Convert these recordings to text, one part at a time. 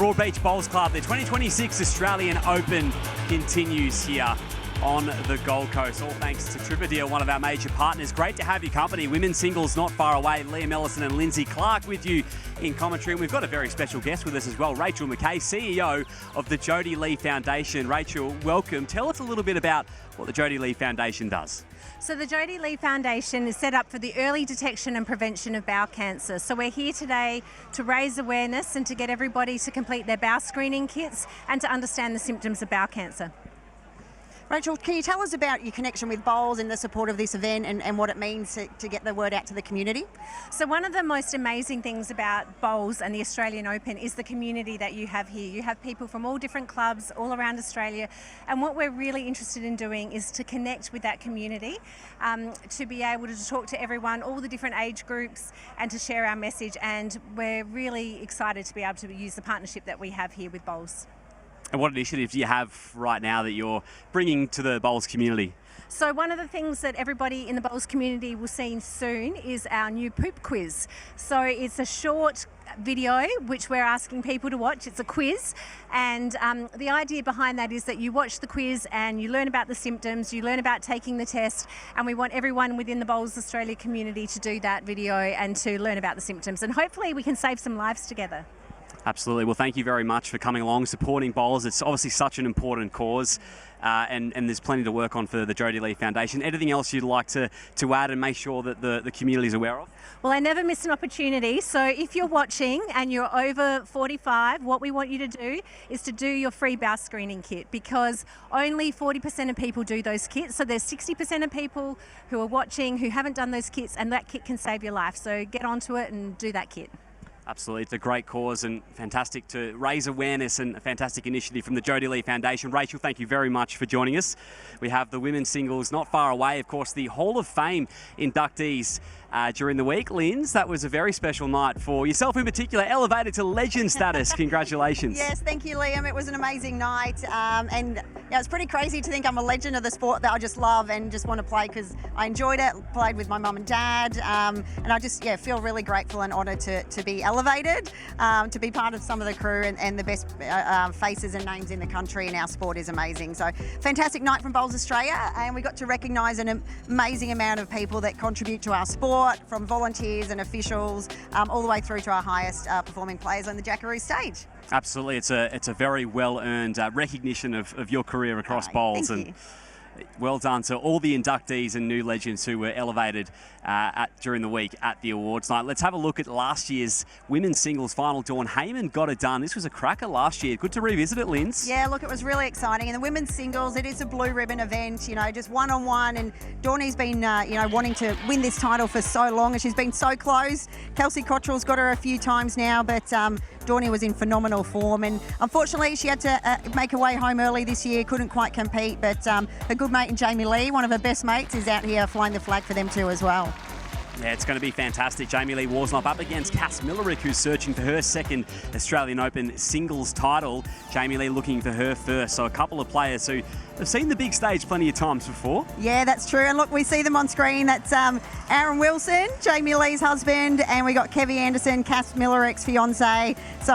Broadbeach Bowls Club. The 2026 Australian Open continues here on the Gold Coast. All thanks to Tripadeal, one of our major partners. Great to have your company. Women's singles not far away. Liam Ellison and Lindsay Clark with you in commentary. And we've got a very special guest with us as well, Rachel McKay, CEO of the Jodie Lee Foundation. Rachel, welcome. Tell us a little bit about what the Jodie Lee Foundation does. So the Jodie Lee Foundation is set up for the early detection and prevention of bowel cancer. So we're here today to raise awareness and to get everybody to complete their bowel screening kits and to understand the symptoms of bowel cancer. Rachel, can you tell us about your connection with Bowls and the support of this event and what it means to get the word out to the community? So one of the most amazing things about Bowls and the Australian Open is the community that you have here. You have people from all different clubs all around Australia, and what we're really interested in doing is to connect with that community, to be able to talk to everyone, all the different age groups, and to share our message. And we're really excited to be able to use the partnership that we have here with Bowls. And what initiatives do you have right now that you're bringing to the Bowls community? So one of the things that everybody in the Bowls community will see soon is our new poop quiz. So it's a short video which we're asking people to watch. It's a quiz, and the idea behind that is that you watch the quiz and you learn about the symptoms, you learn about taking the test, and we want everyone within the Bowls Australia community to do that video and to learn about the symptoms, and hopefully we can save some lives together. Absolutely. Well, thank you very much for coming along, supporting Bowls. It's obviously such an important cause, and there's plenty to work on for the Jodie Lee Foundation. Anything else you'd like to add and make sure that the community is aware of? Well, I never miss an opportunity. So if you're watching and you're over 45, what we want you to do is to do your free bowel screening kit, because only 40% of people do those kits. So there's 60% of people who are watching who haven't done those kits, and that kit can save your life. So get onto it and do that kit. Absolutely. It's a great cause and fantastic to raise awareness, and a fantastic initiative from the Jodie Lee Foundation. Rachel, thank you very much for joining us. We have the women's singles not far away. Of course, the Hall of Fame inductees during the week. Linz, that was a very special night for yourself in particular, elevated to legend status. Congratulations. Yes, thank you, Liam. It was an amazing night, and it's pretty crazy to think I'm a legend of the sport that I just love and just want to play because I enjoyed it, played with my mum and dad, and I just feel really grateful and honoured to be elevated, to be part of some of the crew and the best faces and names in the country, and our sport is amazing. So fantastic night from Bowls Australia, and we got to recognise an amazing amount of people that contribute to our sport, from volunteers and officials all the way through to our highest performing players on the Jackaroo stage. Absolutely. It's a very well-earned recognition of your career across Bowls. Thank you. Well done to all the inductees and new legends who were elevated during the week at the awards night. Let's have a look at last year's women's singles final. Dawn Heyman got it done. This was a cracker last year. Good to revisit it, Linz. Yeah, look, it was really exciting. And the women's singles, it is a blue ribbon event, just one-on-one. And Dawnie's been, wanting to win this title for so long, and she's been so close. Kelsey Cottrell's got her a few times now, but Dawnie was in phenomenal form. And unfortunately, she had to make her way home early this year, couldn't quite compete. But her good mate and Jamie Lee, one of her best mates, is out here flying the flag for them too as well. Yeah, it's going to be fantastic. Jamie Lee Worsnop up against Cass Millerick, who's searching for her second Australian Open singles title. Jamie Lee looking for her first. So a couple of players who have seen the big stage plenty of times before. Yeah, that's true. And look, we see them on screen. That's Aaron Wilson, Jamie Lee's husband, and we got Kevy Anderson, Cass Millerick's fiance. So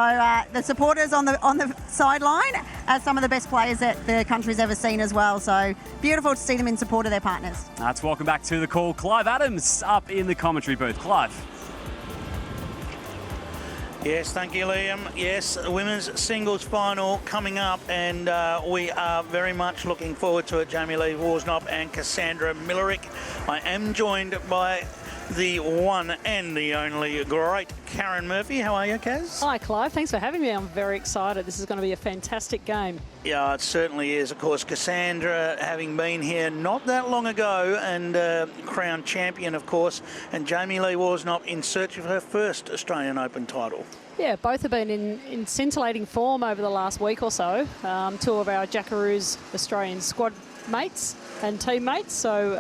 the supporters on the sideline are some of the best players that the country's ever seen as well. So beautiful to see them in support of their partners. Let's welcome back to the call Clive Adams up in the commentary booth. Clive. Yes, thank you, Liam. Yes, the women's singles final coming up, and we are very much looking forward to it. Jamie Lee Worsnop and Cassandra Millerick. I am joined by the one and the only great Karen Murphy. How are you, Kaz? Hi, Clive. Thanks for having me. I'm very excited. This is going to be a fantastic game. Yeah, it certainly is. Of course, Cassandra having been here not that long ago and crowned champion, of course, and Jamie Lee Worsnop in search of her first Australian Open title. Yeah, both have been in scintillating form over the last week or so. Two of our Jackaroo's Australian squad mates and teammates. So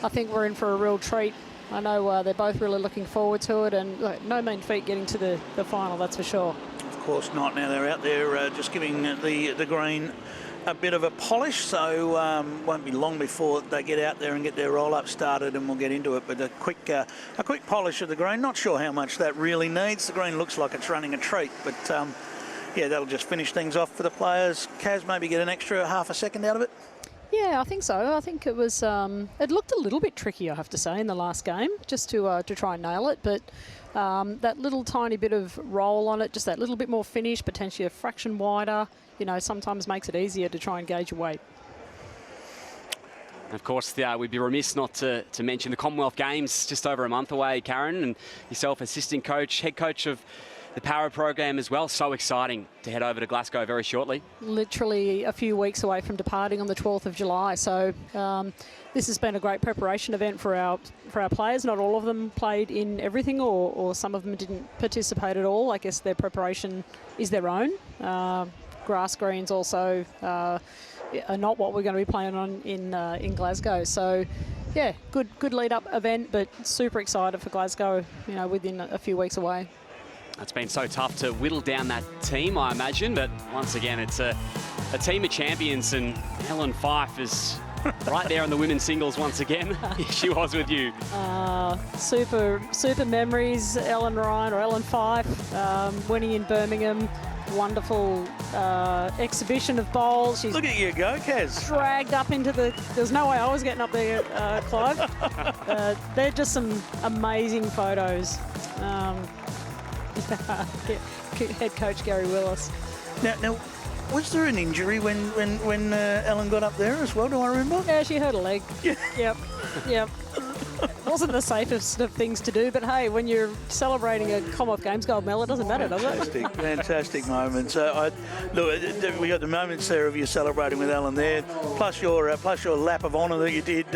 I think we're in for a real treat. I know they're both really looking forward to it, and no mean feat getting to the final, that's for sure. Of course not. Now they're out there just giving the green a bit of a polish, so won't be long before they get out there and get their roll-up started, and we'll get into it. But a quick polish of the green. Not sure how much that really needs. The green looks like it's running a treat, but that'll just finish things off for the players. Kaz, maybe get an extra half a second out of it? Yeah, I think so. I think it was. It looked a little bit tricky, I have to say, in the last game, just to try and nail it. But that little tiny bit of roll on it, just that little bit more finish, potentially a fraction wider, sometimes makes it easier to try and gauge your weight. Of course, we'd be remiss not to mention the Commonwealth Games just over a month away, Karen, and yourself, assistant coach, head coach of the Para program as well. So exciting to head over to Glasgow very shortly. Literally a few weeks away from departing on the 12th of July. So this has been a great preparation event for our players. Not all of them played in everything, or some of them didn't participate at all. I guess their preparation is their own. Grass greens also are not what we're going to be playing on in Glasgow. So yeah, good lead-up event, but super excited for Glasgow, within a few weeks away. It's been so tough to whittle down that team, I imagine, but once again, it's a team of champions, and Ellen Fyfe is right there in the women's singles once again. She was with you. Super memories, Ellen Ryan or Ellen Fyfe, winning in Birmingham. Wonderful exhibition of bowls. She's Look at you go, Kaz. Dragged up into there's no way I was getting up there, Clive. They're just some amazing photos. Head coach Gary Willis. Now, was there an injury when Ellen got up there as well? Do I remember? Yeah, she hurt a leg. Yep. It wasn't the safest of things to do, but hey, when you're celebrating a Commonwealth Games gold medal, it doesn't matter, does it? Fantastic moments. Look, we got the moments there of you celebrating with Ellen there, plus your lap of honour that you did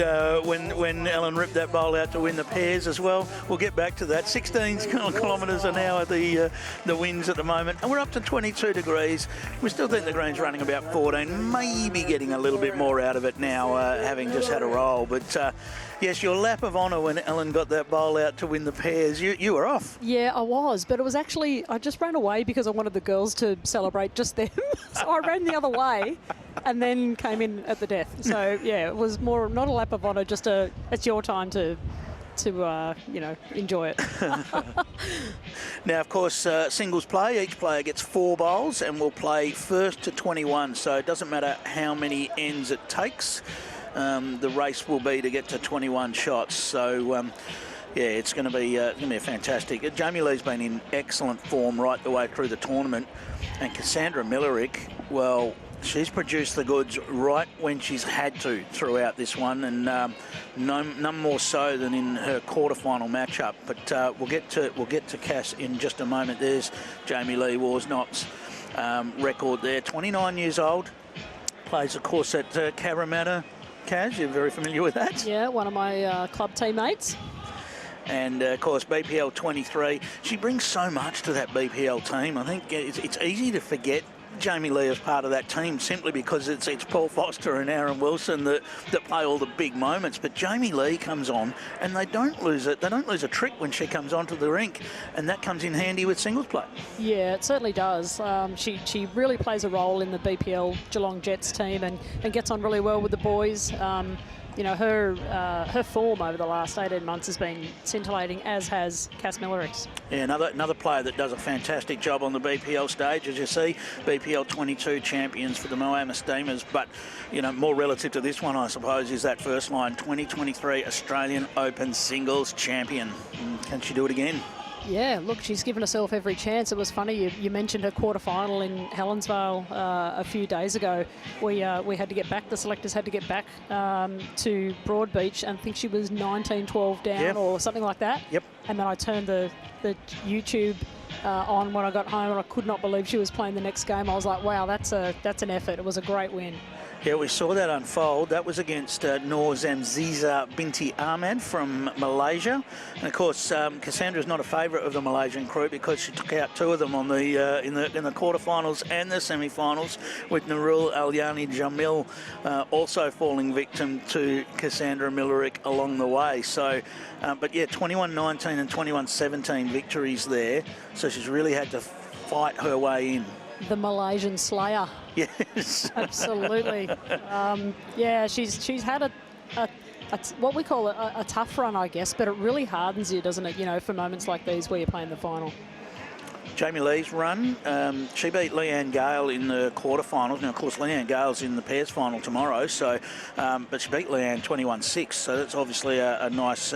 when Ellen ripped that bowl out to win the pairs as well. We'll get back to that. 16 kilometres an hour the winds at the moment, and we're up to 22 degrees. We still think the green's running about 14, maybe getting a little bit more out of it now, having just had a roll. But yes, your lap of honour when Ellen got that bowl out to win the pairs, you were off. Yeah, I was, but it was actually, I just ran away because I wanted the girls to celebrate just them. So I ran the other way and then came in at the death. So yeah, it was more, not a lap of honour, just it's your time to enjoy it. Now, of course, singles play, each player gets 4 bowls and will play first to 21. So it doesn't matter how many ends it takes. The race will be to get to 21 shots. So, yeah, it's going to be fantastic. Jamie Lee's been in excellent form right the way through the tournament. And Cassandra Millerick, well, she's produced the goods right when she's had to throughout this one, and none more so than in her quarterfinal matchup. But we'll get to Cass in just a moment. There's Jamie Lee Worsnop's record there. 29 years old, plays, of course, at Cabramatta. Kaz, you're very familiar with that? Yeah, one of my club teammates. And, of course, BPL 23. She brings so much to that BPL team. I think it's easy to forget Jamie Lee as part of that team simply because it's Paul Foster and Aaron Wilson that play all the big moments. But Jamie Lee comes on and they don't lose it. They don't lose a trick when she comes onto the rink, and that comes in handy with singles play. Yeah, it certainly does. She really plays a role in the BPL Geelong Jets team and gets on really well with the boys. Her form over the last 18 months has been scintillating, as has Cass Millerick's. Yeah, another player that does a fantastic job on the BPL stage, as you see. BPL 22 champions for the Moama Steamers, but more relative to this one, I suppose, is that first line 2023 Australian Open Singles champion. Can she do it again? Yeah, look, she's given herself every chance. It was funny, you mentioned her quarterfinal in Helensvale a few days ago. We had to get back, the selectors had to get back to Broadbeach, and I think she was 19-12 down or something like that. Yep. And then I turned the YouTube on when I got home, and I could not believe she was playing the next game. I was like, wow, that's an effort. It was a great win. Yeah, we saw that unfold. That was against Noor Zamziza Binti Ahmad from Malaysia. And, of course, Cassandra's not a favourite of the Malaysian crew because she took out 2 of them on in the quarterfinals and the semi-finals, with Nurul Alyani Jamil also falling victim to Cassandra Millerick along the way. So, but yeah, 21-19 and 21-17 victories there. So she's really had to fight her way in. The Malaysian Slayer. Yes. Absolutely. Yeah, she's had a what we call a tough run, I guess, but it really hardens you, doesn't it, for moments like these where you're playing the final. Jamie Lee's run. She beat Leanne Gale in the quarterfinals. Now, of course, Leanne Gale's in the pairs final tomorrow, so but she beat Leanne 21-6, so that's obviously a nice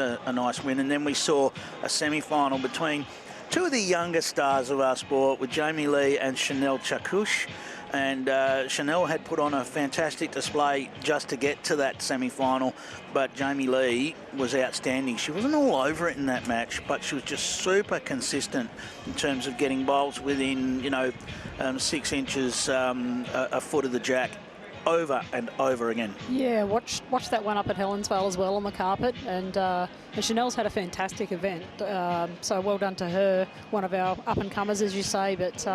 win. And then we saw a semi-final between two of the younger stars of our sport, with Jamie Lee and Chanel Chakouche. And Chanel had put on a fantastic display just to get to that semi-final, but Jamie Lee was outstanding. She wasn't all over it in that match, but she was just super consistent in terms of getting bowls within, 6 inches, a foot of the jack, over and over again. Yeah, watch that one up at Helensvale as well on the carpet, and Chanel's had a fantastic event, so well done to her, one of our up-and-comers, as you say, but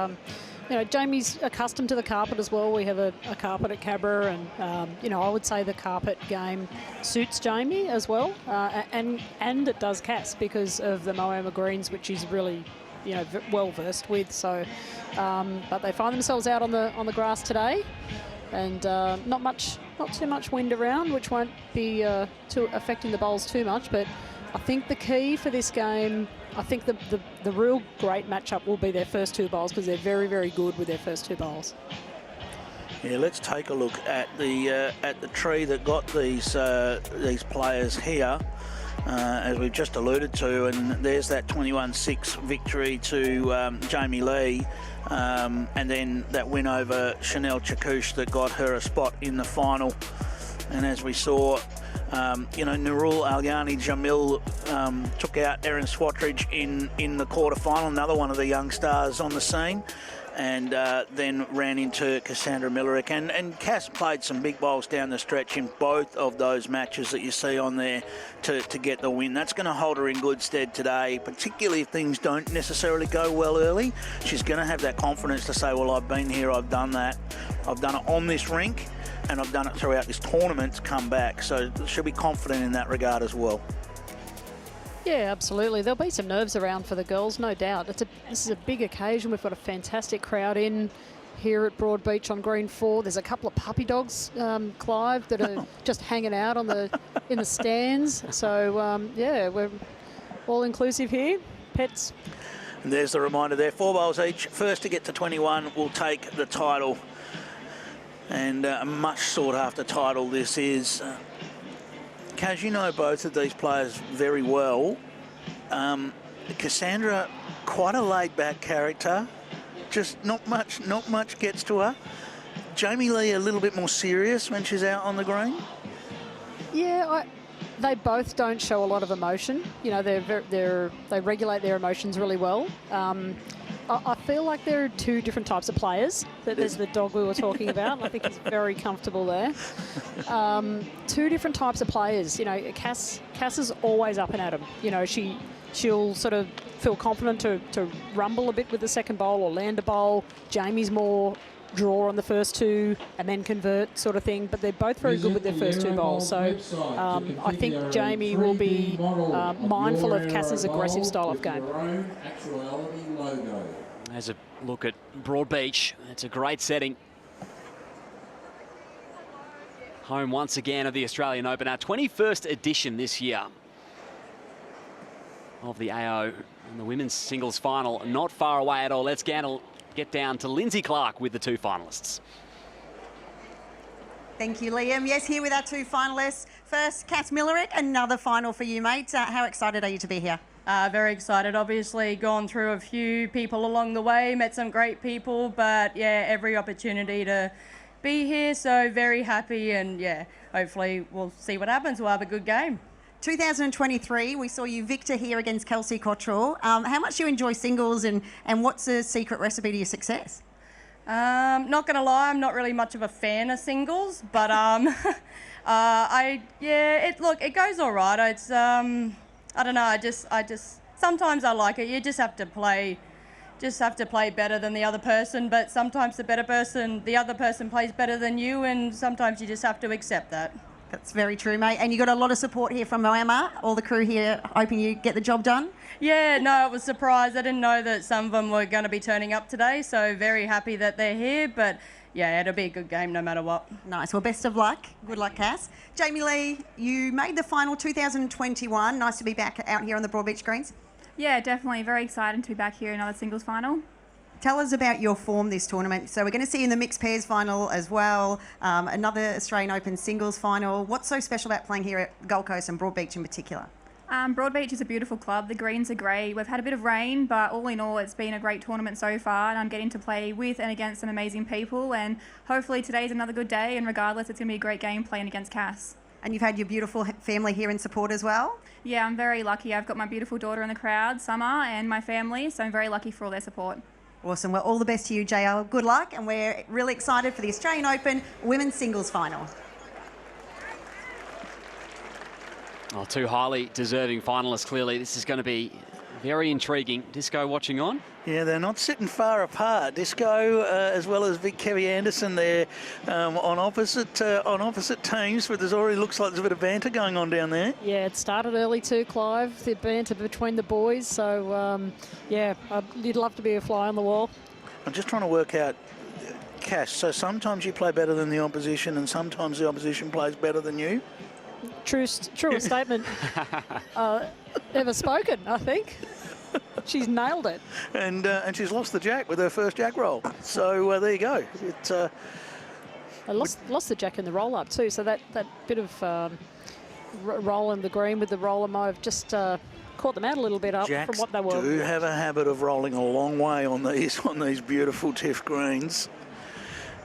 Jamie's accustomed to the carpet as well. We have a carpet at Cabra, and I would say the carpet game suits Jamie as well, and it does Cass because of the Moama greens, which he's really well versed with. So, but they find themselves out on the grass today, and not too much wind around, which won't be too affecting the bowls too much. But I think the key for this game, I think the real great matchup will be their first two bowls, because they're very, very good with their first two bowls. Yeah, let's take a look at the tree that got these players here, as we've just alluded to, and there's that 21-6 victory to Jamie Lee, and then that win over Chanel Chakouche that got her a spot in the final. And as we saw, Nurul Alyani Jamil took out Erin Swatridge in the quarterfinal, another one of the young stars on the scene, and then ran into Cassandra Millerick. And Cass played some big bowls down the stretch in both of those matches that you see on there to get the win. That's going to hold her in good stead today, particularly if things don't necessarily go well early. She's going to have that confidence to say, well, I've been here, I've done that, I've done it on this rink, and I've done it throughout this tournament to come back. So she'll be confident in that regard as well. Yeah, absolutely. There'll be some nerves around for the girls, no doubt. This is a big occasion. We've got a fantastic crowd in here at Broadbeach on Green 4. There's a couple of puppy dogs, Clive, that are just hanging out in the stands. So, we're all inclusive here. Pets. And there's the reminder there. 4 bowls each. First to get to 21 will take the title. And a much sought after title this is. Kaz, you know both of these players very well. Cassandra, quite a laid-back character, just not much gets to her. Jamie Lee a little bit more serious when she's out on the green. Yeah, they both don't show a lot of emotion. They regulate their emotions really well. I feel like there are two different types of players. There's the dog we were talking about, and I think he's very comfortable there. Two different types of players. Cass is always up and at him. She'll sort of feel confident to rumble a bit with the second bowl or land a bowl. Jamie's more draw on the first two and then convert sort of thing, but they're both very good with their first two bowls. So I think Jamie will be mindful of Cass's aggressive style of game. There's a look at Broadbeach. It's a great setting. Home once again of the Australian Open, our 21st edition this year of the AO and the women's singles final. Not far away at all. Let's get down to Lindsay Clark with the two finalists. Thank you, Liam. Yes, here with our two finalists. First, Cass Millerick, another final for you, mate. How excited are you to be here? Very excited. Obviously gone through a few people along the way, met some great people, but yeah, every opportunity to be here. So very happy, and yeah, hopefully we'll see what happens. We'll have a good game. 2023, we saw you victor here against Kelsey Cottrell. How much do you enjoy singles, and what's the secret recipe to your success? Not gonna lie, I'm not really much of a fan of singles, but it goes all right. It's I don't know. I just sometimes I like it. You just have to play better than the other person. But sometimes the other person plays better than you, and sometimes you just have to accept that. That's very true, mate. And you got a lot of support here from Moama, all the crew here, hoping you get the job done. Yeah, no, I was surprised. I didn't know that some of them were going to be turning up today, so very happy that they're here. But yeah, it'll be a good game no matter what. Nice. Well, best of luck. Good luck, Cass. Jamie Lee, you made the final 2021. Nice to be back out here on the Broadbeach greens. Yeah, definitely. Very excited to be back here in another singles final. Tell us about your form this tournament. So we're going to see you in the mixed pairs final as well, another Australian Open singles final. What's so special about playing here at Gold Coast and Broadbeach in particular? Broadbeach is a beautiful club. The greens are great. We've had a bit of rain, but all in all, it's been a great tournament so far, and I'm getting to play with and against some amazing people, and hopefully today's another good day, and regardless, it's going to be a great game playing against Cass. And you've had your beautiful family here in support as well? Yeah, I'm very lucky. I've got my beautiful daughter in the crowd, Summer, and my family, so I'm very lucky for all their support. Awesome. Well, all the best to you, JL. Good luck, and we're really excited for the Australian Open Women's Singles Final. Oh, two highly deserving finalists, clearly. This is going to be very intriguing. Disco watching on. Yeah, they're not sitting far apart. Disco, as well as Vic Kevy Anderson there on opposite teams, but there's already looks like there's a bit of banter going on down there. Yeah, it started early too, Clive, the banter between the boys. So, yeah, you'd love to be a fly on the wall. I'm just trying to work out, Cash, so sometimes you play better than the opposition and sometimes the opposition plays better than you? Truest statement ever spoken, I think. She's nailed it. And she's lost the jack with her first jack roll. So there you go. I lost the jack in the roll-up too, so that bit of roll in the green with the roller might have just caught them out a little bit up Jacks from what they were. do have a habit of rolling a long way on these beautiful TIFF greens.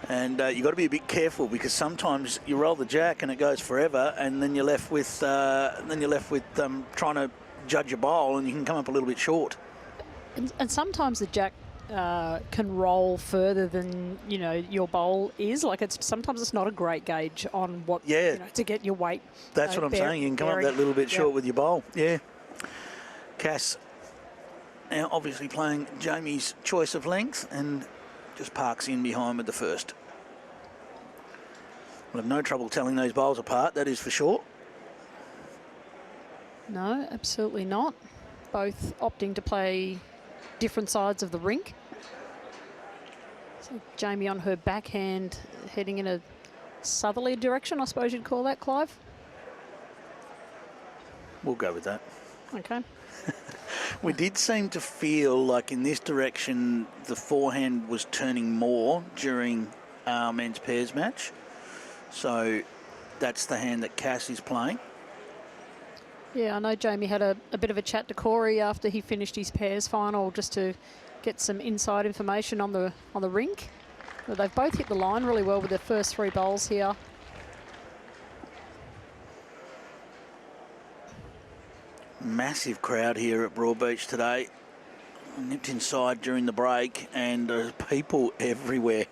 And you've got to be a bit careful because sometimes you roll the jack and it goes forever, and then you're left with trying to judge a bowl, and you can come up a little bit short. And sometimes the jack can roll further than your bowl is. Like sometimes it's not a great gauge on what to get your weight. That's what I'm saying. You can come up that little bit short with your bowl. Yeah. Cass now obviously playing Jamie's choice of length and just parks in behind with the first. We'll have no trouble telling those bowls apart, that is for sure. No, absolutely not. Both opting to play different sides of the rink. So Jamie on her backhand heading in a southerly direction, I suppose you'd call that, Clive? We'll go with that. Okay. We did seem to feel like in this direction the forehand was turning more during our men's pairs match. So that's the hand that Cass is playing. Yeah, I know Jamie had a bit of a chat to Corey after he finished his pairs final just to get some inside information on the rink. But they've both hit the line really well with their first three bowls here. Massive crowd here at Broadbeach today. I nipped inside during the break and there's people everywhere.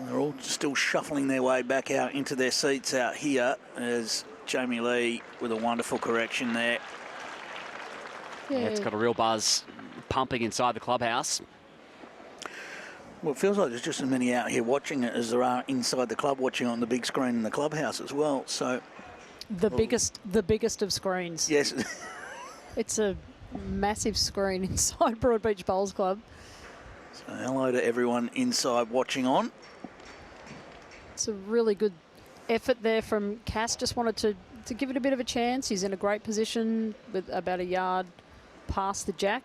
They're all still shuffling their way back out into their seats out here as Jamie Lee with a wonderful correction there. Yeah, it's got a real buzz pumping inside the clubhouse. Well, it feels like there's just as many out here watching it as there are inside the club watching on the big screen in the clubhouse as well. So the biggest of screens. yes. It's a massive screen inside Broadbeach Bowls Club. So hello to everyone inside watching on. It's a really good effort there from Cass. Just wanted to give it a bit of a chance. He's in a great position with about a yard past the jack.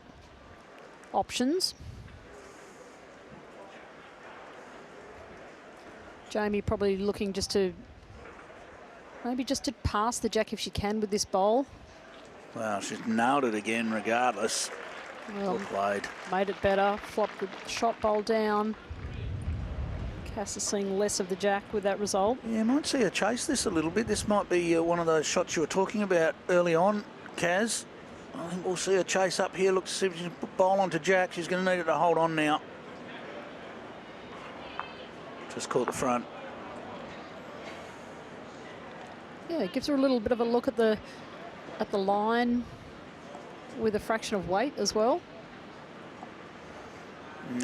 Options. Jamie probably looking just to pass the jack if she can with this bowl. Well, she's nailed it again regardless. Well played. Made it better. Flopped the shot bowl down. Cass is seeing less of the jack with that result. Yeah, might see her chase this a little bit. This might be one of those shots you were talking about early on, Kaz. I think we'll see her chase up here. Looks to see if she can bowl onto jack. She's going to need it to hold on now. Just caught the front. Yeah, it gives her a little bit of a look at the line with a fraction of weight as well.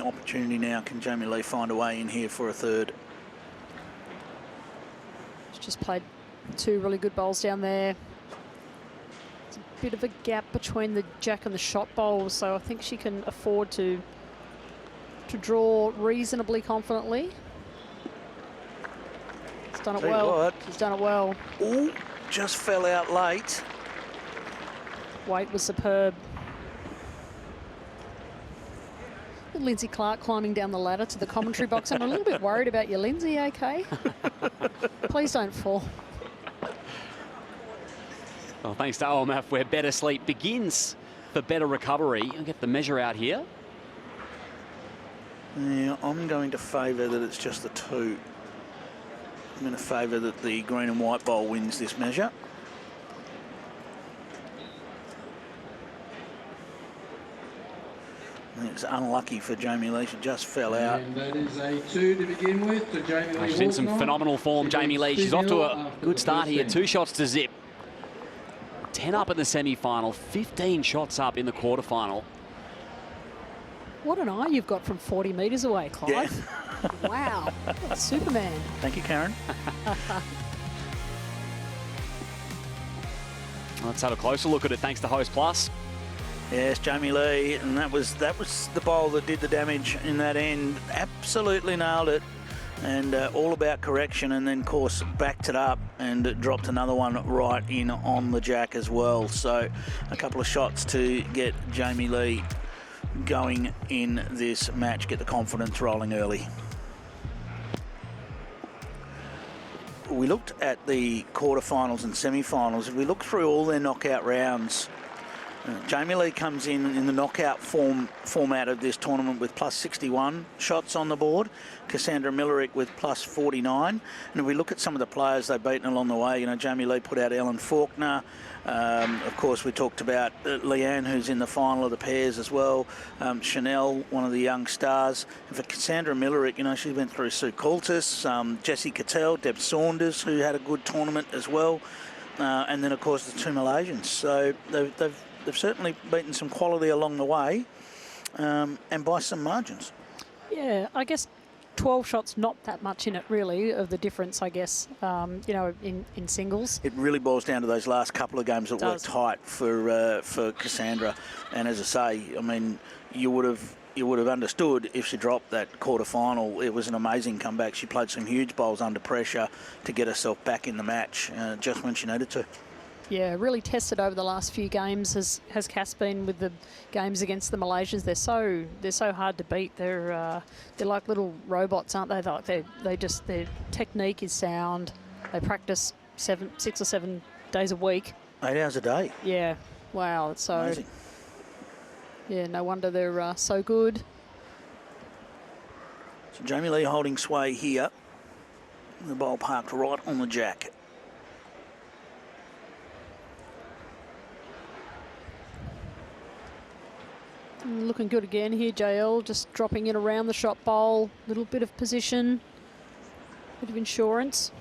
Opportunity now. Can Jamie Lee find a way in here for a third? She's just played two really good bowls down there. There's a bit of a gap between the jack and the shot bowl, so I think she can afford to draw reasonably confidently. She's done it well. She's done it well. Ooh, just fell out late. Weight was superb. Lindsay Clark climbing down the ladder to the commentary box. I'm a little bit worried about you, Lindsay. Okay. Please don't fall. Well, thanks to OMF, where better sleep begins for better recovery. I'll get the measure out here. Yeah, I'm going to favour that it's just the 2. I'm going to favour that the green and white bowl wins this measure. I think it's unlucky for Jamie Lee. She just fell out. And that is a 2 to begin with to Jamie Lee. She's in some phenomenal form, Jamie Lee. She's off to a good start here. 2 shots to zip. 10 up in the semi-final, 15 shots up in the quarterfinal. What an eye you've got from 40 metres away, Clive. Yeah. Wow. Superman. Thank you, Karen. Let's have a closer look at it, thanks to Host Plus. Yes, Jamie Lee, and that was the bowl that did the damage in that end. Absolutely nailed it, and all about correction, and then, of course, backed it up and dropped another one right in on the jack as well. So a couple of shots to get Jamie Lee going in this match, get the confidence rolling early. We looked at the quarterfinals and semi-finals. If we look through all their knockout rounds, Jamie Lee comes in the knockout format of this tournament with plus 61 shots on the board. Cassandra Millerick with plus 49. And if we look at some of the players they've beaten along the way, you know, Jamie Lee put out Ellen Faulkner. Of course, we talked about Leanne, who's in the final of the pairs as well. Chanel, one of the young stars. And for Cassandra Millerick, you know, she went through Sue Coultis, Jessie Cattell, Deb Saunders, who had a good tournament as well. And then, of course, the 2 Malaysians. So they've certainly beaten some quality along the way, and by some margins. Yeah, I guess 12 shots, not that much in it, really, of the difference, I guess, you know, in singles. It really boils down to those last couple of games that were tight for Cassandra. And as I say, I mean, you would have understood if she dropped that quarter-final. It was an amazing comeback. She played some huge bowls under pressure to get herself back in the match just when she needed to. Yeah, really tested over the last few games has Cass been with the games against the Malaysians. They're so hard to beat. They're like little robots, aren't they? Like their technique is sound. They practice 6 or 7 days a week. 8 hours a day. Yeah, wow. So amazing. Yeah, no wonder they're so good. So Jamie Lee holding sway here. The bowl parked right on the jack. Looking good again here, JL, just dropping in around the shot bowl. Little bit of position, bit of insurance.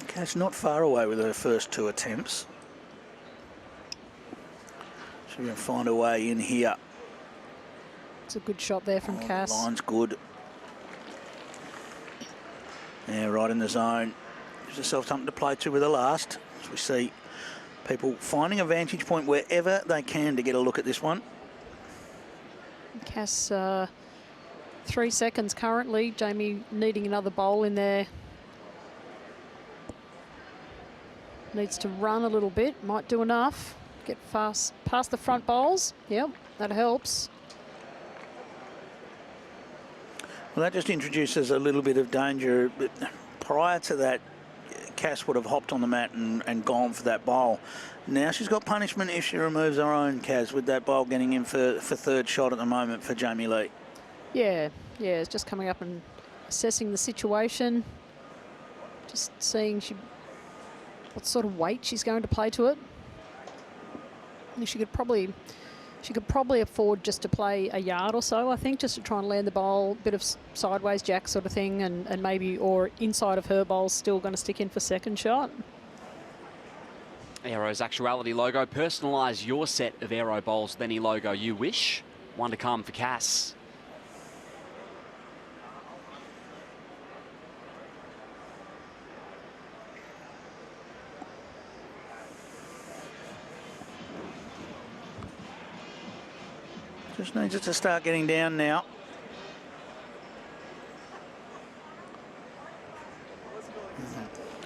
Cass not far away with her first 2 attempts. She's going to find a way in here. It's a good shot there from Cass. The line's good. Yeah, right in the zone. Gives herself something to play to with the last. As we see people finding a vantage point wherever they can to get a look at this one. Cass, 3 seconds currently. Jamie needing another bowl in there. Needs to run a little bit. Might do enough. Get fast past the front bowls. Yep, that helps. Well, that just introduces a little bit of danger. Prior to that, Cass would have hopped on the mat and gone for that bowl. Now she's got punishment if she removes her own, Kaz, with that bowl getting in for 3rd shot at the moment for Jamie Lee. Yeah, it's just coming up and assessing the situation. Just seeing what sort of weight she's going to play to it. She could probably afford just to play a yard or so, I think, just to try and land the bowl, bit of sideways jack sort of thing, and maybe, or inside of her bowl, still going to stick in for 2nd shot. Aero's Actuality logo. Personalise your set of Aero bowls with any logo you wish. One to come for Cass. Just needs it to start getting down now.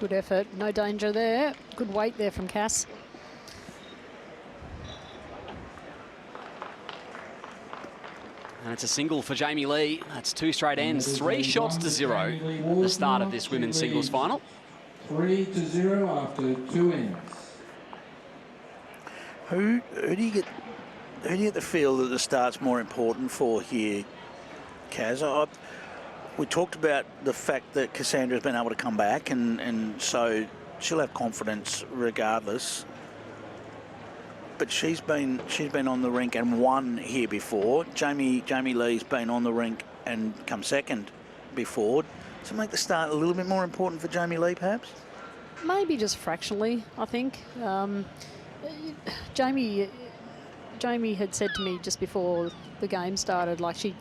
Good effort. No danger there. Good weight there from Cass. And it's a single for Jamie Lee. That's 2 straight ends, 3 shots to 0 at the start of this women's singles final. 3-0 after 2 ends. Who do you get the feel that the start's more important for here, Kaz? We talked about the fact that Cassandra's been able to come back, and so she'll have confidence regardless. But she's been on the rink and won here before. Jamie Lee's been on the rink and come second before. Does it make the start a little bit more important for Jamie Lee, perhaps? Maybe just fractionally, I think. Jamie had said to me just before the game started, like she,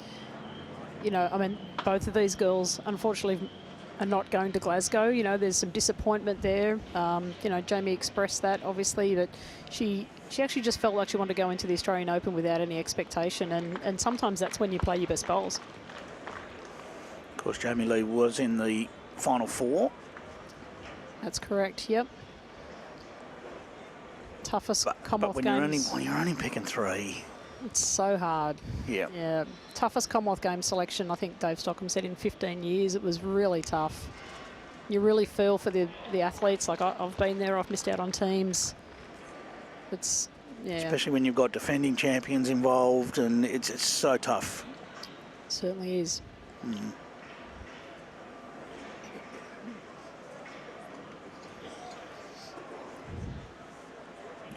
you know, I mean, both of these girls, unfortunately, are not going to Glasgow. You know, there's some disappointment there. You know, Jamie expressed that, obviously, but she actually just felt like she wanted to go into the Australian Open without any expectation, and sometimes that's when you play your best bowls. Of course, Jamie Lee was in the final 4. That's correct, yep. Toughest Commonwealth games. When you're only picking 3. It's so hard. Yeah. Yeah. Toughest Commonwealth Games selection, I think Dave Stockham said, in 15 years. It was really tough. You really feel for the athletes. Like, I've been there, I've missed out on teams. It's, yeah. Especially when you've got defending champions involved, and it's so tough. It certainly is. Mm.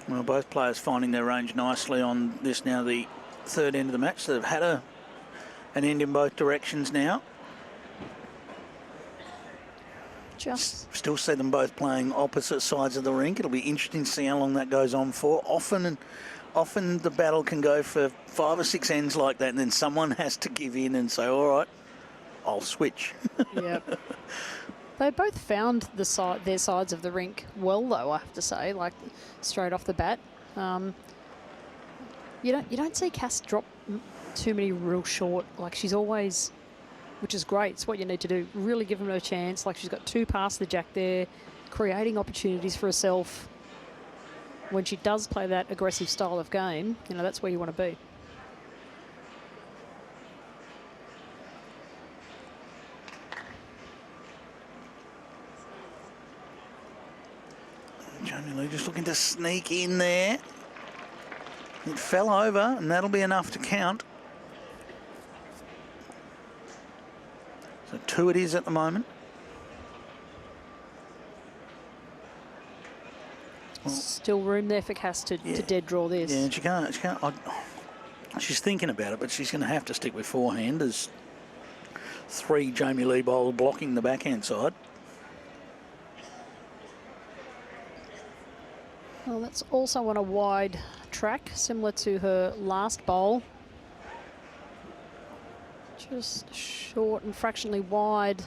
Well, both players finding their range nicely on this now, the third end of the match. So they've had an end in both directions now. Just still see them both playing opposite sides of the rink. It'll be interesting to see how long that goes on for. Often the battle can go for 5 or 6 ends like that, and then someone has to give in and say, all right, I'll switch. Yep. They both found their sides of the rink well, though, I have to say, like straight off the bat. You don't see Cass drop too many real short. Like, she's always, which is great. It's what you need to do. Really give them a chance. Like, she's got 2 past the jack there, creating opportunities for herself. When she does play that aggressive style of game, you know, that's where you want to be. Jamie Lee just looking to sneak in there. It fell over, and that'll be enough to count. So 2 it is at the moment. Well, still room there for Cass to dead draw this. Yeah, she can't. She's thinking about it, but she's going to have to stick with forehand. There's 3 Jamie Lee bowlers blocking the backhand side. Well, that's also on a wide track, similar to her last bowl. Just short and fractionally wide.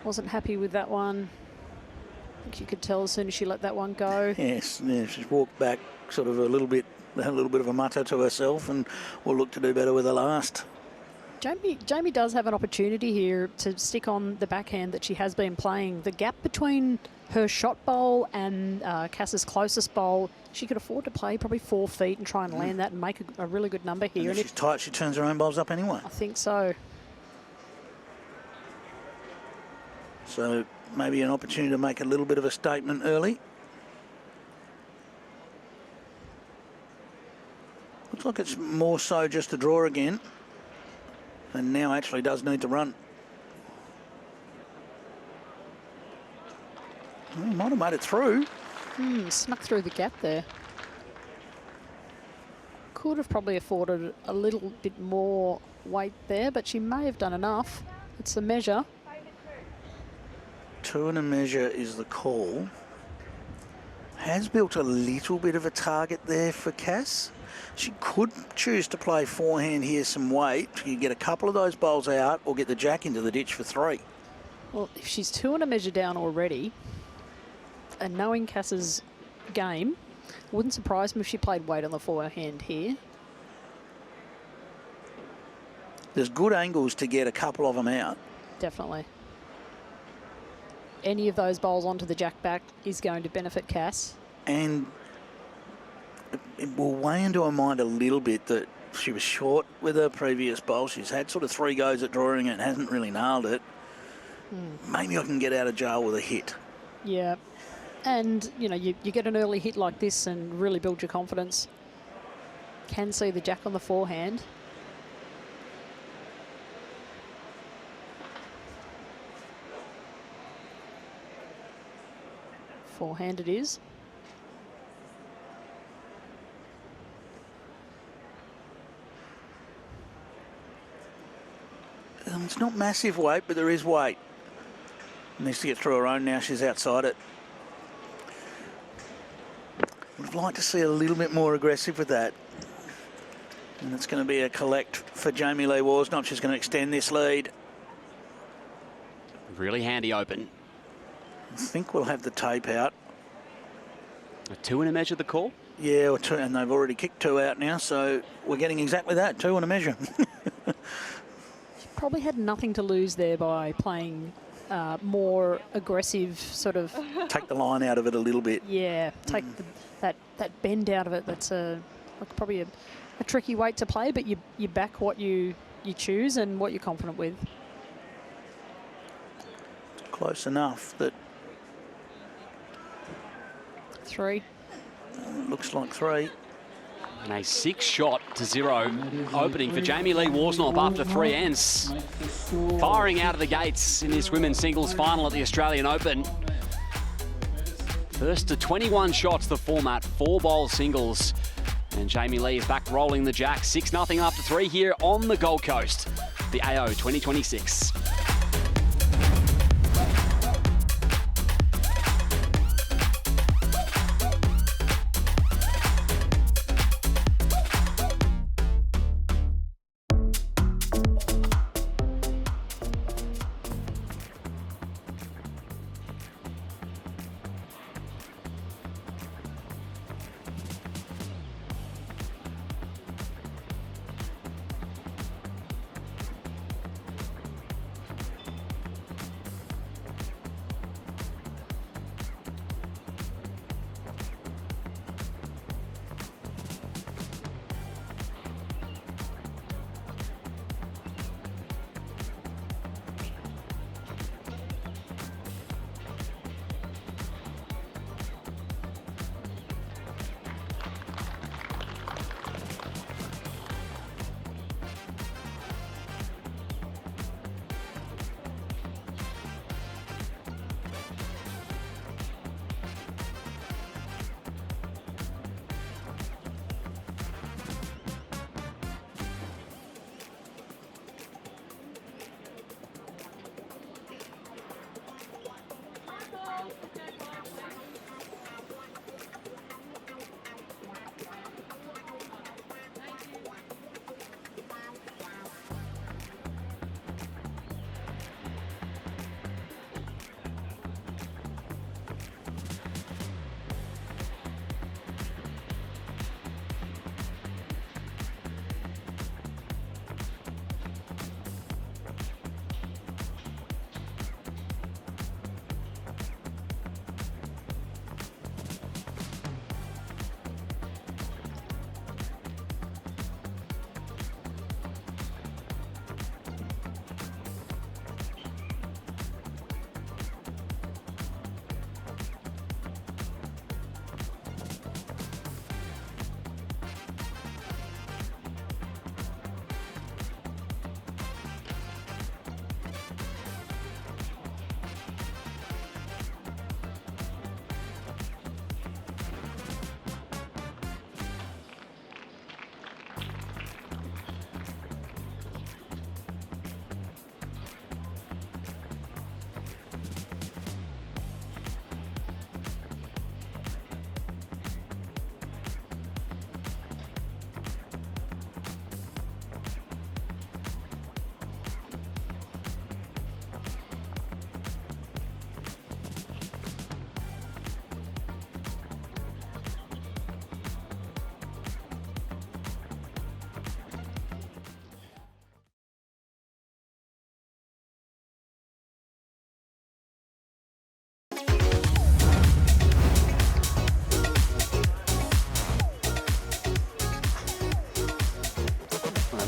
Wasn't happy with that one. I think you could tell as soon as she let that one go. Yes, yeah, she's walked back sort of a little bit of a mutter to herself, and will look to do better with the last. Jamie does have an opportunity here to stick on the backhand that she has been playing. The gap between her shot bowl and Cass's closest bowl, she could afford to play probably 4 feet and try and land that and make a really good number here. And if she's tight, she turns her own bowls up anyway. I think so. So maybe an opportunity to make a little bit of a statement early. Looks like it's more so just a draw again. And now actually does need to run. Well, might have made it through. Snuck through the gap there. Could have probably afforded a little bit more weight there, but she may have done enough. It's the measure. 2 and a measure is the call. Has built a little bit of a target there for Cass. She could choose to play forehand here, some weight. She could get a couple of those bowls out or get the jack into the ditch for 3. Well, if she's 2 and a measure down already, and knowing Cass's game, wouldn't surprise me if she played weight on the forehand here. There's good angles to get a couple of them out. Definitely. any of those bowls onto the jack back is going to benefit Cass. And it will weigh into her mind a little bit that she was short with her previous bowl. She's had sort of 3 goes at drawing it and hasn't really nailed it. Maybe I can get out of jail with a hit. Yeah. And, you know, you get an early hit like this and really build your confidence. Can see the jack on the forehand. Forehand it is. It's not massive weight, but there is weight. Needs to get through her own now. She's outside it. Would like to see a little bit more aggressive with that. And it's going to be a collect for Jamie Lee Worsnop. She's going to extend this lead. Really handy open. I think we'll have the tape out. A 2 and a measure the call? Yeah, or 2, and they've already kicked 2 out now, so we're getting exactly that, 2 and a measure. Probably had nothing to lose there by playing more aggressive sort of... Take the line out of it a little bit. Yeah, take that bend out of it. That's probably a tricky weight to play, but you back what you choose and what you're confident with. Close enough that... 3. Looks like 3. And a 6-shot-0 opening for Jamie Lee Worsnop after 3 ends. Firing out of the gates in this women's singles final at the Australian Open. First to 21 shots, the format, 4-bowl singles. And Jamie Lee is back rolling the jack. 6-0 after 3 here on the Gold Coast. The AO 2026.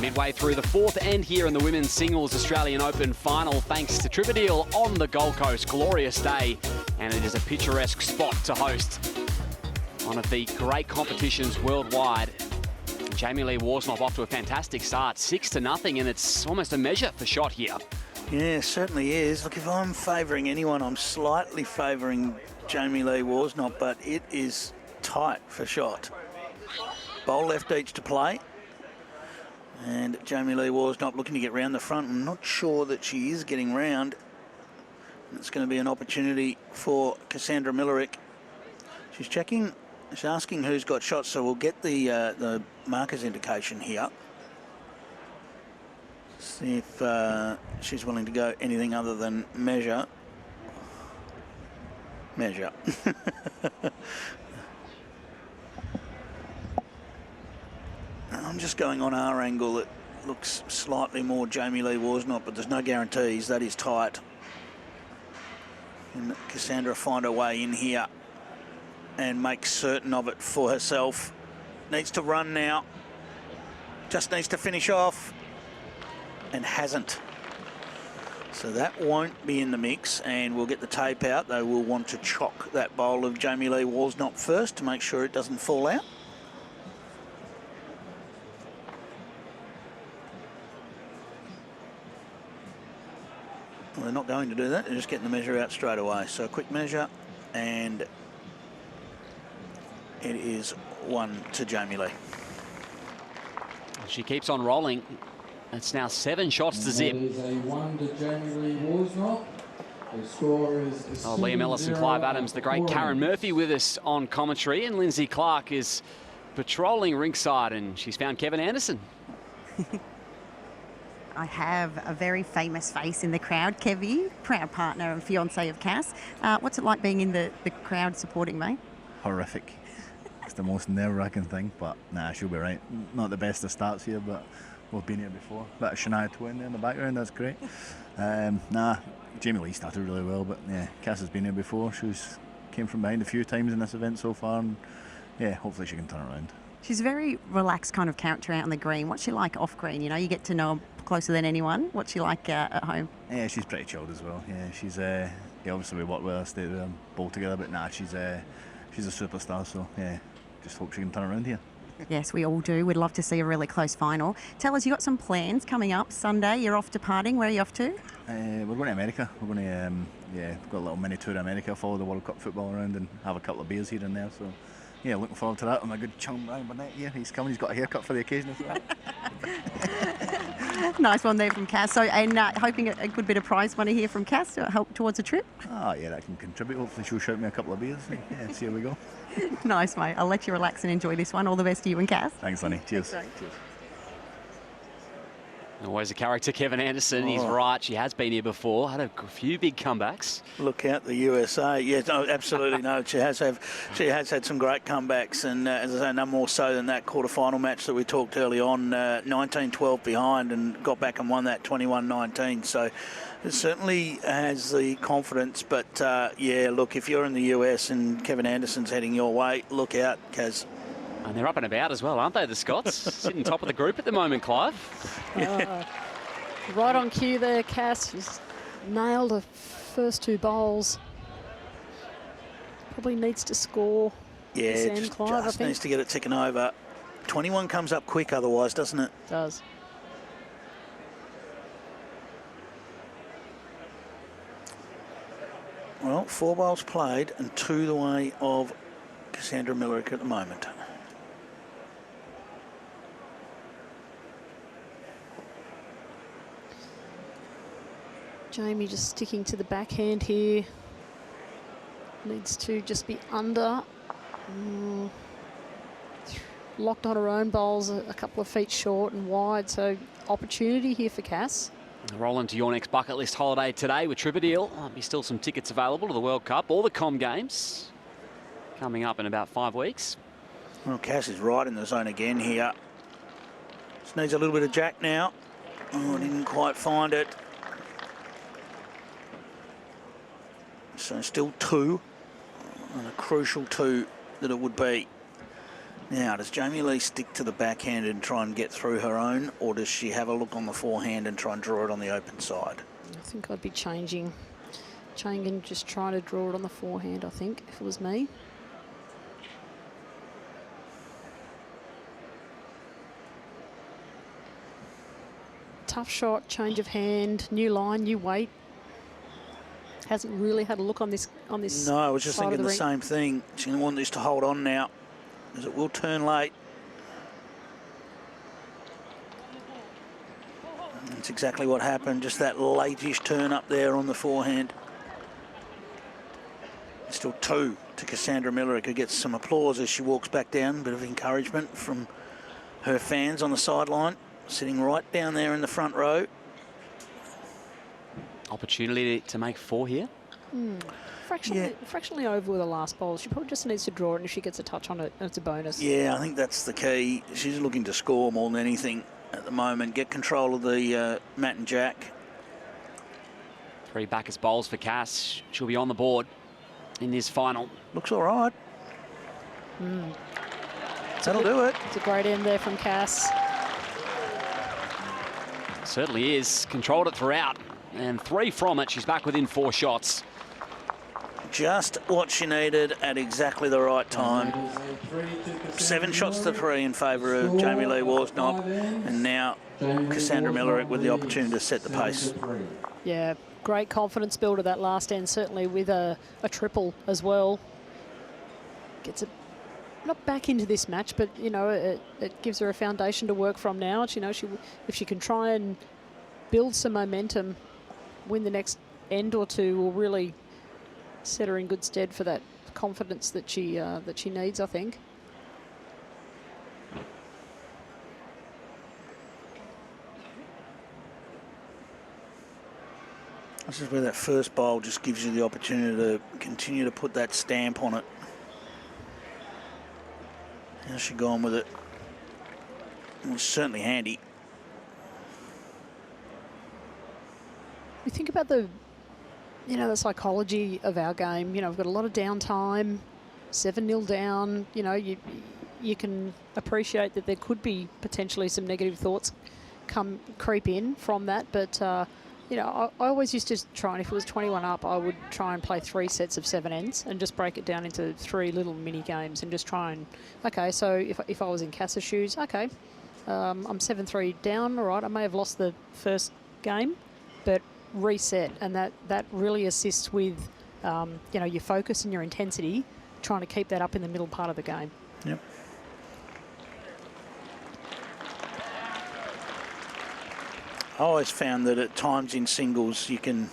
Midway through the fourth end here in the Women's Singles Australian Open final, thanks to Trivandrum on the Gold Coast. Glorious day, and it is a picturesque spot to host one of the great competitions worldwide. Jamie Lee Worsnop off to a fantastic start, 6-0, and it's almost a measure for Shot here. Yeah, certainly is. Look, if I'm favouring anyone, I'm slightly favouring Jamie Lee Worsnop, but it is tight for Shot. Bowl left each to play. And Jamie Lee Worsnop looking to get round the front. I'm not sure that she is getting round. It's going to be an opportunity for Cassandra Millerick. She's checking, she's asking who's got shots, so we'll get the marker's indication here. See if she's willing to go anything other than measure. Measure. I'm just going on our angle. It looks slightly more Jamie Lee Worsnop, but there's no guarantees. That is tight. Can Cassandra find her way in here and make certain of it for herself? Needs to run now. Just needs to finish off. And hasn't. So that won't be in the mix, and we'll get the tape out. They will want to chock that bowl of Jamie Lee Worsnop first to make sure it doesn't fall out. Well, they're not going to do that. They're just getting the measure out straight away. So a quick measure, and it is 1 to Jamie Lee. She keeps on rolling. It's now 7 shots to zip. It is a 1 to Jamie Lee Worsnop. The score is Liam Ellis and Clive Adams, the great Karen Murphy with us on commentary, and Lindsay Clark is patrolling ringside, and she's found Kevin Anderson. I have a very famous face in the crowd, Kevy, proud partner and fiance of Cass. What's it like being in the crowd supporting me? Horrific. It's the most nerve-wracking thing, but nah, she'll be right. Not the best of starts here, but we've been here before. Bit of Shania Twain there in the background, that's great. Nah, Jamie Lee started really well, but yeah, Cass has been here before. Came from behind a few times in this event so far, and yeah, hopefully she can turn it around. She's a very relaxed kind of character out on the green. What's she like off green? You know, you get to know her closer than anyone. What's she like at home? Yeah, she's pretty chilled as well. Yeah, she's yeah, obviously we work with her, stay with her, bowl together, but nah, she's a superstar. So yeah, just hope she can turn around here. Yes, we all do. We'd love to see a really close final. Tell us, you got some plans coming up Sunday. You're off departing. Where are you off to? We're going to America. We're going to yeah, we've got a little mini tour to America, follow the World Cup football around, and have a couple of beers here and there. So yeah, looking forward to that. And my good chum Ryan Burnett here, he's coming. He's got a haircut for the occasion as well. Nice one there from Cass. So, and hoping a good bit of prize money here from Cass to help towards a trip. Oh yeah, that can contribute. Hopefully she'll shout me a couple of beers. Yeah, see how we go. Nice, mate. I'll let you relax and enjoy this one. All the best to you and Cass. Thanks, Lenny. Cheers. Cheers. Always a character, Kevin Anderson. He's right. She has been here before. Had a few big comebacks. Look out, the USA. Yeah, no, absolutely no. She has had some great comebacks, and as I say, none more so than that quarter-final match that we talked early on, 19-12 behind, and got back and won that 21-19. So it certainly has the confidence. But yeah, look, if you're in the US and Kevin Anderson's heading your way, look out, Kaz. And they're up and about as well, aren't they, the Scots? Sitting top of the group at the moment, Clive. Right on cue there, Cass. She's nailed her first 2 bowls. Probably needs to score. Yeah, Clive, just needs to get it ticking over. 21 comes up quick otherwise, doesn't it? Does. Well, 4 bowls played and 2 the way of Cassandra Millerick at the moment. Jamie just sticking to the backhand here. Needs to just be under. Locked on her own bowls a couple of feet short and wide, so opportunity here for Cass. Rolling to your next bucket list holiday today with Trivandrum. There'll be still some tickets available to the World Cup, all the Com Games coming up in about 5 weeks. Well, Cass is right in the zone again here. Just needs a little bit of jack now. Oh, didn't quite find it. So still 2, and a crucial 2 that it would be. Now, does Jamie Lee stick to the backhand and try and get through her own, or does she have a look on the forehand and try and draw it on the open side? I think I'd be changing and just trying to draw it on the forehand, I think, if it was me. Tough shot, change of hand, new line, new weight. Hasn't really had a look on this. No, I was just thinking the same thing. She's going to want this to hold on now, because it will turn late. That's exactly what happened, just that late-ish turn up there on the forehand. Still 2 to Cassandra Millerick, who gets some applause as she walks back down. A bit of encouragement from her fans on the sideline, sitting right down there in the front row. Opportunity to make 4 here. Fractionally over with the last bowl. She probably just needs to draw it, and if she gets a touch on it, it's a bonus. Yeah, I think that's the key. She's looking to score more than anything at the moment. Get control of the mat and jack. 3 backus bowls for Cass. She'll be on the board in this final. Looks all right. That'll do it. It's a great end there from Cass. Certainly is. Controlled it throughout. And 3 from it. She's back within 4 shots. Just what she needed at exactly the right time. 7 shots to 3 in favour of Jamie Lee Worsnop. And now Cassandra Millerick with the opportunity to set the pace. Yeah, great confidence builder that last end, certainly with a triple as well. Gets it not back into this match, but, you know, it gives her a foundation to work from now. You know, if she can try and build some momentum, win the next end or two, will really set her in good stead for that confidence that she needs, I think. This is where that first bowl just gives you the opportunity to continue to put that stamp on it. How's she gone with it? It was certainly handy. We think about the psychology of our game. You know, we've got a lot of downtime, 7-0 down. You know, you can appreciate that there could be potentially some negative thoughts creep in from that. But, you know, I always used to try, and if it was 21 up, I would try and play 3 sets of 7 ends and just break it down into 3 little mini games and just try and, okay, so if I was in Cass's shoes, okay, I'm 7-3 down, all right, I may have lost the first game, but reset, and that really assists with you know, your focus and your intensity, trying to keep that up in the middle part of the game. Yep. I always found that at times in singles you can,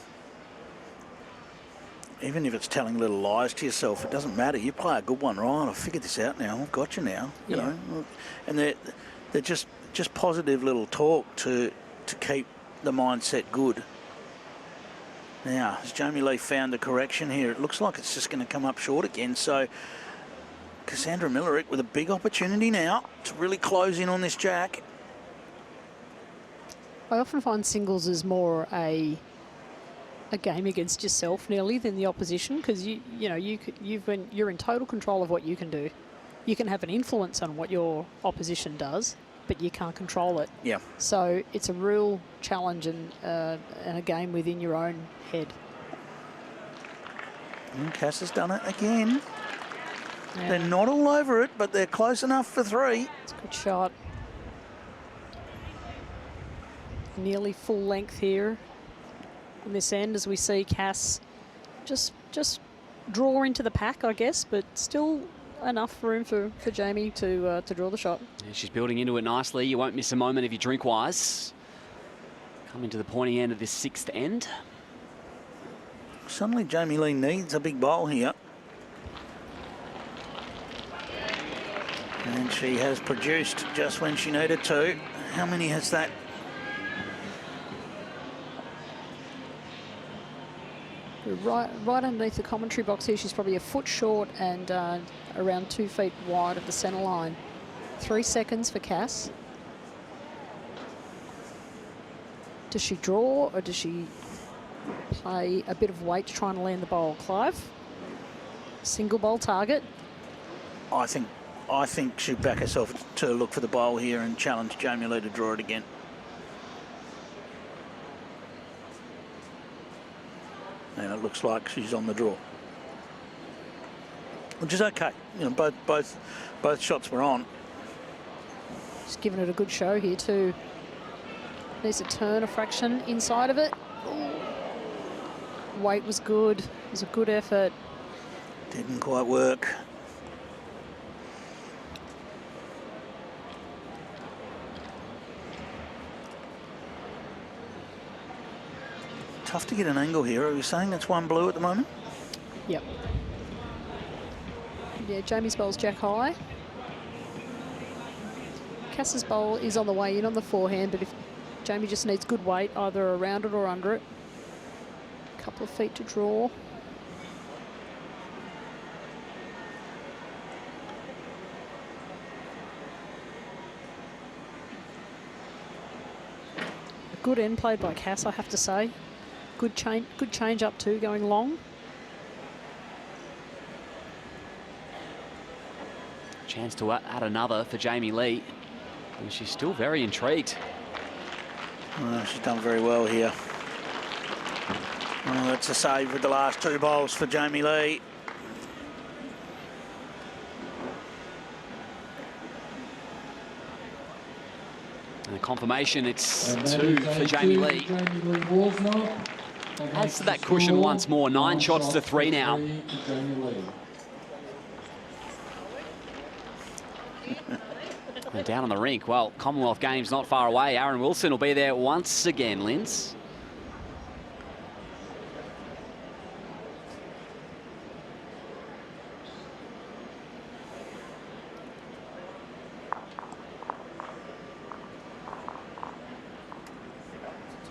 even if it's telling little lies to yourself, it doesn't matter. You play a good one, right? I've figured this out now. I've got you now. You know, and they're just positive little talk to keep the mindset good. Now, has Jamie Lee found the correction here? It looks like it's just going to come up short again. So Cassandra Millerick with a big opportunity now to really close in on this jack. I often find singles is more a game against yourself nearly than the opposition, because you're in total control of what you can do. You can have an influence on what your opposition does, but you can't control it. Yeah. So it's a real challenge and a game within your own head. And Cass has done it again. Yeah. They're not all over it, but they're close enough for 3. It's a good shot. Nearly full length here on this end, as we see Cass just draw into the pack, I guess, but still enough room for Jamie to draw the shot. Yeah, she's building into it nicely. You won't miss a moment if you drink wise. Coming to the pointy end of this 6th end. Suddenly Jamie Lee needs a big bowl here. And she has produced just when she needed to. How many has that? Right underneath the commentary box here, she's probably a foot short and around 2 feet wide of the centre line. 3 seconds for Cass. Does she draw, or does she play a bit of weight to try and land the bowl? Clive? Single bowl target. I think I think she'll back herself to look for the bowl here and challenge Jamie Lee to draw it again. And it looks like she's on the draw, which is okay. You know, both shots were on. She's given it a good show here too. Needs to turn a fraction inside of it. Ooh. Weight was good. It was a good effort. Didn't quite work. Tough to get an angle here. Are you saying it's one blue at the moment? Yep. Yeah, Jamie's bowl's jack high. Cass's bowl is on the way in on the forehand, but if Jamie just needs good weight, either around it or under it. A couple of feet to draw. A good end played by Cass, I have to say. Good change up too, going long. Chance to add another for Jamie Lee. And she's still very intrigued. Well, she's done very well here. Well, that's a save with the last two bowls for Jamie Lee. And the confirmation, it's two for Jamie Lee. Adds to that cushion once more. 9 shots to 3 now. And down on the rink, well, Commonwealth Games not far away. Aaron Wilson will be there once again, Linz.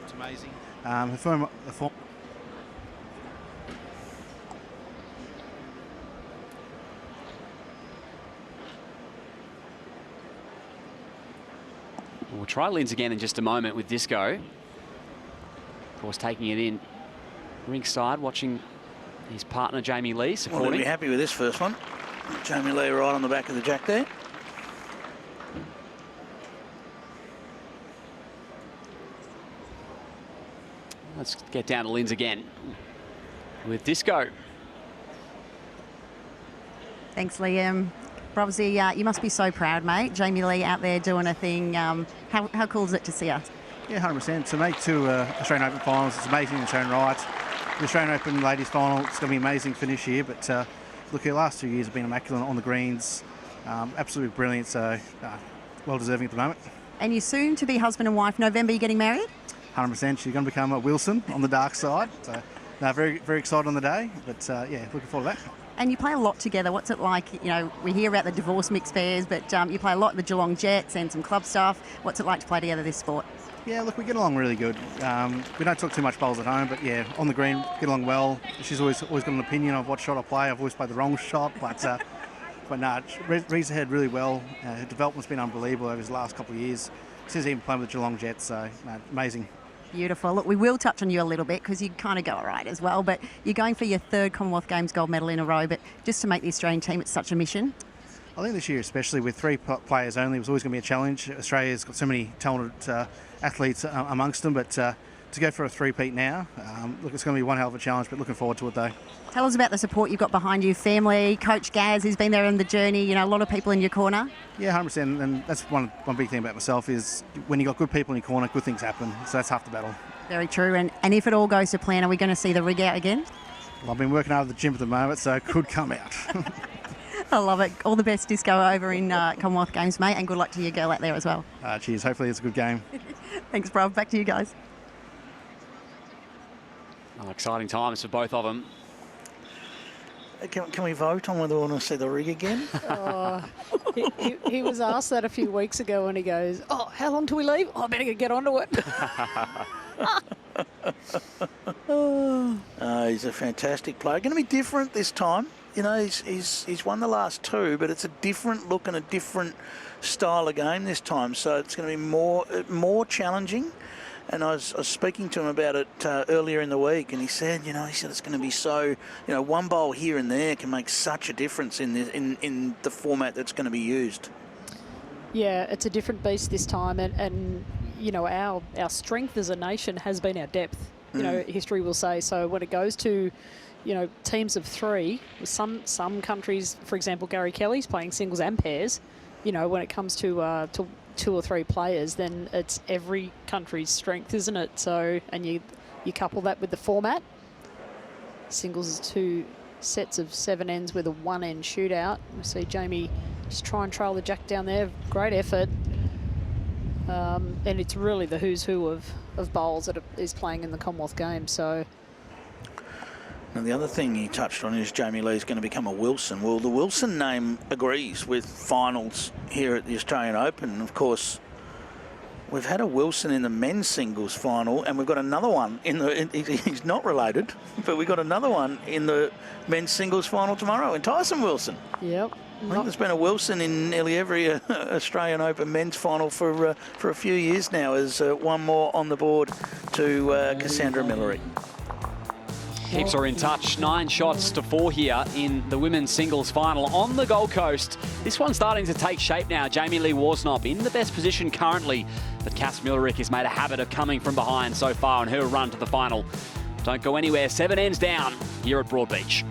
It's amazing. We'll try Linz again in just a moment with Disco. Of course, taking it in ringside, watching his partner Jamie Lee supporting. Well, he'll be happy with this first one. Jamie Lee right on the back of the jack there. Let's get down to Linz again with Disco. Thanks, Liam. Robsy, you must be so proud, mate. Jamie Lee out there doing a thing. How cool is it to see her? Yeah, 100%. To make 2 Australian Open finals, it's amazing in its own right. The Australian Open ladies final, it's going to be an amazing finish here. But look, the last 2 years have been immaculate on the greens. Absolutely brilliant. So well deserving at the moment. And you're soon to be husband and wife. November, you're getting married? 100%. She's going to become a Wilson on the dark side. So very, very excited on the day. But yeah, looking forward to that. And you play a lot together. What's it like? You know, we hear about the divorce mix pairs, but you play a lot with the Geelong Jets and some club stuff. What's it like to play together this sport? Yeah, look, we get along really good. We don't talk too much bowls at home, but yeah, on the green, get along well. She's always got an opinion of what shot I play. I've always played the wrong shot, but no, reads ahead really well. Her development's been unbelievable over his last couple of years since even playing with the Geelong Jets. So amazing. Beautiful. Look, we will touch on you a little bit because you kind of go all right as well, but you're going for your 3rd Commonwealth Games gold medal in a row, but just to make the Australian team, it's such a mission. I think this year, especially with 3 players only, it was always going to be a challenge. Australia's got so many talented athletes amongst them, but to go for a 3-peat now, look, it's going to be one hell of a challenge, but looking forward to it though. Tell us about the support you've got behind you, family, Coach Gaz, who's been there in the journey, you know, a lot of people in your corner. Yeah, 100%, and that's one big thing about myself is when you've got good people in your corner, good things happen, so that's half the battle. Very true, and if it all goes to plan, are we going to see the rig out again? Well, I've been working out of the gym at the moment, so it could come out. I love it. All the best, Disco, over in Commonwealth Games, mate, and good luck to your girl out there as well. Cheers, hopefully it's a good game. Thanks, bro. Back to you guys. Oh, exciting times for both of them. Can we vote on whether we want to see the rig again? He was asked that a few weeks ago and he goes, oh, how long till we leave? Oh, I better get onto it. He's a fantastic player. Going to be different this time. You know, he's won the last 2, but it's a different look and a different style of game this time. So it's going to be more challenging. And I was speaking to him about it earlier in the week, and he said it's going to be so, one bowl here and there can make such a difference in the format that's going to be used. Yeah, it's a different beast this time, and our strength as a nation has been our depth. History will say. So when it goes to teams of 3, some countries, for example, Gary Kelly's playing singles and pairs. When it comes to 2 or 3 players, then it's every country's strength, isn't it? So, and you couple that with the format. Singles is 2 sets of 7 ends with a 1-end shootout. We see Jamie just try and trail the jack down there. Great effort. And it's really the who's who of bowls that is playing in the Commonwealth Games. So. And the other thing he touched on is Jamie Lee's going to become a Wilson. Well, the Wilson name agrees with finals here at the Australian Open. Of course, we've had a Wilson in the men's singles final, and we've got another one he's not related, but we've got another one in the men's singles final tomorrow in Tyson Wilson. Yep. I think there's been a Wilson in nearly every Australian Open men's final for a few years now. As one more on the board to Cassandra Millerick. Heaps are in touch. 9 shots to 4 here in the women's singles final on the Gold Coast. This one's starting to take shape now. Jamie Lee Worsnop in the best position currently, but Cass Millerick has made a habit of coming from behind so far on her run to the final. Don't go anywhere. 7 ends down here at Broadbeach.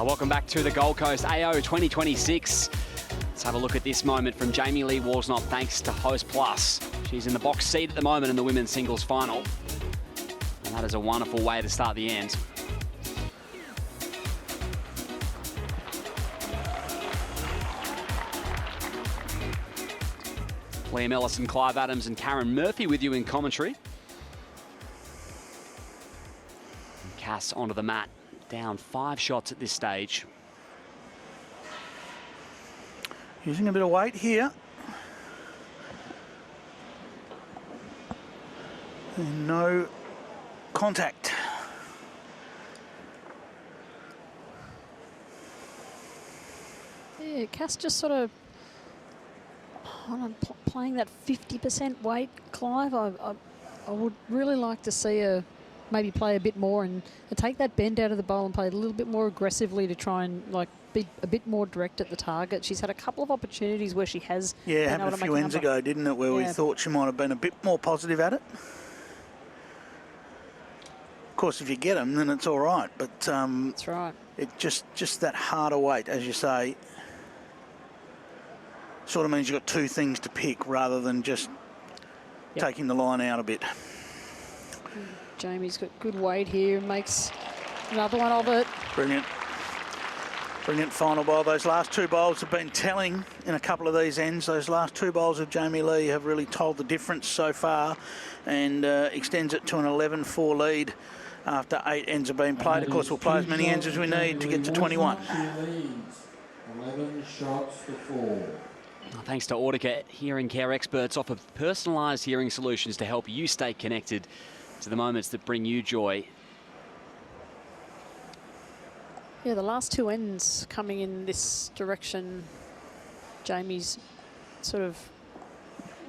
Welcome back to the Gold Coast AO 2026. Let's have a look at this moment from Jamie Lee Worsnop thanks to Host Plus. She's in the box seat at the moment in the women's singles final. And that is a wonderful way to start the end. Liam Ellison, Clive Adams and Karen Murphy with you in commentary. And Cass onto the mat. Down 5 shots at this stage. Using a bit of weight here. And no contact. Yeah, Cass just sort of playing that 50% weight, Clive. I would really like to see her maybe play a bit more and take that bend out of the bowl and play a little bit more aggressively to try and be a bit more direct at the target. She's had a couple of opportunities where she has happened a few ends ago, didn't it, where we thought she might have been a bit more positive at it. Of course, if you get them, then it's all right. But that's right. It just that harder weight, as you say, sort of means you've got two things to pick rather than just taking the line out a bit. Jamie's got good weight here and makes another one of it. Brilliant. Brilliant final bowl. Those last two bowls have been telling in a couple of these ends. Those last two bowls of Jamie Lee have really told the difference so far, and extends it to an 11-4 lead after 8 ends have been played. Of course, we'll play as many ends as we need to get to 21. 11 shots to 4. Thanks to Audica, hearing care experts offer personalised hearing solutions to help you stay connected to the moments that bring you joy. Yeah, the last two ends coming in this direction, Jamie's sort of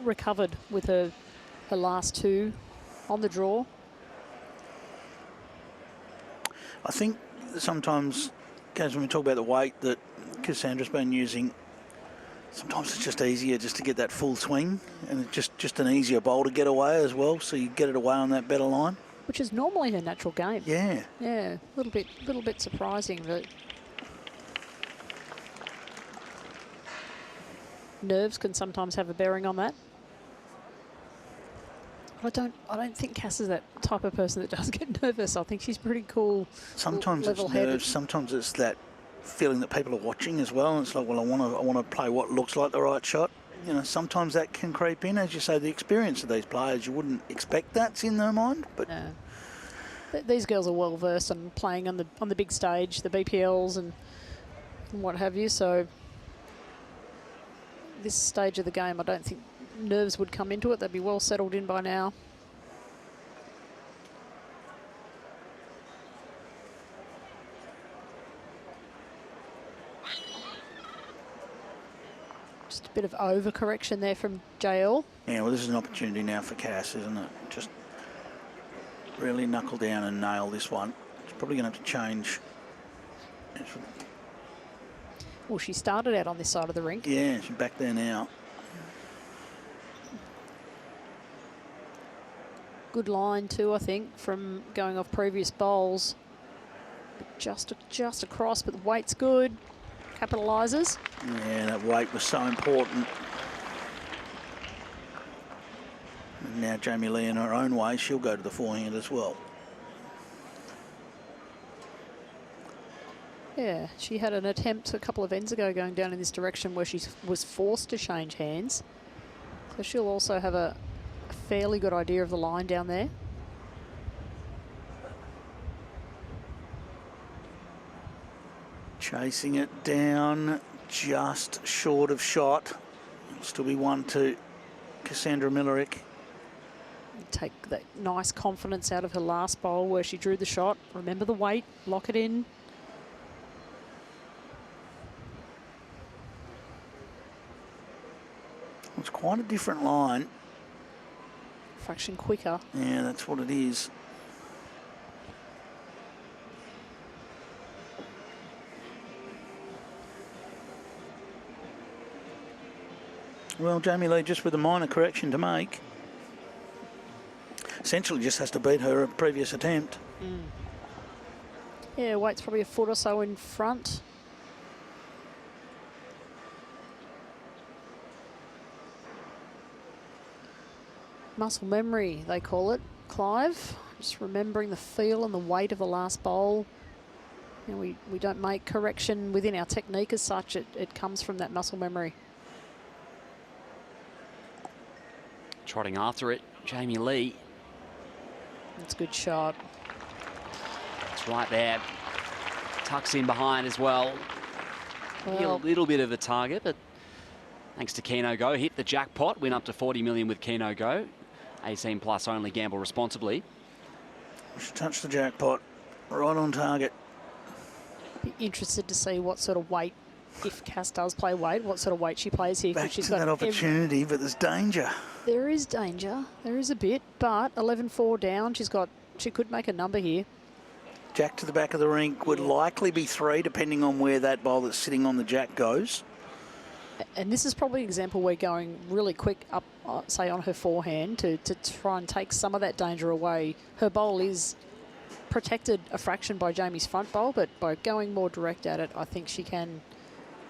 recovered with her last two on the draw. I think sometimes, guys, when we talk about the weight that Cassandra's been using, sometimes it's just easier just to get that full swing, and it's just an easier bowl to get away as well, so you get it away on that better line. Which is normally her natural game. Yeah. Yeah, a little bit surprising, but nerves can sometimes have a bearing on that. I don't think Cass is that type of person that does get nervous. I think she's pretty cool. Sometimes it's nerves, sometimes it's that feeling that people are watching as well, and it's like, well, I want to play what looks like the right shot. You know, sometimes that can creep in. As you say, the experience of these players, you wouldn't expect that's in their mind, but these girls are well versed on playing on the big stage, the BPLs and what have you. So this stage of the game, I don't think nerves would come into it. They'd be well settled in by now. Just a bit of overcorrection there from JL. Yeah, well, this is an opportunity now for Cass, isn't it? Just really knuckle down and nail this one. It's probably going to have to change. Well, she started out on this side of the rink. Yeah, she's back there now. Good line too, I think, from going off previous bowls. But just across, but the weight's good. Capitalises. Yeah, that weight was so important. And now Jamie Lee, in her own way, she'll go to the forehand as well. Yeah, she had an attempt a couple of ends ago going down in this direction where she was forced to change hands. So she'll also have a fairly good idea of the line down there. Chasing it down, just short of shot. Still be 1-2, Cassandra Millerick. Take that nice confidence out of her last bowl where she drew the shot. Remember the weight, lock it in. It's quite a different line. Fraction quicker. Yeah, that's what it is. Well, Jamie Lee just with a minor correction to make. Essentially just has to beat her previous attempt. Yeah, weight's probably a foot or so in front. Muscle memory, they call it, Clive. Just remembering the feel and the weight of the last bowl. You know, we don't make correction within our technique as such. It comes from that muscle memory. Trotting after it, Jamie Lee. That's a good shot. It's right there. Tucks in behind as well. Well, A little bit of a target, but thanks to Keno Go, hit the jackpot, win up to 40 million with Keno Go. 18 plus only, gamble responsibly. She touched the jackpot. Right on target. Be interested to see what sort of weight, if Cass does play weight, what sort of weight she plays here. Back She's to that opportunity, but there's danger. There is danger. There is a bit, but 11-4 down. She could make a number here. Jack to the back of the rink would likely be 3, depending on where that bowl that's sitting on the jack goes. And this is probably an example where going really quick up, say, on her forehand to try and take some of that danger away. Her bowl is protected a fraction by Jamie's front bowl, but by going more direct at it, I think she can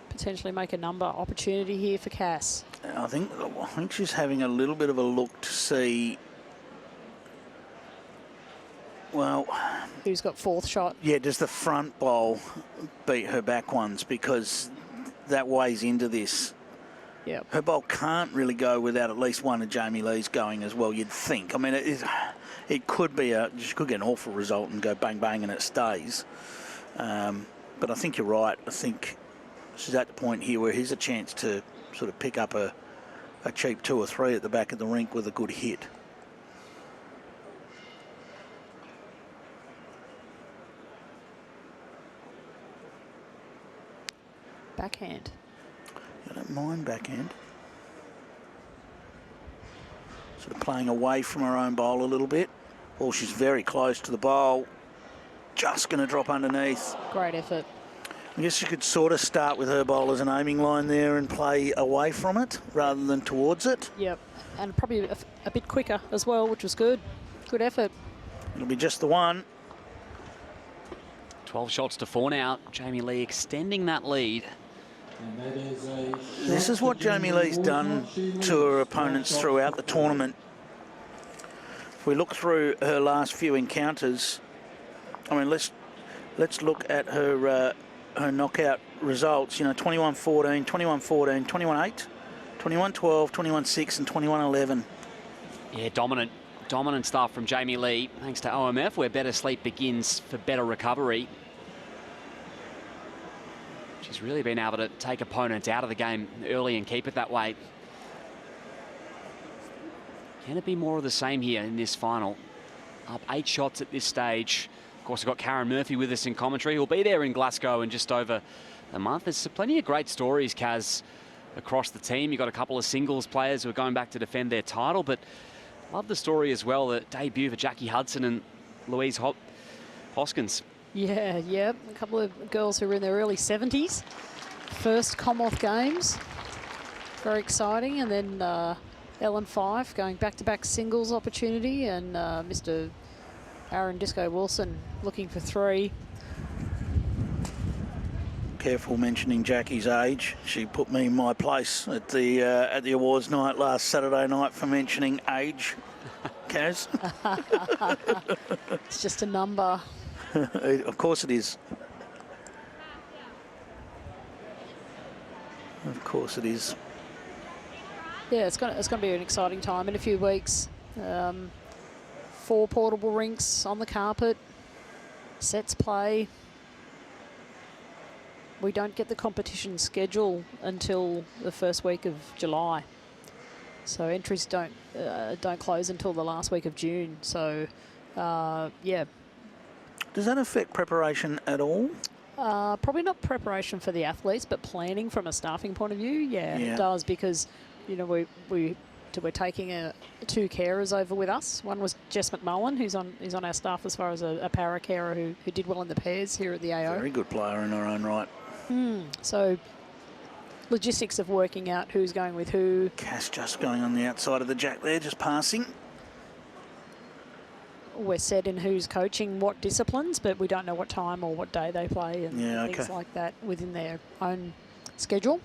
potentially make a number opportunity here for Cass. I think she's having a little bit of a look to see, well, who's got fourth shot. Yeah, does the front bowl beat her back ones? Because that weighs into this. Yeah. Her bowl can't really go without at least one of Jamie Lee's going as well, you'd think. I mean, it could be she could get an awful result and go bang bang and it stays. But I think you're right. I think she's at the point here where here's a chance to sort of pick up a cheap 2 or 3 at the back of the rink with a good hit. Backhand. I don't mind backhand. Sort of playing away from her own bowl a little bit. Well, she's very close to the bowl. Just going to drop underneath. Great effort. I guess you could sort of start with her bowl as an aiming line there and play away from it rather than towards it. Yep, and probably a bit quicker as well, which was good. Good effort. It'll be just the one. 12 shots to 4 now. Jamie Lee extending that lead. This is what Jamie Lee's done to her opponents throughout the tournament. If we look through her last few encounters, I mean, let's look at her knockout results. You know, 21-14, 21-14, 21-8, 21-12, 21-6, and 21-11. Yeah, dominant stuff from Jamie Lee, thanks to OMF, where better sleep begins for better recovery. She's really been able to take opponents out of the game early and keep it that way. Can it be more of the same here in this final? Up 8 shots at this stage. Of course, we've got Karen Murphy with us in commentary, who'll be there in Glasgow in just over a month. There's plenty of great stories, Kaz, across the team. You've got a couple of singles players who are going back to defend their title, but love the story as well, the debut for Jackie Hudson and Louise Hoskins. Yeah, a couple of girls who were in their early 70s. First Commonwealth Games. Very exciting. And then Ellen Fife going back-to-back singles opportunity, and Mr. Aaron Disco Wilson looking for 3. Careful mentioning Jackie's age. She put me in my place at the awards night last Saturday night for mentioning age, Kaz. It's just a number. Of course it is. Of course it is. Yeah, it's going to be an exciting time in a few weeks. 4 portable rinks on the carpet. Sets play. We don't get the competition schedule until the first week of July. So entries don't close until the last week of June. So, yeah. Does that affect preparation at all? Probably not preparation for the athletes, but planning from a staffing point of view. Yeah, it does, because, you know, we're taking 2 carers over with us. One was Jess McMullen, who's on our staff as far as a para carer who did well in the pairs here at the AO. Very good player in her own right. So logistics of working out who's going with who. Cass just going on the outside of the jack there, just passing. We're set in who's coaching what disciplines, but we don't know what time or what day they play and things like that within their own schedule.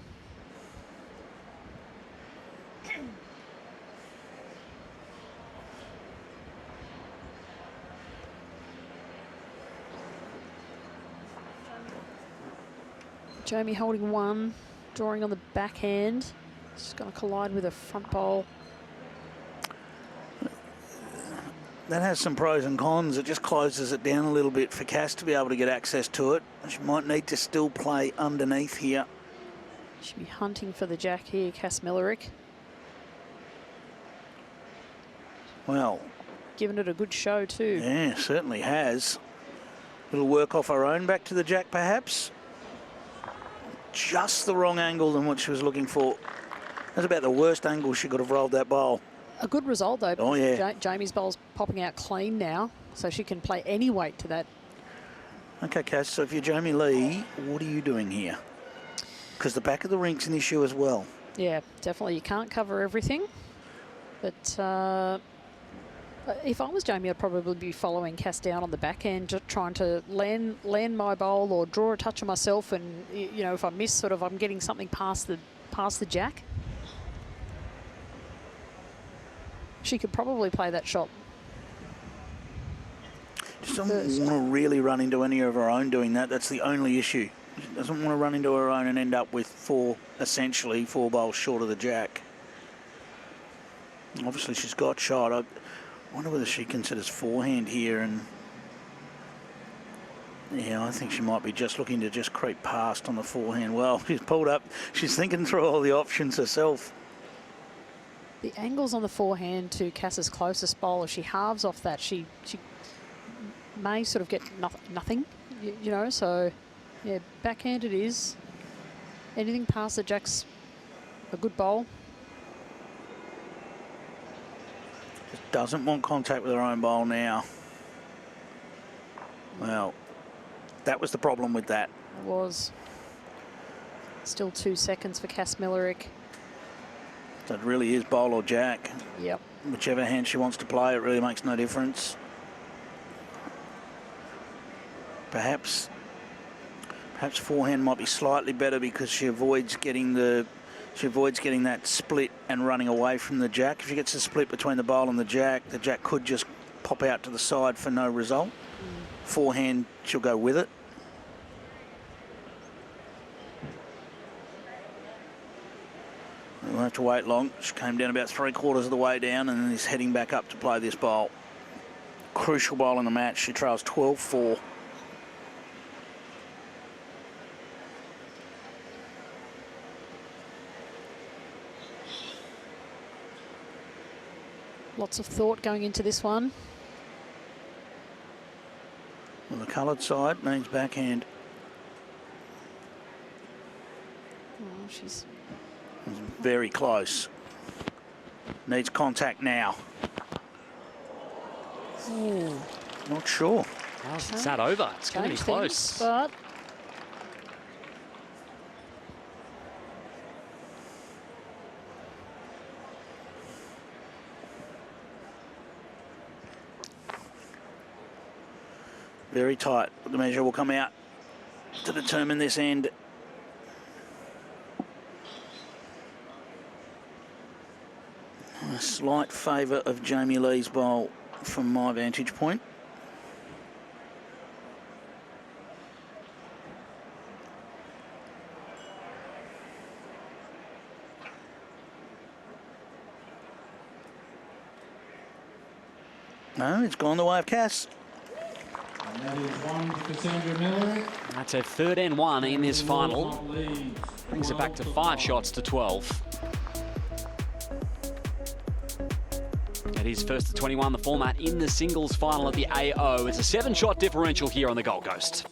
Jamie holding 1, drawing on the backhand. She's going to collide with a front bowl. That has some pros and cons. It just closes it down a little bit for Cass to be able to get access to it. She might need to still play underneath here. She'll be hunting for the jack here, Cass Millerick. Well, given it a good show too. Yeah, certainly has. Little work off her own, back to the jack perhaps. Just the wrong angle than what she was looking for. That's about the worst angle she could have rolled that bowl. A good result though. Oh yeah. Jamie's bowl's popping out clean now, so she can play any weight to that. Okay, Cass, so if you're Jamie Lee, what are you doing here? Because the back of the rink's an issue as well. Yeah, definitely. You can't cover everything. But if I was Jamie, I'd probably be following Cass down on the back end, just trying to land my bowl or draw a touch of myself. And, you know, if I miss, sort of, I'm getting something past the jack. She could probably play that shot. She doesn't want to really run into any of her own doing that. That's the only issue. She doesn't want to run into her own and end up with essentially four bowls short of the jack. Obviously, she's got shot. I wonder whether she considers forehand here. And yeah, I think she might be just looking to just creep past on the forehand. Well, she's pulled up. She's thinking through all the options herself. The angles on the forehand to Cass's closest bowl, if she halves off that, she may sort of get nothing, you know. So, yeah, backhand it is. Anything past the jack's a good bowl. Just doesn't want contact with her own bowl now. Well, that was the problem with that. It was. Still 2 seconds for Cass Millerick. So it really is bowl or jack. Yep. Whichever hand she wants to play, it really makes no difference. Perhaps forehand might be slightly better because she avoids getting that split and running away from the jack. If she gets a split between the bowl and the jack could just pop out to the side for no result. Forehand, she'll go with it. We won't have to wait long. She came down about 3/4 of the way down and then is heading back up to play this bowl. Crucial bowl in the match. She trails 12-4. Lots of thought going into this one. Well, the coloured side needs backhand. Oh, she's very close. Needs contact now. Ooh. Not sure. It's that over. It's going to be close. But very tight. The measure will come out to determine this end. A slight favour of Jamie Lee's bowl from my vantage point. No, it's gone the way of Cass. And that is one for Cassandra Miller. That's her third N1 in this final. Brings it back to 5 shots to 12. It is first to 21, the format in the singles final at the AO. It's a 7-shot differential here on the Gold Coast.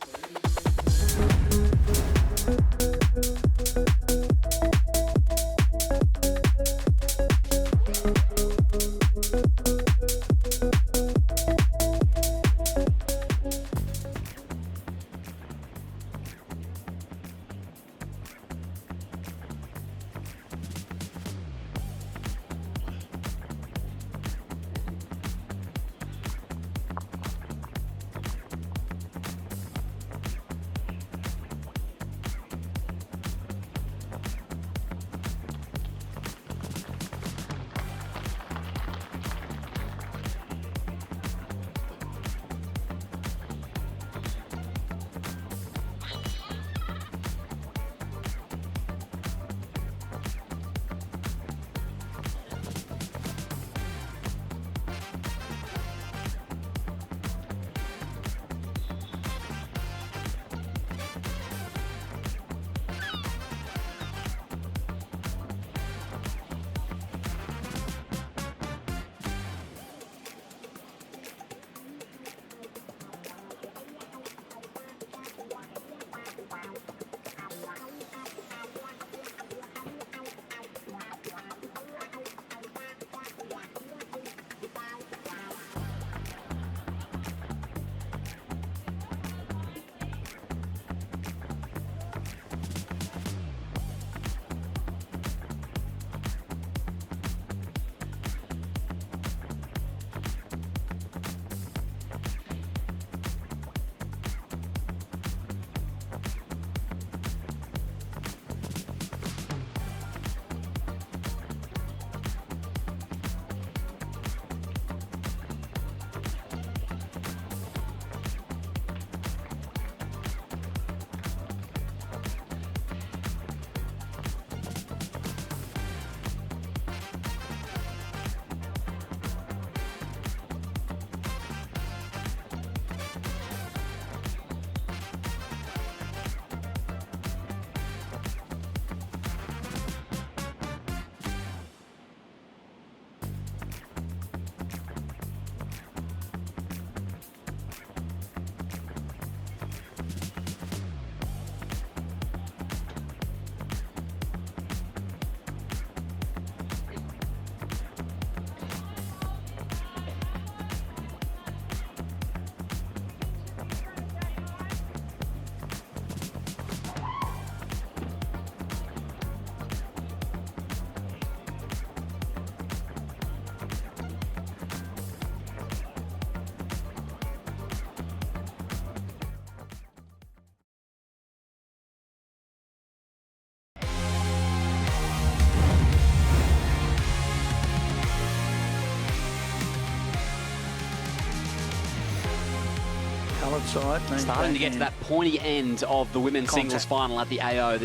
coloured side. Starting to get to that pointy end of the women's Contact. singles final at the AO.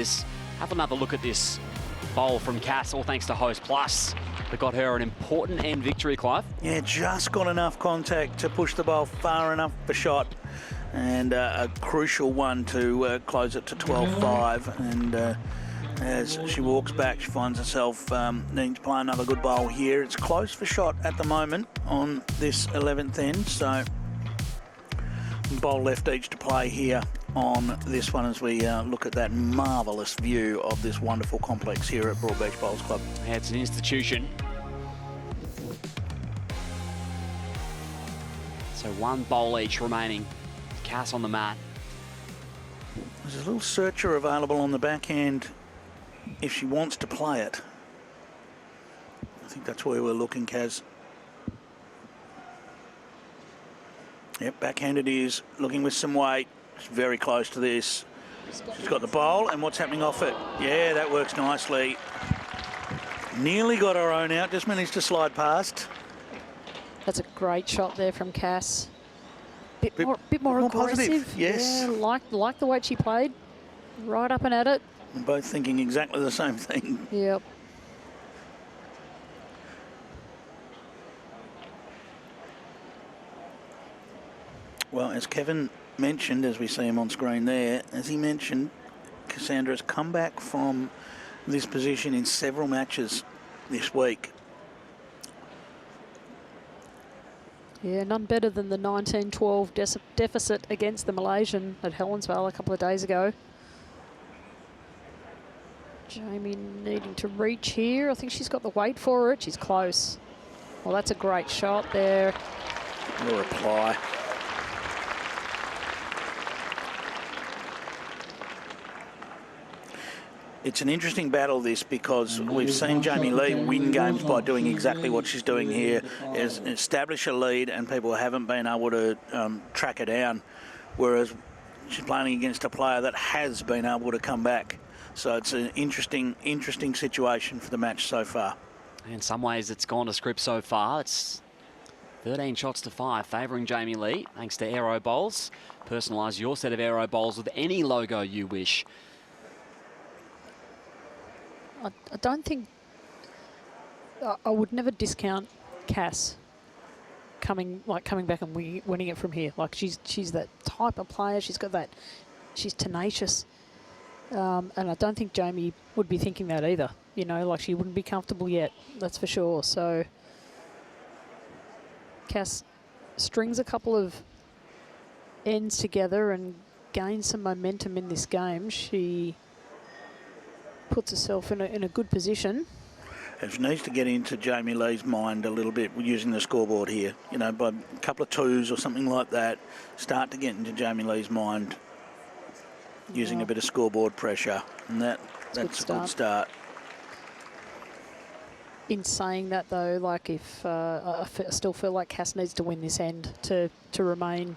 Have another look at this bowl from Cass, all thanks to Host Plus. That got her an important end victory, Clive. Yeah, just got enough contact to push the bowl far enough for shot. And a crucial one to close it to 12-5. And as she walks back, she finds herself needing to play another good bowl here. It's close for shot at the moment on this 11th end. So bowl left each to play here on this one as we look at that marvellous view of this wonderful complex here at Broadbeach Bowls Club. Yeah, it's an institution. So one bowl each remaining. Cass on the mat. There's a little searcher available on the backhand if she wants to play it. I think that's where we're looking, Kaz. Yep, backhand it is, looking with some weight. She's very close to this. She's got the bowl, and what's happening off it? Yeah, that works nicely. Nearly got her own out, just managed to slide past. That's a great shot there from Cass. Bit more aggressive. Positive, yes. Yeah, like the way she played. Right up and at it. We're both thinking exactly the same thing. Yep. Well, as Kevin mentioned, as we see him on screen there, as he mentioned, Cassandra has come back from this position in several matches this week. Yeah, none better than the 19-12 deficit against the Malaysian at Helensvale a couple of days ago. Jamie needing to reach here. I think she's got the weight for it. She's close. Well, that's a great shot there. No reply. It's an interesting battle, this, because we've seen Jamie Lee win games by doing exactly what she's doing here, is establish a lead and people haven't been able to track her down, whereas she's playing against a player that has been able to come back. So it's an interesting situation for the match so far. In some ways, it's gone to script so far. It's 13 shots to 5, favouring Jamie Lee, thanks to Aero Bowls. Personalise your set of Aero Bowls with any logo you wish. I don't think... I would never discount Cass coming back and winning it from here. Like, she's that type of player. She's got that... She's tenacious. And I don't think Jamie would be thinking that either. You know, like, she wouldn't be comfortable yet, that's for sure. So Cass strings a couple of ends together and gains some momentum in this game. She puts herself in a good position. It needs to get into Jamie Lee's mind a little bit using the scoreboard here. You know, by a couple of twos or something like that, start to get into Jamie Lee's mind using a bit of scoreboard pressure. And that's a good start. In saying that, though, like, if I still feel like Cass needs to win this end to remain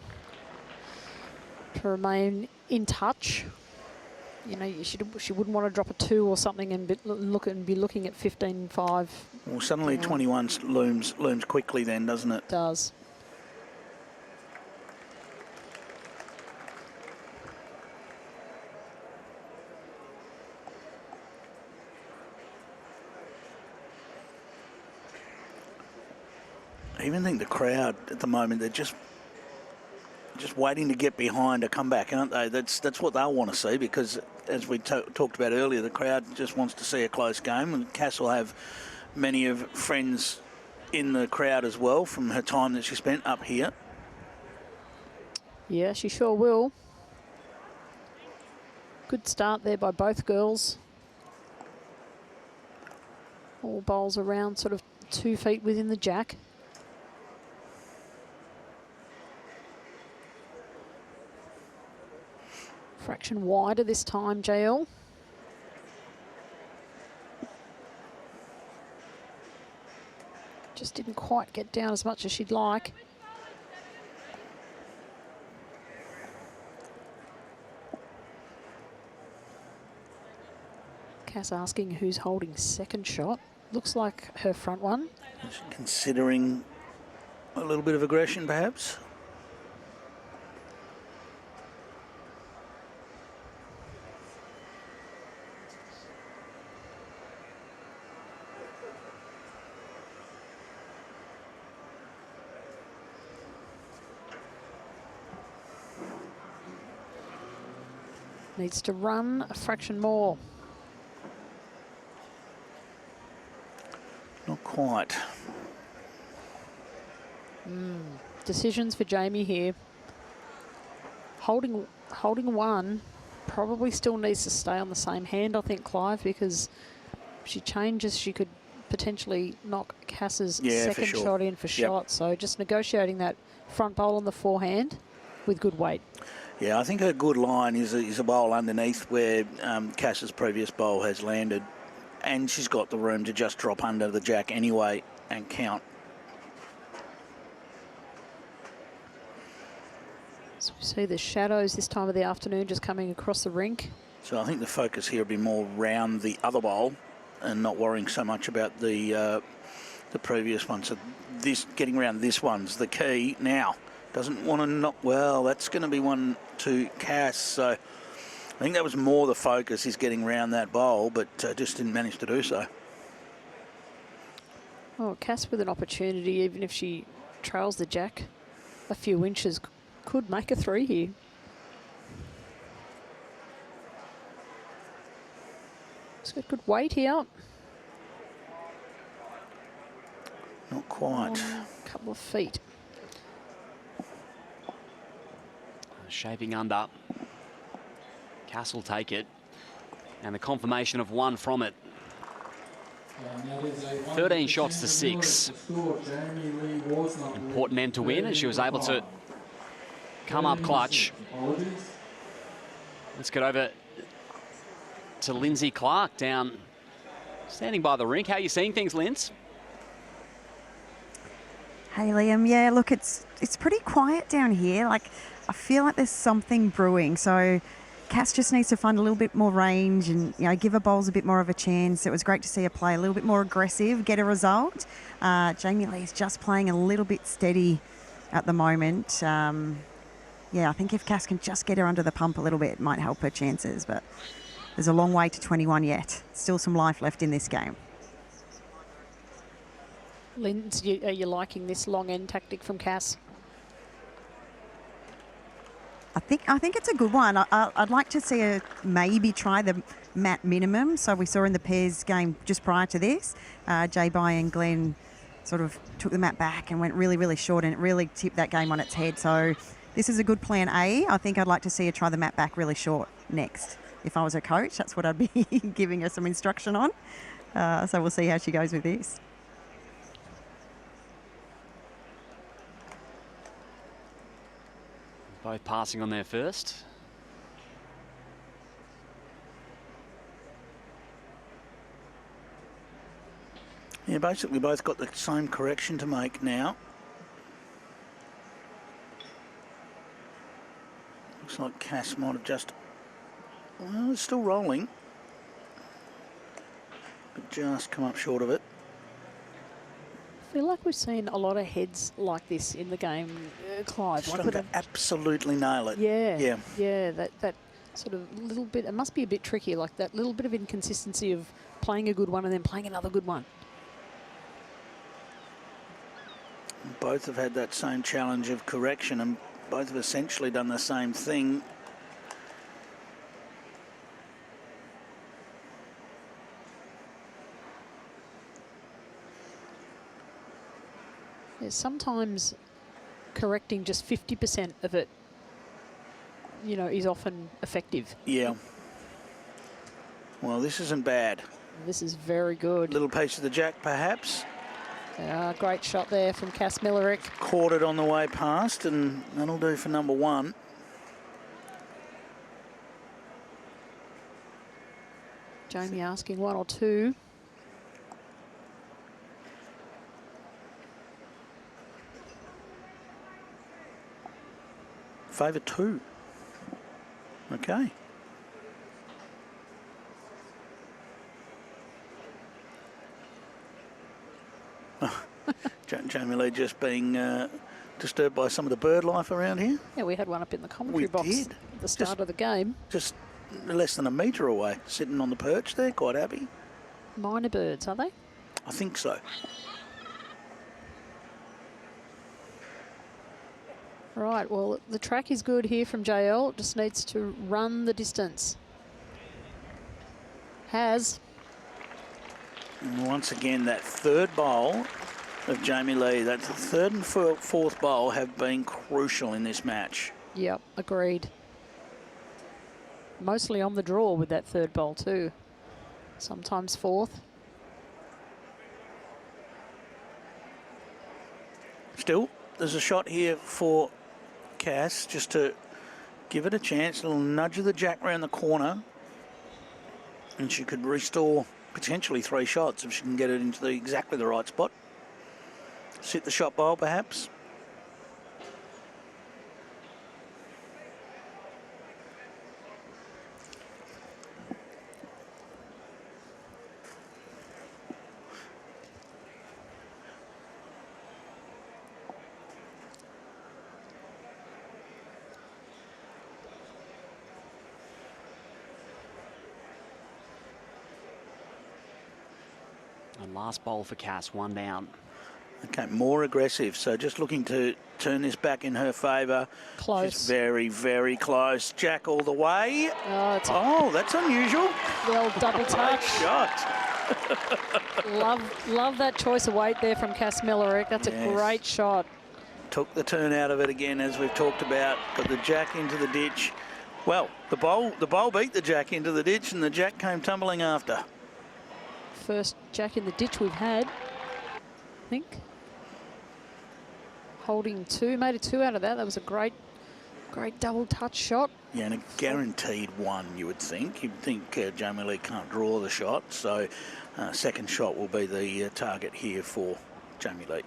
in touch. You know, she wouldn't want to drop a 2 or something and be looking at 15-5. Well, suddenly 21 looms quickly then, doesn't it? It does. I even think the crowd at the moment, they're just waiting to get behind a comeback, aren't they? That's what they'll want to see, because as we talked about earlier, the crowd just wants to see a close game, and Cass will have many of friends in the crowd as well from her time that she spent up here. Yeah, she sure will. Good start there by both girls. All bowls around sort of 2 feet within the jack. Fraction wider this time, JL. Just didn't quite get down as much as she'd like. Cass asking who's holding second shot. Looks like her front one. Considering a little bit of aggression, perhaps. Needs to run a fraction more. Not quite. Decisions for Jamie here. Holding one, probably still needs to stay on the same hand, I think, Clive, because if she changes, she could potentially knock Cass's second shot in for shot. So just negotiating that front bowl on the forehand with good weight. Yeah, I think her good line is a bowl underneath where Cass's previous bowl has landed, and she's got the room to just drop under the jack anyway and count. So we see the shadows this time of the afternoon just coming across the rink. So I think the focus here will be more round the other bowl and not worrying so much about the previous one. So this getting around this one's the key now. Doesn't want to knock. Well, that's going to be one to Cass. So I think that was more the focus, is getting around that bowl, but just didn't manage to do so. Oh, Cass with an opportunity, even if she trails the jack a few inches, could make a 3 here. It's got good weight here. Not quite. A couple of feet. Shaping under. Cass will take it. And the confirmation of one from it. 13 shots to 6. Important end to win, and she was able to come up clutch. Let's get over to Lindsay Clark down, standing by the rink. How are you seeing things, Linz? Hey, Liam. Yeah, look, it's pretty quiet down here. Like, I feel like there's something brewing. So Cass just needs to find a little bit more range and, you know, give her bowls a bit more of a chance. It was great to see her play a little bit more aggressive, get a result. Jamie Lee's just playing a little bit steady at the moment. Yeah, I think if Cass can just get her under the pump a little bit, it might help her chances. But there's a long way to 21 yet. Still some life left in this game. Linz, are you liking this long end tactic from Cass? I think it's a good one. I'd like to see her maybe try the mat minimum. So we saw in the pairs game just prior to this, J-By and Glenn sort of took the mat back and went really, really short, and it really tipped that game on its head. So this is a good plan A. I think I'd like to see her try the mat back really short next. If I was her coach, that's what I'd be giving her some instruction on. So we'll see how she goes with this. Both passing on there first. Yeah, basically both got the same correction to make now. Looks like Cass might have just... Well, it's still rolling. But just come up short of it. I feel like we've seen a lot of heads like this in the game, Clive. Just like to absolutely nail it. Yeah. That sort of little bit. It must be a bit tricky, like that little bit of inconsistency of playing a good one and then playing another good one. Both have had that same challenge of correction, and both have essentially done the same thing. Yeah, sometimes correcting just 50% of it, you know, is often effective. Yeah. Well, this isn't bad. This is very good. Little piece of the jack, perhaps. Great shot there from Cass Millerick. Caught it on the way past, and that'll do for number one. Jamie asking 1 or 2. Favour 2. Okay. Jamie Lee just being disturbed by some of the bird life around here. Yeah, we had one up in the commentary box at the start of the game. Just less than a metre away, sitting on the perch there, quite happy. Minor birds, are they? I think so. Right, well, the track is good here from JL. Just needs to run the distance. Has. And once again, that third bowl of Jamie Lee, that third and fourth bowl have been crucial in this match. Yep, agreed. Mostly on the draw with that third bowl too. Sometimes fourth. Still, there's a shot here for Cass just to give it a chance. A little nudge of the jack round the corner. And she could restore potentially 3 shots if she can get it into exactly the right spot. Sit the shot bowl, perhaps. And last bowl for Cass, 1 down. Okay, more aggressive. So just looking to turn this back in her favour. Close. She's very, very close. Jack all the way. Oh, that's unusual. The old double touch. Shot. Love that choice of weight there from Cass Millerick. That's a great shot. Took the turn out of it again, as we've talked about. Got the jack into the ditch. Well, the bowl beat the jack into the ditch, and the jack came tumbling after. First jack in the ditch we've had, I think. Holding 2, made a 2 out of that. That was a great double touch shot. Yeah, and a guaranteed 1, you would think. You'd think Jamie Lee can't draw the shot, so second shot will be the target here for Jamie Lee.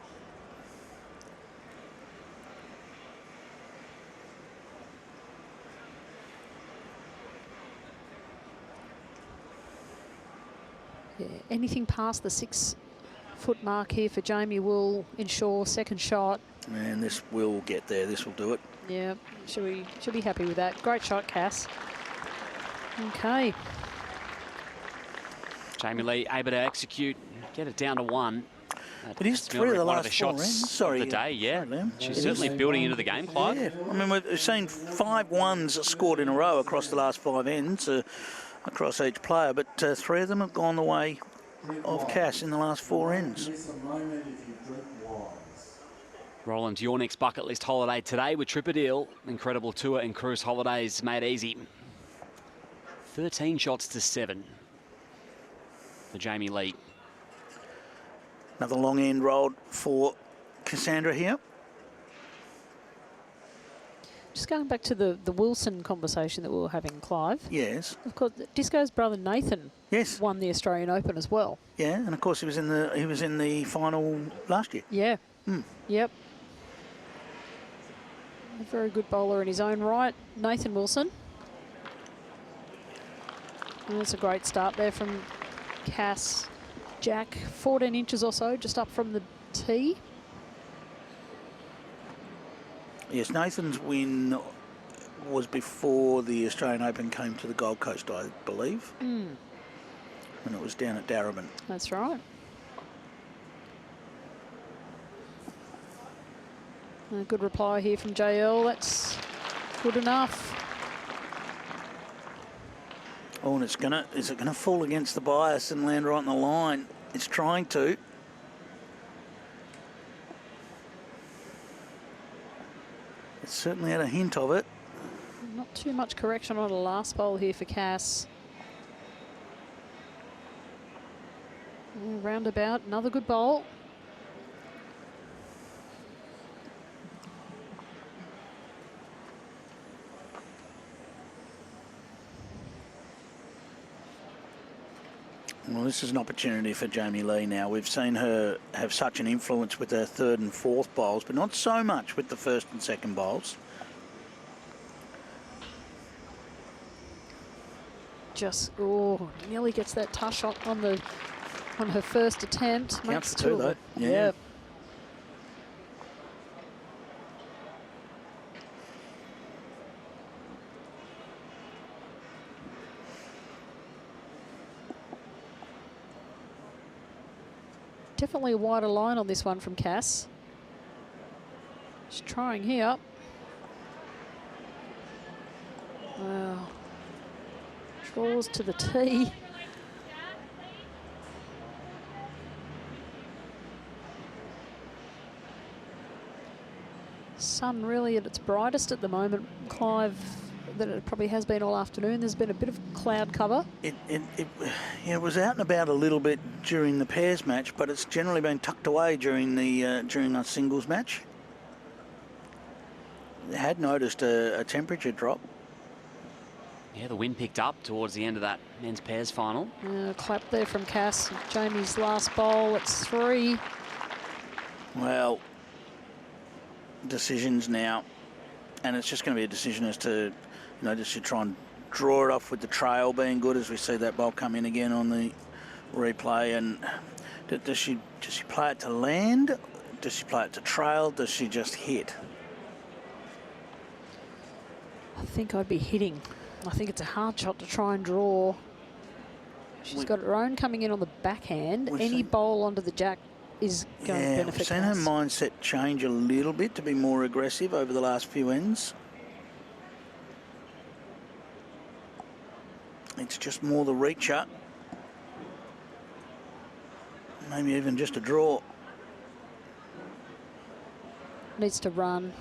Yeah, anything past the 6-foot mark here for Jamie will ensure second shot. And this will get there. This will do it. Yeah, should be happy with that. Great shot, Cass. Okay. Jamie Lee able to execute, get it down to 1. It is 3 of the last 4 shots ends. Sorry, of the day, yeah. Sorry, Liam. She's certainly building into the game, Clive. Yeah, I mean, we've seen 5 1s scored in a row across the last 5 ends, across each player, but 3 of them have gone the way of Cass in the last 4 ends. Roland, your next bucket list holiday today with Tripadil. Incredible tour and cruise holidays made easy. 13 shots to 7 for Jamie Lee. Another long end rolled for Cassandra here. Just going back to the Wilson conversation that we were having, Clive. Yes. Of course, Disco's brother Nathan won the Australian Open as well. Yeah, and of course he was in the final last year. Yeah. Yep. A very good bowler in his own right, Nathan Wilson. And that's a great start there from Cass. Jack, 14 inches or so, just up from the tee. Yes, Nathan's win was before the Australian Open came to the Gold Coast, I believe. And it was down at Darebin. That's right. A good reply here from JL. That's good enough. Oh, and is it gonna fall against the bias and land right on the line? It's trying to. It certainly had a hint of it. Not too much correction on the last bowl here for Cass. Roundabout, another good bowl. Well, this is an opportunity for Jamie Lee now. We've seen her have such an influence with her 3rd and 4th bowls, but not so much with the 1st and 2nd bowls. Just, nearly gets that touch shot on her first attempt. Counts Makes for 2 though. Yeah. Definitely a wider line on this one from Cass. She's trying here. Wow. Draws to the tee. Sun really at its brightest at the moment, Clive, that it probably has been all afternoon. There's been a bit of cloud cover. It was out and about a little bit during the pairs match, but it's generally been tucked away during the singles match. I had noticed a temperature drop. Yeah, the wind picked up towards the end of that men's pairs final. Clap there from Cass. Jamie's last bowl, it's 3. Well, decisions now, and it's just going to be a decision as to, just to try and draw it off with the trail being good, as we see that bowl come in again on the replay. And does she play it to land? Does she play it to trail? Does she just hit? I think I'd be hitting. I think it's a hard shot to try and draw. She's got her own coming in on the backhand. Any bowl onto the jack is going to benefit. We've seen her mindset change a little bit to be more aggressive over the last few ends. It's just more the reacher. Maybe even just a draw. Needs to run.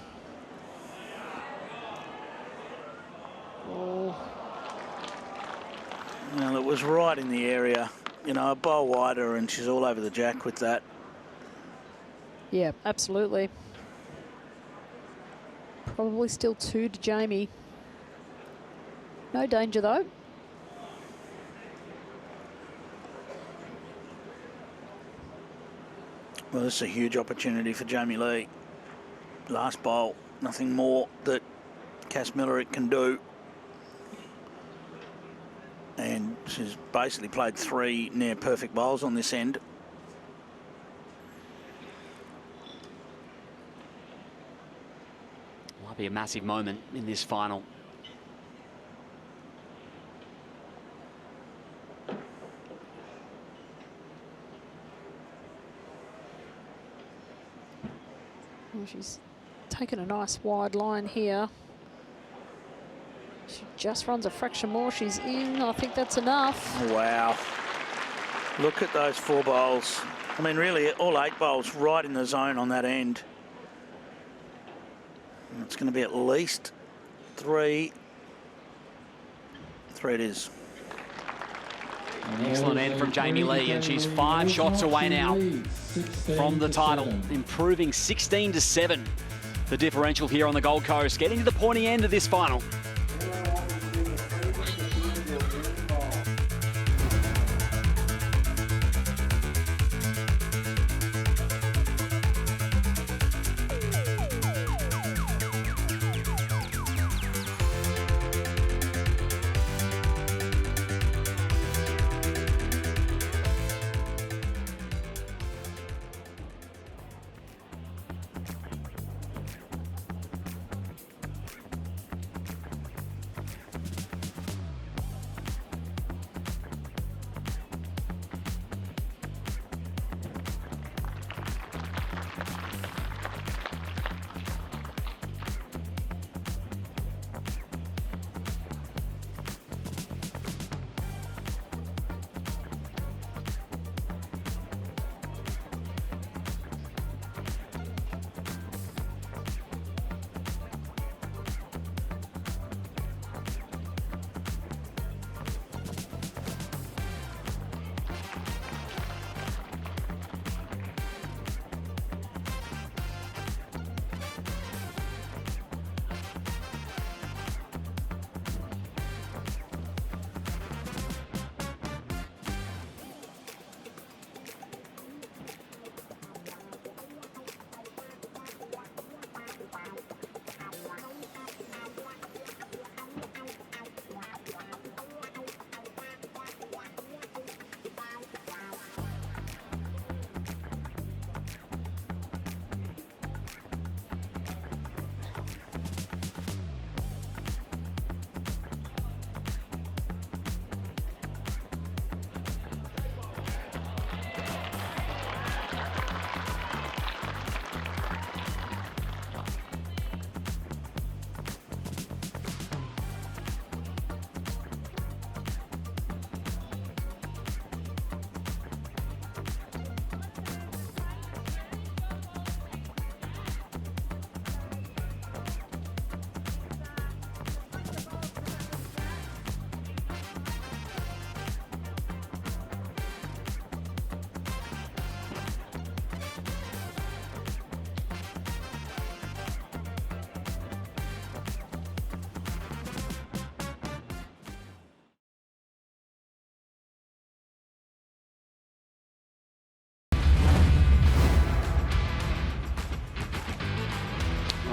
Oh. Well, it was right in the area. A bowl wider, and she's all over the jack with that. Yeah, absolutely. Probably still 2 to Jamie. No danger, though. Well, this is a huge opportunity for Jamie Lee. Last bowl, nothing more that Cass Millerick can do. And she's basically played 3 near perfect bowls on this end. Might be a massive moment in this final. Well, she's taken a nice wide line here. She just runs a fraction more. She's in. I think that's enough. Wow. Look at those 4 bowls. I mean, really, all 8 bowls right in the zone on that end. And it's going to be at least 3. 3 it is. An excellent end from Jamie Lee, and she's 5 shots away now from the title, improving 16-7. The differential here on the Gold Coast, getting to the pointy end of this final.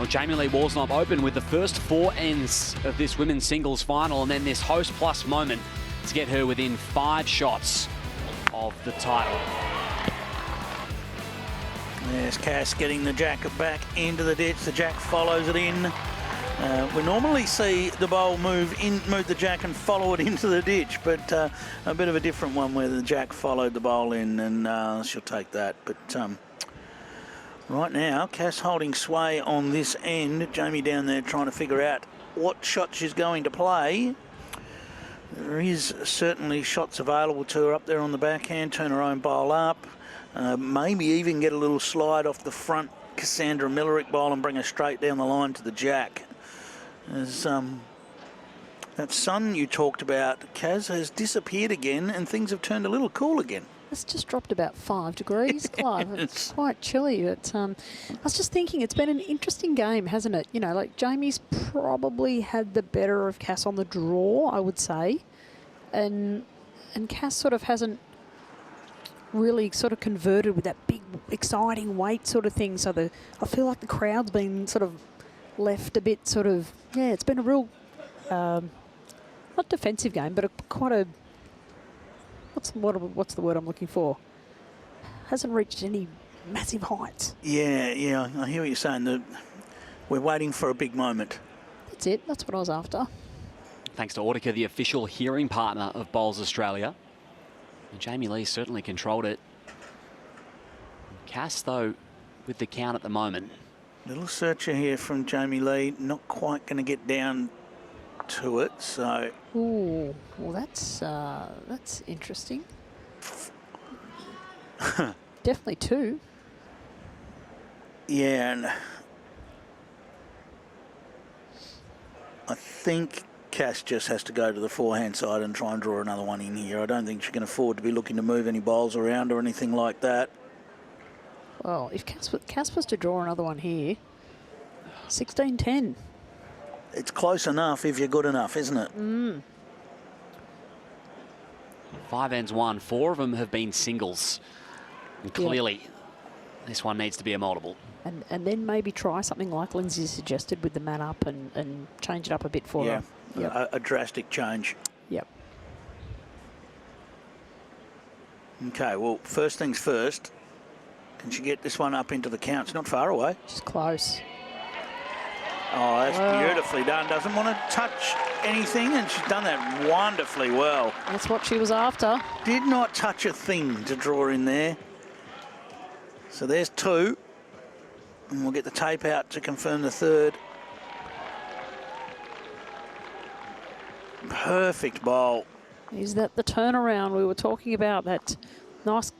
Well, Jamie Lee Worsnop open with the first 4 ends of this women's singles final, and then this host plus moment to get her within 5 shots of the title. There's Cass getting the jack back into the ditch. The jack follows it in. We normally see the bowl move the jack and follow it into the ditch, but a bit of a different one where the jack followed the bowl in, and she'll take that. But right now, Cass holding sway on this end. Jamie down there trying to figure out what shot she's going to play. There is certainly shots available to her up there on the backhand, turn her own bowl up, maybe even get a little slide off the front Cassandra Millerick bowl and bring her straight down the line to the jack. As that sun you talked about, Kaz, has disappeared again and things have turned a little cool again. It's just dropped about 5 degrees, Clive. It's quite chilly. But I was just thinking, it's been an interesting game, hasn't it? You know, like Jamie's probably had the better of Cass on the draw, I would say. And Cass sort of hasn't really sort of converted with that big, exciting weight sort of thing. So I feel like the crowd's been sort of left a bit sort of, yeah, it's been a real, not defensive game, but quite a, what's the word I'm looking for? Hasn't reached any massive heights. Yeah, I hear what you're saying. We're waiting for a big moment. That's it. That's what I was after. Thanks to Audica, the official hearing partner of Bowls Australia. And Jamie Lee certainly controlled it. Cass, though, with the count at the moment. Little searcher here from Jamie Lee. Not quite going to get down to it, so... Ooh, well, that's interesting. Definitely 2. Yeah, and I think Cass just has to go to the forehand side and try and draw another one in here. I don't think she can afford to be looking to move any bowls around or anything like that. Well, if Cass was to draw another one here, 16-10. It's close enough if you're good enough, isn't it? 5 ends won. 4 of them have been singles. And clearly, this one needs to be a multiple. And then maybe try something like Lindsay suggested with the man up and change it up a bit for her. Yep. A drastic change. Yep. Okay, well, first things first. Can she get this one up into the count? It's not far away. She's close. Oh, that's beautifully done. Doesn't want to touch anything, and she's done that wonderfully well. That's what she was after. Did not touch a thing to draw in there. So there's 2. And we'll get the tape out to confirm the third. Perfect bowl. Is that the turnaround we were talking about? That nice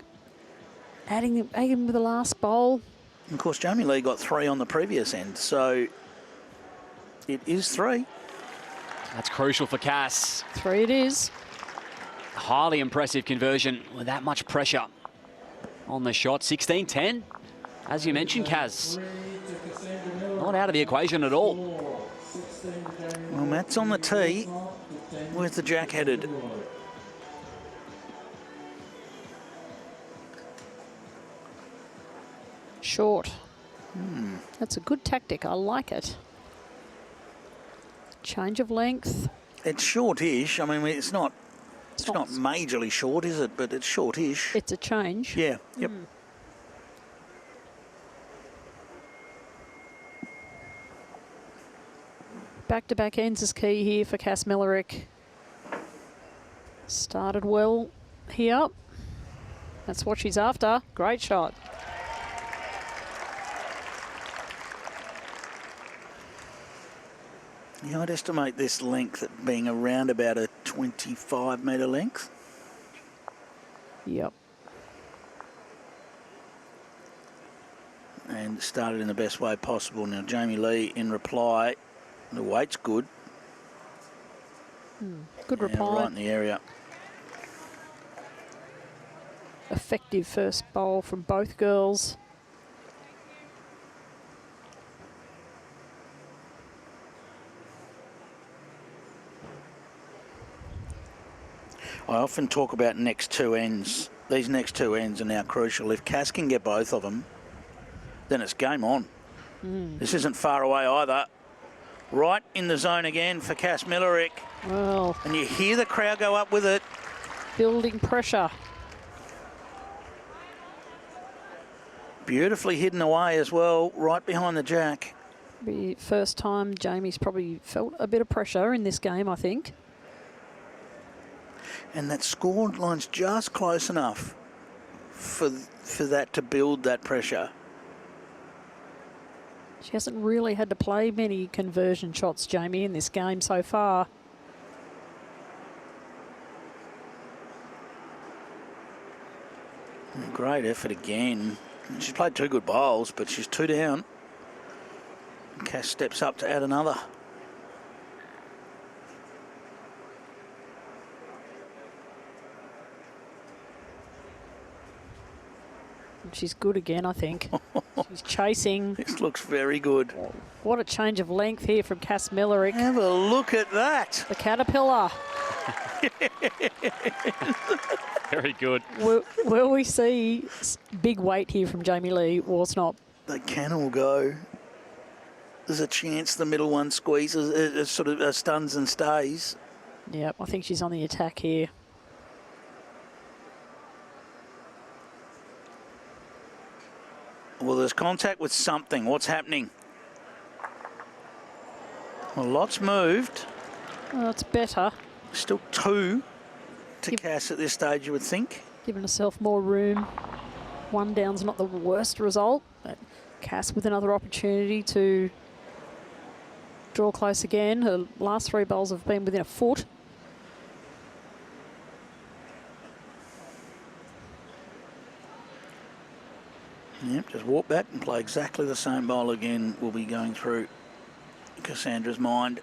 adding with the last bowl. And of course, Jamie Lee got 3 on the previous end, so it is 3. That's crucial for Cass. 3 it is. Highly impressive conversion with that much pressure on the shot. 16-10. As you mentioned, Kaz, not out of the equation at all. Well, Matt's on the tee. Where's the jack headed? Short. That's a good tactic. I like it. Change of length. It's short-ish. I mean, it's not majorly short, is it? But it's short-ish. It's a change. Yeah. Yep. Back-to-back ends is key here for Cass Millerick. Started well here. That's what she's after. Great shot. Yeah, I'd estimate this length at being around about a 25-metre length. Yep. And started in the best way possible. Now, Jamie Lee, in reply, the weight's good. Good reply. Right in the area. Effective first bowl from both girls. I often talk about next 2 ends. These next 2 ends are now crucial. If Cass can get both of them, then it's game on. This isn't far away either. Right in the zone again for Cass Millerick. Well, And you hear the crowd go up with it. building pressure. Beautifully hidden away as well, right behind the jack. Be first time Jamie's probably felt a bit of pressure in this game, I think. And that score line's just close enough for that to build that pressure. She hasn't really had to play many conversion shots, Jamie, in this game so far. Great effort again. She's played 2 good bowls, but she's 2 down. Cass steps up to add another. And she's good again, I think. She's chasing. This looks very good. What a change of length here from Cass Millerick. Have a look at that. The caterpillar. Very good. Will we see big weight here from Jamie Lee Worsnop? They can all go. There's a chance the middle one squeezes, sort of stuns and stays. Yep, I think she's on the attack here. Well, there's contact with something. What's happening? Well, lots moved. Oh, it's better. Still 2 to Cass at this stage, you would think. Giving herself more room. 1 down's not the worst result, but Cass with another opportunity to draw close again. Her last 3 bowls have been within a foot. Yep, just walk back and play exactly the same bowl again. Will be going through Cassandra's mind.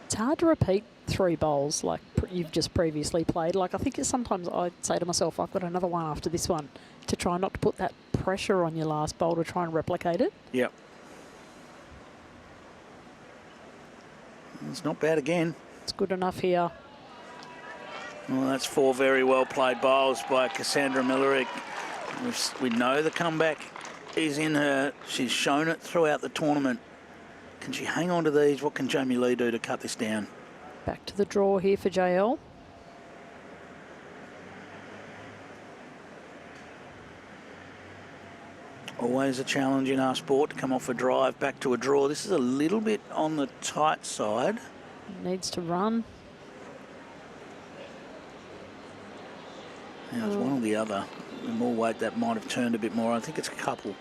It's hard to repeat 3 bowls like you've just previously played. Like, I think sometimes I say to myself, I've got another one after this one, to try not to put that pressure on your last bowl to try and replicate it. Yep. It's not bad again. It's good enough here. Well, that's 4 very well played bowls by Cassandra Millerick. We know the comeback is in her. She's shown it throughout the tournament. Can she hang on to these? What can Jamie Lee do to cut this down? Back to the draw here for JL. Always a challenge in our sport to come off a drive back to a draw. This is a little bit on the tight side. Needs to run. Now it's one or the other. The more weight, that might have turned a bit more. I think it's a couple.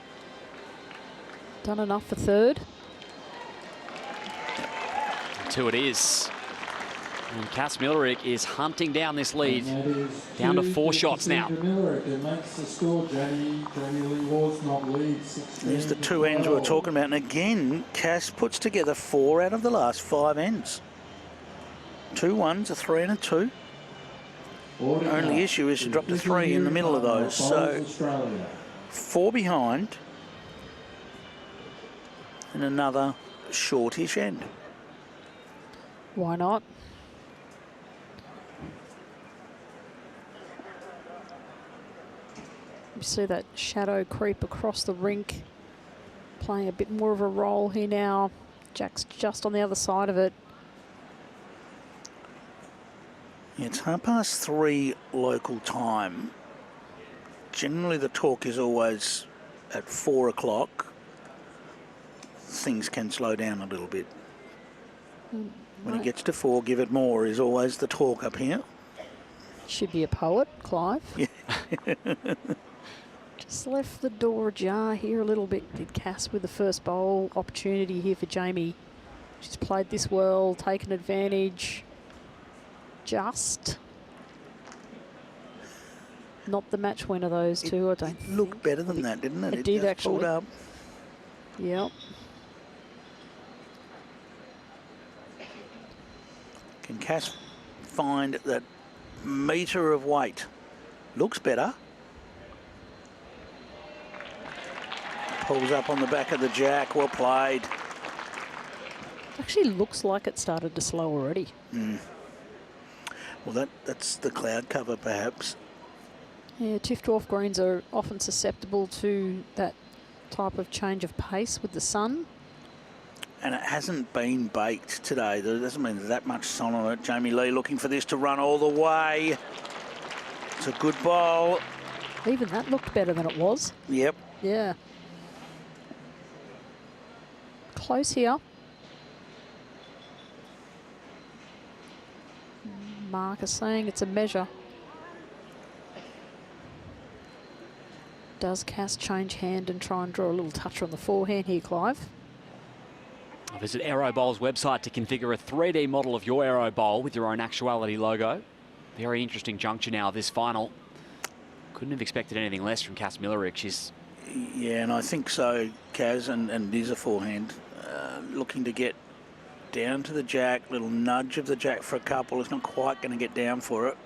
Done enough for 3rd. 2 it is. And Cass Millerick is hunting down this lead. Down to 4 shots now. It makes the score. Jamie Lee Worsnop leads 16. There's the 2 ends we were talking about. And again, Cass puts together 4 out of the last 5 ends. 2 1s, a 3 and a 2. Only issue is she dropped a 3 in the middle of those. So 4 behind. And another shortish end. Why not? You see that shadow creep across the rink, playing a bit more of a role here now. Jack's just on the other side of it. It's 3:30 local time. Generally the talk is always at 4 o'clock. Things can slow down a little bit. When it gets to 4, give it more is always the talk up here. Should be a poet, Clive. Yeah. Just left the door ajar here a little bit. Did Cass with the first bowl. Opportunity here for Jamie. She's played this well, taken advantage. Just not the match winner, those 2, I don't think. It looked better than that, didn't it? It did just actually. pulled up. Yep. Can Cass find that metre of weight? Looks better. Pulls up on the back of the jack. Well played. Actually looks like it started to slow already. Well, that's the cloud cover, perhaps. Yeah, Tiff Dwarf greens are often susceptible to that type of change of pace with the sun. And it hasn't been baked today. There doesn't mean there's that much sun on it. Jamie Lee looking for this to run all the way. It's a good bowl. Even that looked better than it was. Yep. Yeah. Close here. Mark is saying it's a measure. Does Cass change hand and try and draw a little touch on the forehand here, Clive? Visit Aero Bowl's website to configure a 3D model of your Aero Bowl with your own Actuality logo. Very interesting juncture now of this final. Couldn't have expected anything less from Cass Millerick. She's... Yeah, and I think so, Kaz, and it is a forehand. Looking to get down to the jack, little nudge of the jack for a couple. It's not quite going to get down for it.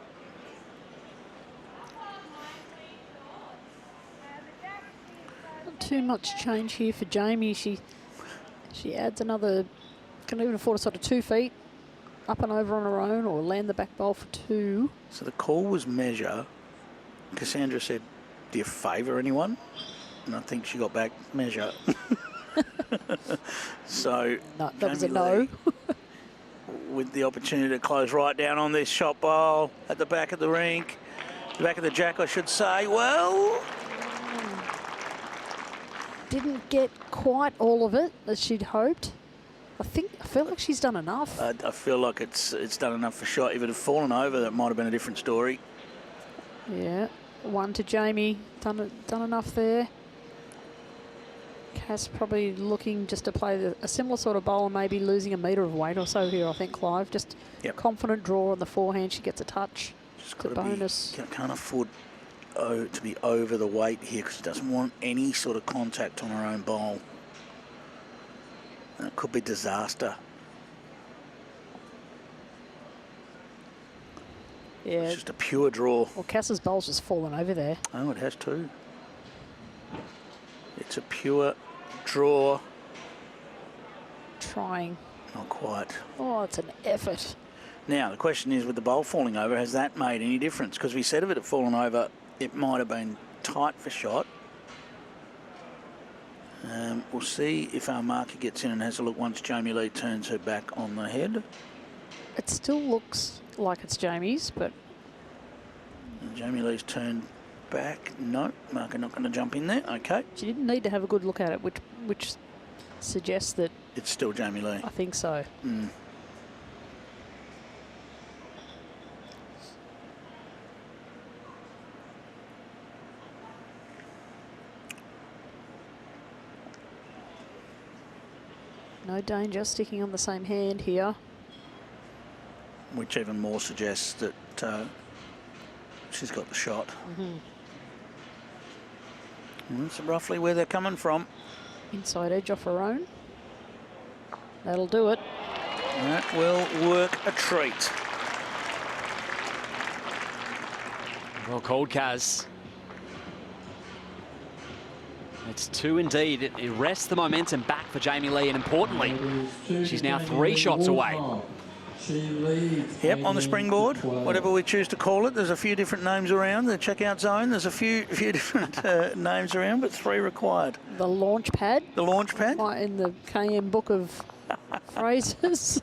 Not too much change here for Jamie. She adds another, can even afford a sort of 2 feet up and over on her own or land the back bowl for 2. So the call was measure. Cassandra said, do you favour anyone? And I think she got back measure. So no, that was a Jamie no. Lee, with the opportunity to close right down on this shot bowl at the back of the rink, the back of the jack, I should say. Well, Didn't get quite all of it as she'd hoped. I feel like she's done enough. I feel like it's done enough for shot. If it had fallen over, that might have been a different story. Yeah, 1 to Jamie. Done enough there. Cass probably looking just to play a similar sort of bowl and maybe losing a metre of weight or so here, I think, Clive. Just confident draw on the forehand. She gets a touch. Just it's a bonus. Can't afford to be over the weight here because she doesn't want any sort of contact on her own bowl. And it could be disaster. Yeah. It's just a pure draw. Well, Cass's bowl's just fallen over there. Oh, it has too. It's a pure draw. Trying. Not quite. Oh, it's an effort. Now, the question is, with the bowl falling over, has that made any difference? Because we said if it had fallen over, it might have been tight for shot. We'll see if our marker gets in and has a look once Jamie Lee turns her back on the head. It still looks like it's Jamie's, but... And Jamie Lee's turned back. No, marker not going to jump in there. Okay. She didn't need to have a good look at it, which suggests that... It's still Jamie Lee. I think so. Mm. No danger sticking on the same hand here. Which even more suggests that she's got the shot. That's roughly where they're coming from. Inside edge off her own. That'll do it. That will work a treat. Well called, Kaz. It's 2 indeed. It rests the momentum back for Jamie Lee, and importantly, she's now 3 shots away. Yep, on the springboard, whatever we choose to call it. There's a few different names around. The checkout zone, there's a few different names around, but 3 required. The launch pad. The launch pad. In the KM book of phrases.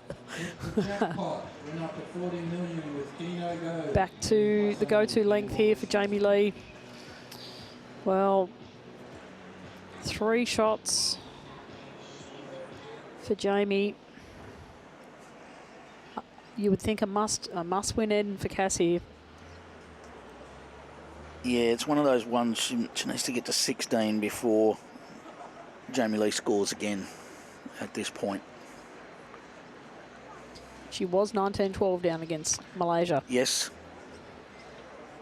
Back to the go-to length here for Jamie Lee. Well, 3 shots for Jamie. You would think a must win end for Cassie. Yeah, it's one of those ones she needs to get to 16 before Jamie Lee scores again at this point. She was 19-12 down against Malaysia. Yes.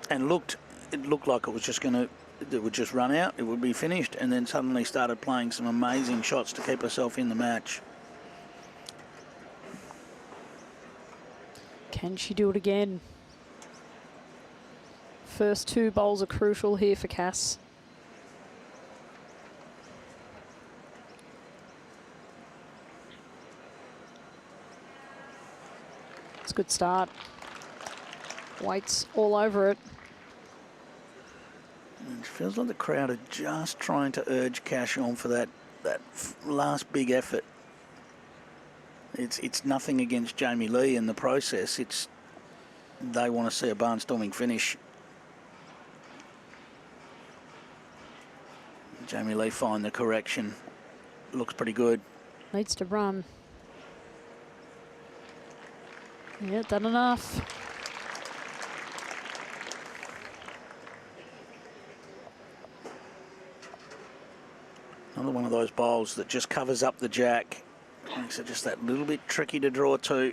And it looked like it was just it would just run out, it would be finished, and then suddenly started playing some amazing shots to keep herself in the match. Can she do it again? First 2 bowls are crucial here for Cass. It's a good start. Weight's all over it. Feels like the crowd are just trying to urge Cash on for that last big effort. It's nothing against Jamie Lee in the process. They want to see a barnstorming finish. Jamie Lee find the correction. Looks pretty good. Needs to run. Yeah, done enough. Another one of those bowls that just covers up the jack. Makes it just that little bit tricky to draw to.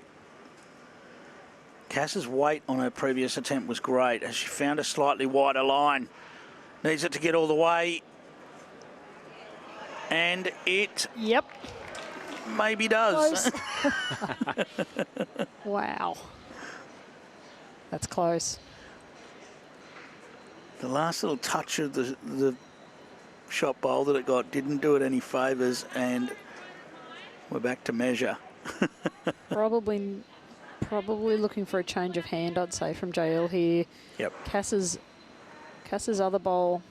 Cass's weight on her previous attempt was great as she found a slightly wider line. Needs it to get all the way. And it maybe does. Wow. That's close. The last little touch of the shot bowl that it got didn't do it any favours, and we're back to measure. Probably looking for a change of hand, I'd say, from JL here. Yep. Cass's other bowl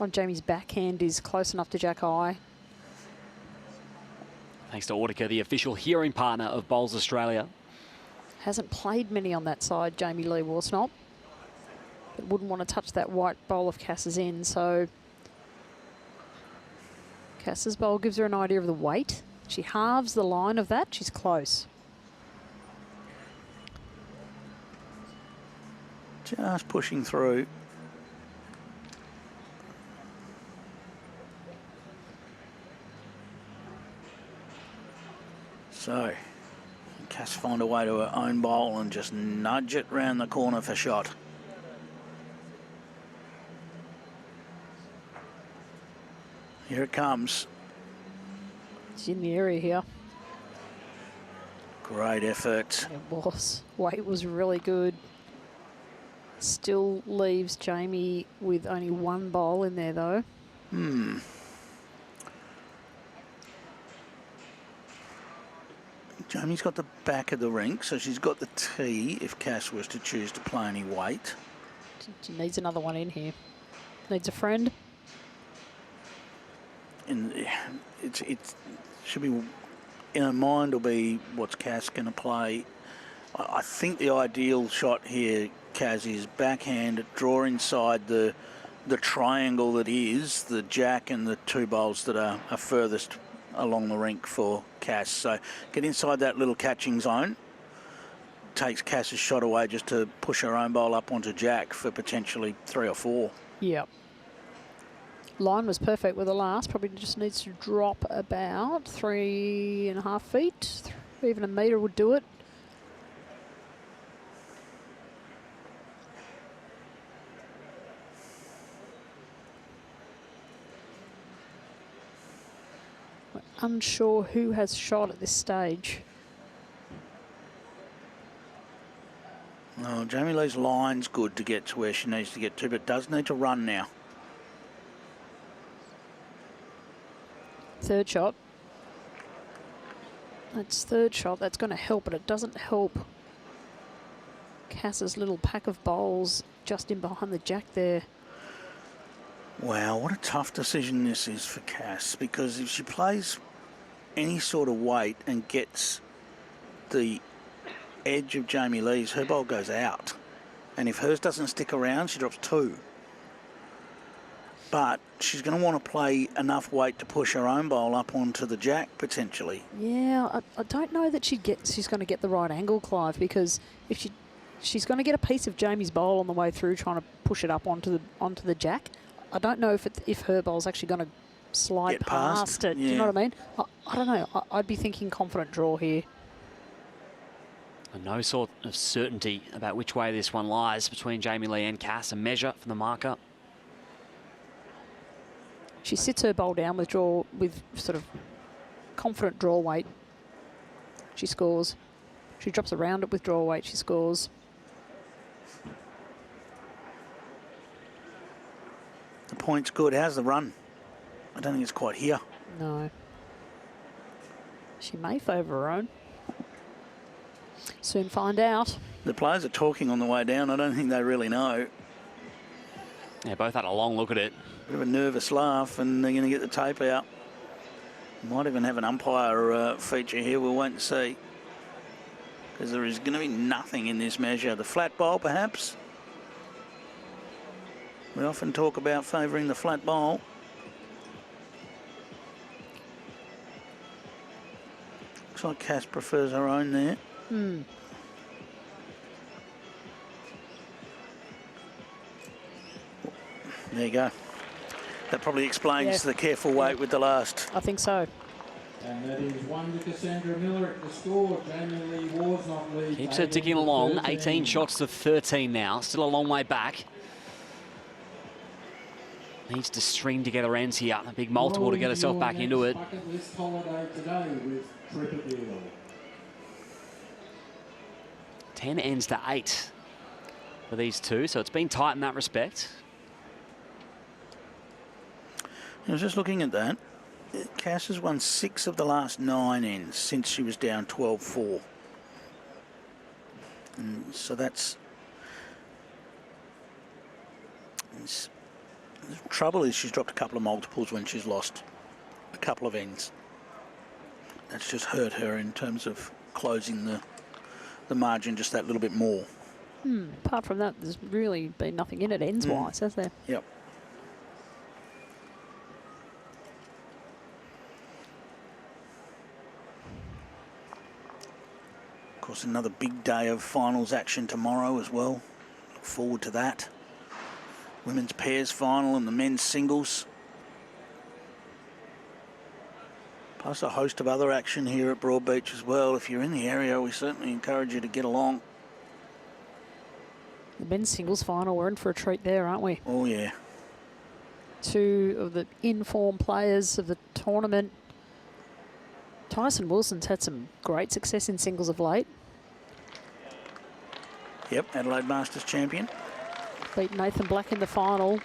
on Jamie's backhand is close enough to Jack High. Thanks to Audica, the official hearing partner of Bowls Australia. Hasn't played many on that side, Jamie Lee Worsnop. But wouldn't want to touch that white bowl of Cass's in, so Cass's bowl gives her an idea of the weight. She halves the line of that. She's close. Just pushing through. So, Cass find a way to her own bowl and just nudge it round the corner for shot. Here it comes. It's in the area here. Great effort. It was. Weight was really good. Still leaves Jamie with only one bowl in there, though. Jamie's got the back of the rink, so she's got the tee if Cass was to choose to play any weight. She needs another one in here. Needs a friend. And it should be, in her mind, will be what's Cass going to play. I think the ideal shot here, Kaz, is backhand, draw inside the triangle that is the jack and the two bowls that are furthest along the rink for Cass. So get inside that little catching zone. Takes Cass's shot away just to push her own bowl up onto jack for potentially 3 or 4. Yep. Line was perfect with the last. Probably just needs to drop about 3.5 feet. Even a metre would do it. We're unsure who has shot at this stage. Oh, Jamie Lee's line's good to get to where she needs to get to, but does need to run now. Third shot. That's third shot. That's going to help, but it doesn't help Cass's little pack of bowls just in behind the jack there. Wow, what a tough decision this is for Cass, because if she plays any sort of weight and gets the edge of Jamie Lee's, her bowl goes out. And if hers doesn't stick around, she drops 2. But she's going to want to play enough weight to push her own bowl up onto the jack, potentially. Yeah, I don't know that she's going to get the right angle, Clive, because if she's going to get a piece of Jamie's bowl on the way through trying to push it up onto the jack. I don't know if her bowl's actually going to slide past it. Yeah. Do you know what I mean? I don't know. I'd be thinking confident draw here. No sort of certainty about which way this one lies between Jamie Lee and Cass. A measure for the marker. She sits her bowl down with sort of confident draw weight. She scores. She drops around it with draw weight. She scores. The point's good. How's the run? I don't think it's quite here. No. She may favour her own. Soon find out. The players are talking on the way down. I don't think they really know. Yeah, both had a long look at it. Bit of a nervous laugh, and they're going to get the tape out. Might even have an umpire feature here. We'll wait and see. Because there is going to be nothing in this measure. The flat bowl, perhaps. We often talk about favouring the flat bowl. Looks like Cass prefers her own there. There you go. That probably explains the careful wait with the last. I think so. And that is 1 to Cassandra Miller at the score. Jamie Lee Ward's not lead. Keeps her ticking along. 18 shots to 13 now. Still a long way back. Needs to string together ends here. A big multiple to get herself back into it. Bucket list holiday today with Tripodale. 10 ends to 8 for these two. So it's been tight in that respect. I was just looking at that. Cass has won 6 of the last 9 ends since she was down 12-4. So that's... The trouble is she's dropped a couple of multiples when she's lost a couple of ends. That's just hurt her in terms of closing the margin just that little bit more. Apart from that, there's really been nothing in it ends-wise, has there? Yep. Of course, another big day of finals action tomorrow as well. Look forward to that. Women's pairs final and the men's singles. Plus a host of other action here at Broadbeach as well. If you're in the area, we certainly encourage you to get along. The men's singles final, we're in for a treat there, aren't we? Oh, yeah. 2 of the in-form players of the tournament. Tyson Wilson's had some great success in singles of late. Yep, Adelaide Masters champion. Beat Nathan Black in the final.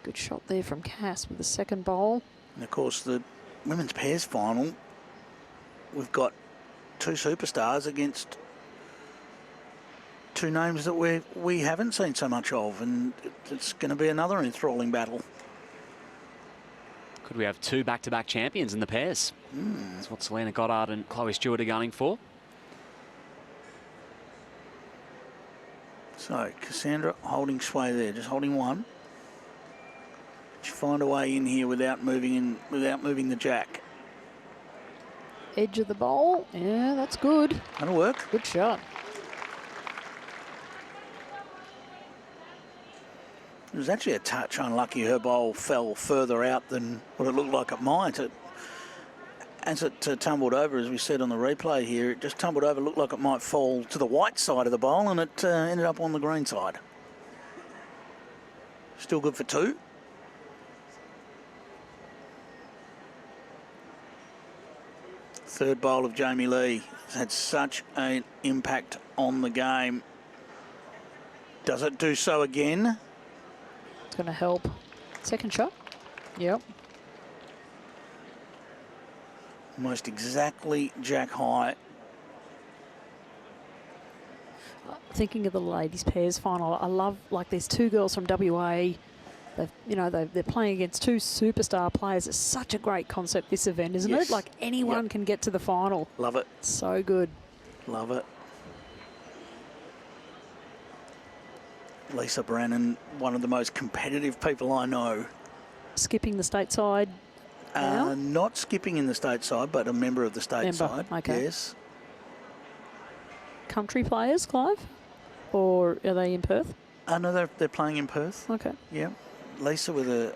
Good shot there from Cass with the second bowl. And, of course, the women's pairs final, we've got 2 superstars against 2 names that we haven't seen so much of, and it's going to be another enthralling battle. Could we have 2 back-to-back champions in the pairs? That's what Selena Goddard and Chloe Stewart are gunning for. So Cassandra holding sway there, just holding one. She find a way in here without moving the jack. Edge of the bowl. Yeah, that's good. That'll work. Good shot. It was actually a touch unlucky. Her bowl fell further out than what it looked like it might. As it tumbled over, as we said on the replay here, it just tumbled over, looked like it might fall to the white side of the bowl, and it ended up on the green side. Still good for 2. Third bowl of Jamie Lee has had such an impact on the game. Does it do so again? It's going to help. Second shot. Yep. Almost exactly jack high. Thinking of the ladies' pairs final, I love, like, there's 2 girls from WA. They're playing against 2 superstar players. It's such a great concept, this event, isn't it? Like, anyone can get to the final. Love it. So good. Love it. Lisa Brannan, one of the most competitive people I know. Skipping the stateside now? Not skipping in the stateside, but a member of the stateside. Okay. Yes. Country players, Clive? Or are they in Perth? No, they're playing in Perth. Okay. Yeah. Lisa with a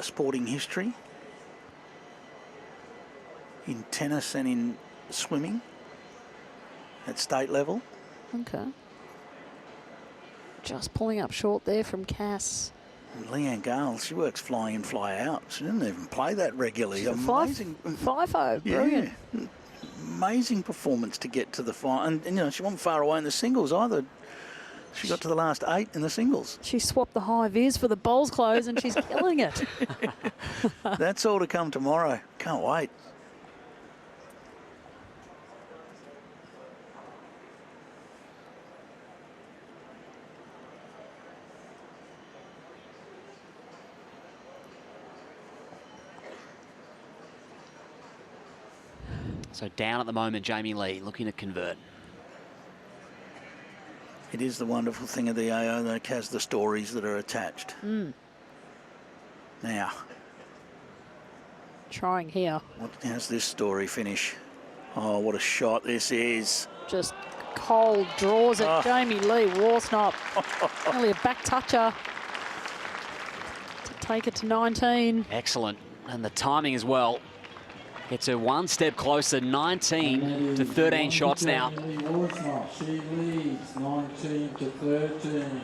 sporting history in tennis and in swimming at state level. Okay. Just pulling up short there from Cass. And Leanne Gale, she works fly in, fly out. She didn't even play that regularly. Amazing. 5-0, brilliant. Yeah. Amazing performance to get to the final. And she wasn't far away in the singles either. She got to the last 8 in the singles. She swapped the high vis for the bowls close and she's killing it. That's all to come tomorrow. Can't wait. So down at the moment, Jamie Lee looking to convert. It is the wonderful thing of the AO, though, Kaz, the stories that are attached. Now, trying here. How's this story finish? Oh, what a shot this is. Just cold draws it. Jamie Lee Worsnop. Nearly a back toucher to take it to 19. Excellent. And the timing as well. Gets her one step closer, 19 to 13 shots now. She leads 19 to 13.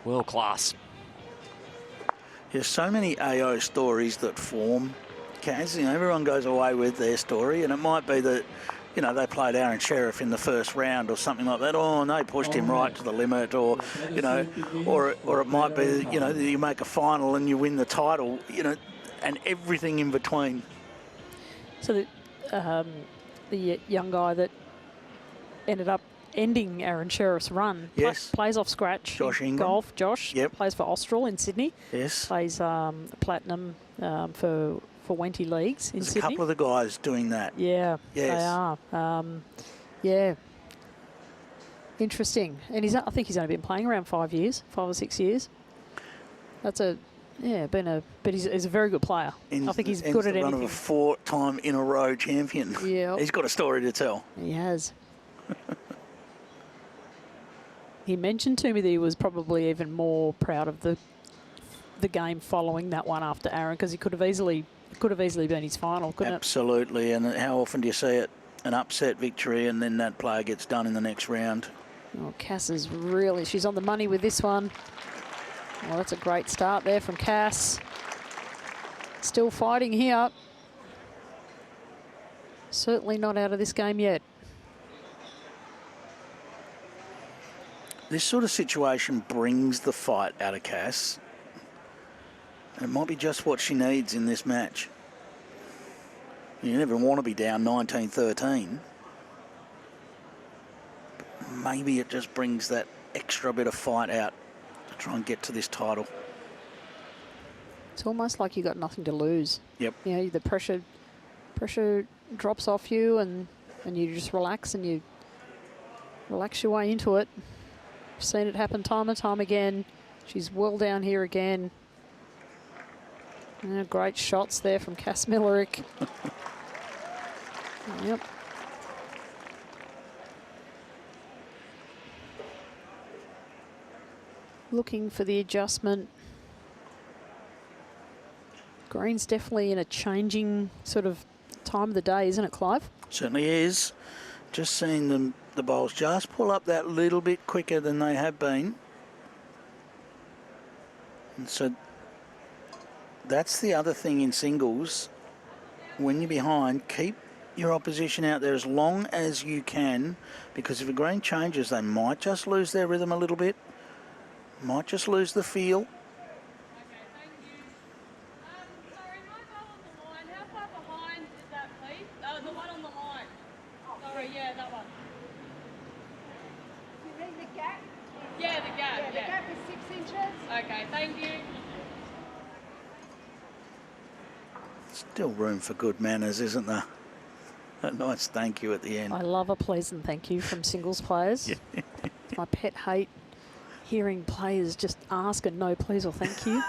World class. There's so many AO stories that form, Kaz. You know, everyone goes away with their story, and it might be that, you know, they played Aaron Sheriff in the first round or something like that. Oh, and they pushed him right to the limit, or, you know, or it might be, you know, you make a final and you win the title, you know, and everything in between. So the young guy that ended up ending Aaron Sheriff's run plays off scratch. Josh Ingram. Golf. Josh plays for Austral in Sydney. Yes. Plays platinum for Wenty Leagues in There's Sydney. a couple of the guys doing that. Yeah, yes. they are. Yeah. Interesting. And I think he's only been playing around 5 or 6 years. That's but he's a very good player. I think he's good at anything. One of a 4-time in a row champion. Yeah. He's got a story to tell. He has. He mentioned to me that he was probably even more proud of the game following that one after Aaron, because he could have easily been his final, couldn't Absolutely, and how often do you see it? An upset victory and then that player gets done in the next round. Oh, Cass is she's on the money with this one. Well, that's a great start there from Cass. Still fighting here. Certainly not out of this game yet. This sort of situation brings the fight out of Cass. It might be just what she needs in this match. You never want to be down 19-13. Maybe it just brings that extra bit of fight out to try and get to this title. It's almost like you got nothing to lose. Yep. You know, the pressure drops off you, and you just relax and you relax your way into it. I've seen it happen time and time again. She's well down here again. Great shots there from Cass Millerick. Yep. Looking for the adjustment. Green's definitely in a changing sort of time of the day, isn't it, Clive? Certainly is. Just seeing the bowls just pull up that little bit quicker than they have been. And so that's the other thing in singles. When you're behind, keep your opposition out there as long as you can, because if a green changes, they might just lose their rhythm a little bit, might just lose the feel. Still room for good manners, isn't there? A nice thank you at the end. I love a pleasant thank you from singles players. It's my pet hate, hearing players just ask and no please or thank you.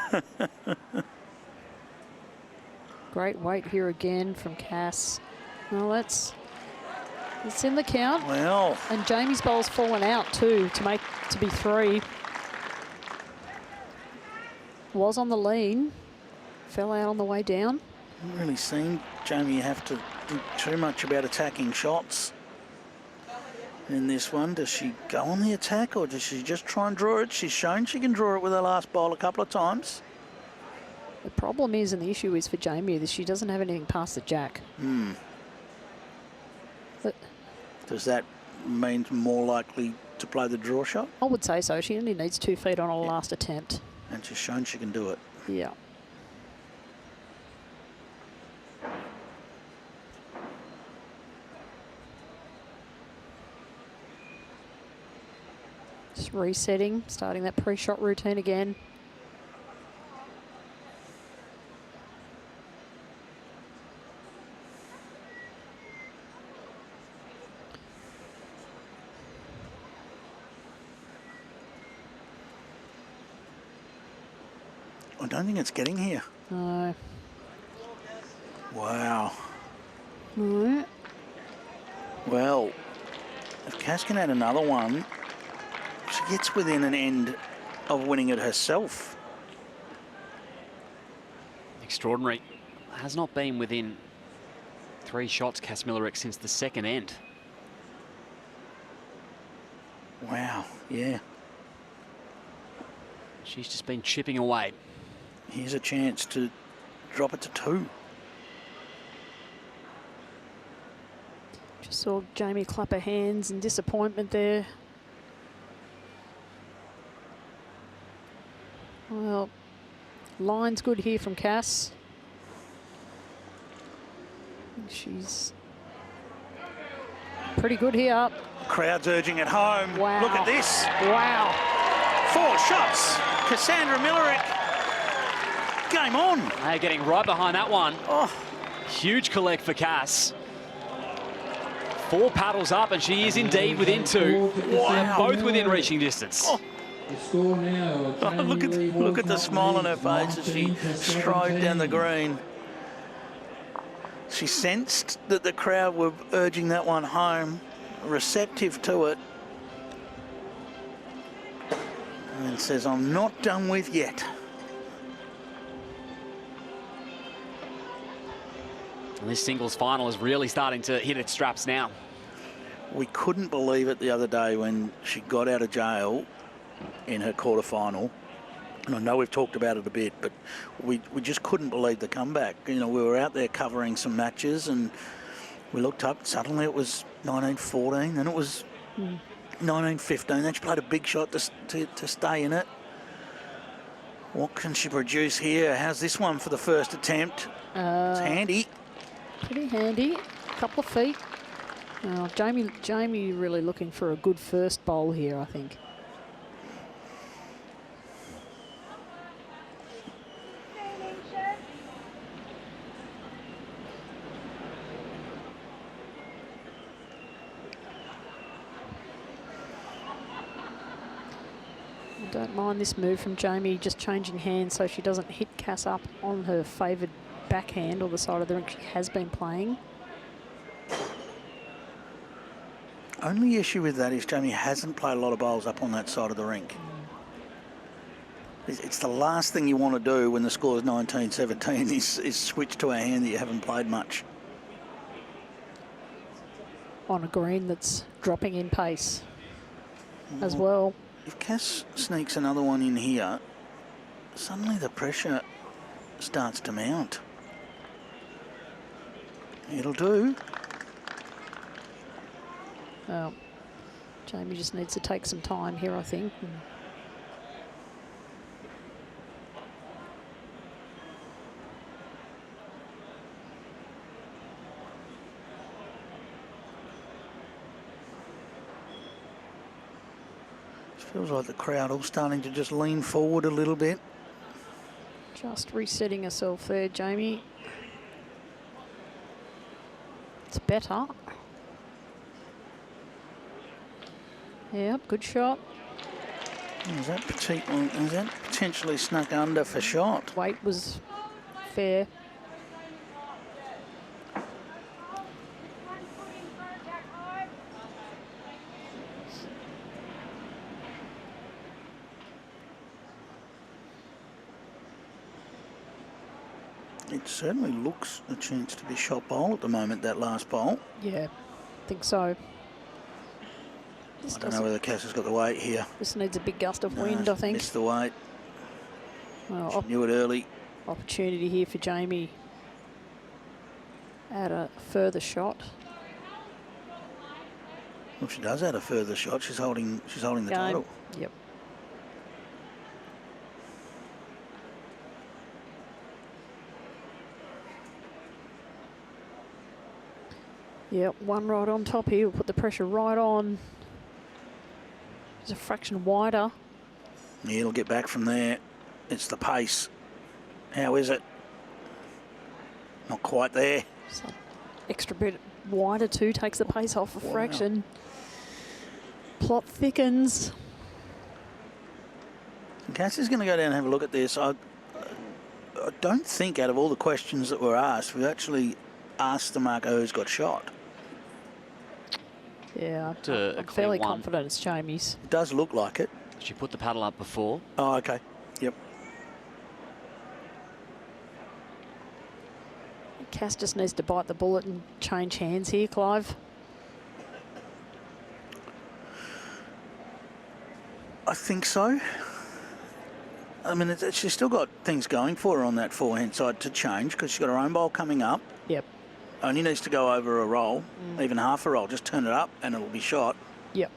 Great weight here again from Cass. Well, it's in the count. Well. And Jamie's bowl's fallen out too to be 3. Was on the lean, fell out on the way down. Haven't really seen Jamie have to do too much about attacking shots in this one. Does she go on the attack, or does she just try and draw it? She's shown she can draw it with her last bowl a couple of times. The problem is, and the issue is for Jamie, that she doesn't have anything past the jack. But does that mean more likely to play the draw shot? I would say so. She only needs 2 feet on her last attempt. And she's shown she can do it. Yeah. Just resetting, starting that pre-shot routine again. I don't think it's getting here. No. Wow. No. Well, if Cass can add another one, she gets within an end of winning it herself. Extraordinary. Has not been within 3 shots, Cass Millerick, since the second end. Wow, yeah. She's just been chipping away. Here's a chance to drop it to 2. Just saw Jamie clap her hands in disappointment there. Well, line's good here from Cass. She's pretty good here. Crowd's urging at home. Wow. Look at this. Wow. 4 shots. Cassandra Millerick. Game on. They're getting right behind that one. Oh. Huge collect for Cass. 4 paddles up, and she is indeed within 2. They're both within reaching distance. Oh. The score now. Oh, look at the smile on her face as she strode down the green. She sensed that the crowd were urging that one home, receptive to it, and says, I'm not done with yet. And this singles final is really starting to hit its straps now. We couldn't believe it the other day when she got out of jail in her quarterfinal. And I know we've talked about it a bit, but we just couldn't believe the comeback. You know, we were out there covering some matches and we looked up, suddenly it was 1914, then it was 1915. Then she played a big shot to stay in it. What can she produce here? How's this one for the first attempt? It's handy. Pretty handy. Couple of feet. Jamie really looking for a good first bowl here, I think. I don't mind this move from Jamie, just changing hands so she doesn't hit Cass up on her favoured backhand or the side of the rink she has been playing. Only issue with that is Jamie hasn't played a lot of bowls up on that side of the rink. It's the last thing you want to do when the score is 19-17 is switch to a hand that you haven't played much. On a green that's dropping in pace as well. If Cass sneaks another one in here, suddenly the pressure starts to mount. It'll do. Well, Jamie just needs to take some time here, I think. Feels like the crowd all starting to just lean forward a little bit. Just resetting herself there, Jamie. It's better. Yep, good shot. Is that potentially snuck under for shot? Weight was fair. It certainly looks a chance to be shot bowl at the moment, that last bowl. Yeah, I think so. I don't know whether Cass has got the weight here. This needs a big gust of wind, I think. Missed the weight. Well, she knew it early. Opportunity here for Jamie. Add a further shot. Well, she does add a further shot. She's holding the title. Yep. Yep, one right on top here. We'll put the pressure right on. It's a fraction wider. Yeah, it'll get back from there. It's the pace. How is it? Not quite there. So extra bit wider too, takes the pace off a fraction. Plot thickens. Cass is going to go down and have a look at this. I don't think out of all the questions that were asked, we actually asked the marker who's got shot. Yeah, a I'm clear fairly one. confident it's Jamie's. It does look like it. She put the paddle up before. Oh, okay. Yep. Cass just needs to bite the bullet and change hands here, Clive. I think so. I mean, she's still got things going for her on that forehand side to change because she's got her own bowl coming up. Yep. Only needs to go over a roll, even half a roll. Just turn it up and it'll be shot. Yep.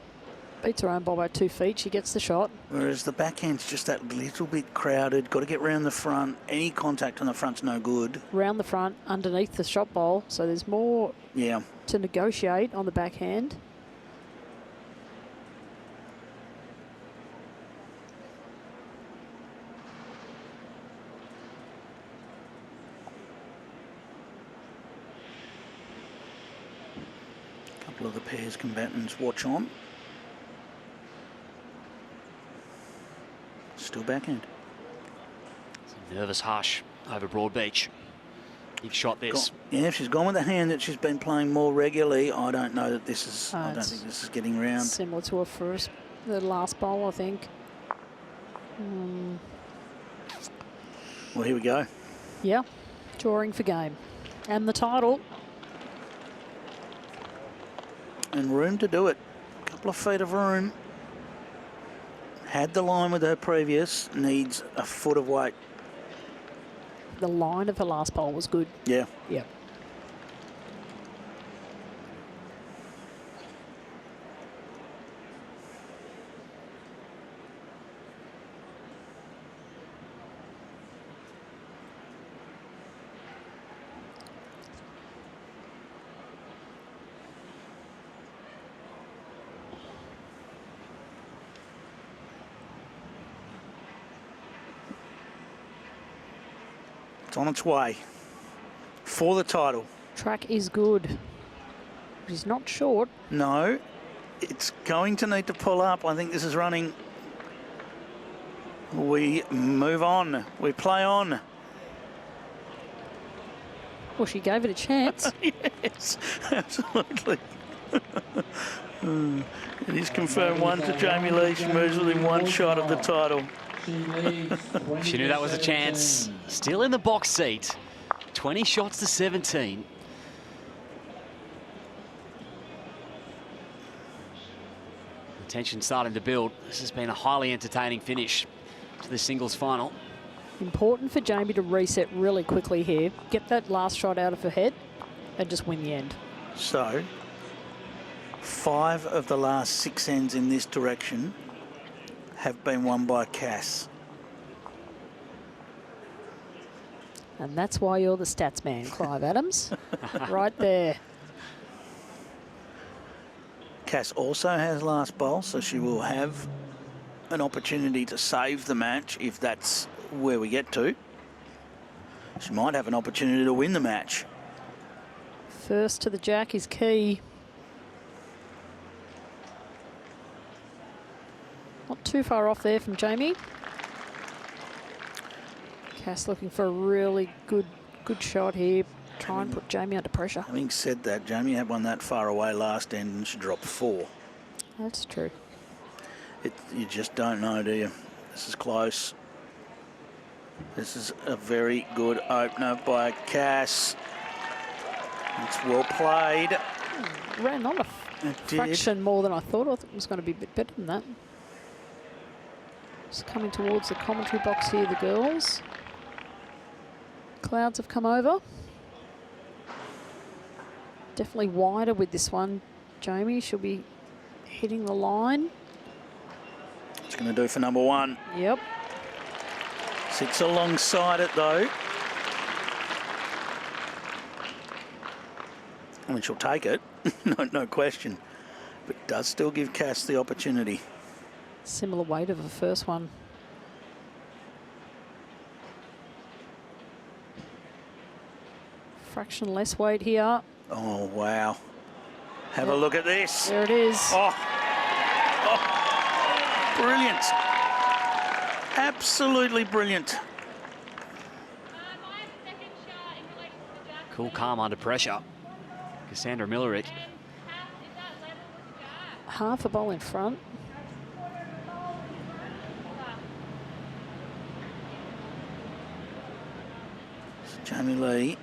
Beats her own ball by 2 feet. She gets the shot. Whereas the backhand's just that little bit crowded. Got to get round the front. Any contact on the front's no good. Round the front, underneath the shot bowl. So there's more to negotiate on the backhand. Of the pairs combatants watch on. Still backhand. Nervous hush over Broadbeach. You've shot this. If she's gone with a hand that she's been playing more regularly, I don't know that this is. I don't think this is getting round. Similar to the last bowl, I think. Well, here we go. Yeah, drawing for game, and the title. And room to do it. A couple of feet of room. Had the line with her previous. Needs a foot of weight. The line of her last bowl was good. Yeah. Yeah. It's on its way for the title. Track is good. He's not short. No, it's going to need to pull up. I think this is running. We move on. We play on. Well, she gave it a chance. Yes, absolutely. It is confirmed one to Jamie Lee. She moves within one shot of the title. She knew that was a chance. Still in the box seat. 20 shots to 17. The tension starting to build. This has been a highly entertaining finish to the singles final. Important for Jamie to reset really quickly here. Get that last shot out of her head and just win the end. So, 5 of the last 6 ends in this direction have been won by Cass. And that's why you're the stats man, Clive Adams. Right there. Cass also has last bowl, so she will have an opportunity to save the match if that's where we get to. She might have an opportunity to win the match. First to the jack is key. Not too far off there from Jamie. Cass looking for a really good shot here. Try and put Jamie under pressure. Having said that, Jamie had one that far away last end and she dropped 4. That's true. You just don't know, do you? This is close. This is a very good opener by Cass. It's well played. Ran on a fraction more than I thought. I thought it was going to be a bit better than that. Just coming towards the commentary box here, the girls. Clouds have come over. Definitely wider with this one. Jamie, she'll be hitting the line. It's going to do for number 1. Yep. Sits alongside it though. I mean, she'll take it, no question. But does still give Cass the opportunity. Similar weight of the first one. Fraction less weight here. Oh, wow. Have a look at this. There it is. Oh, brilliant. Absolutely brilliant. Cool, calm under pressure. Cassandra Millerick. Half a bowl in front. Jamie Lee,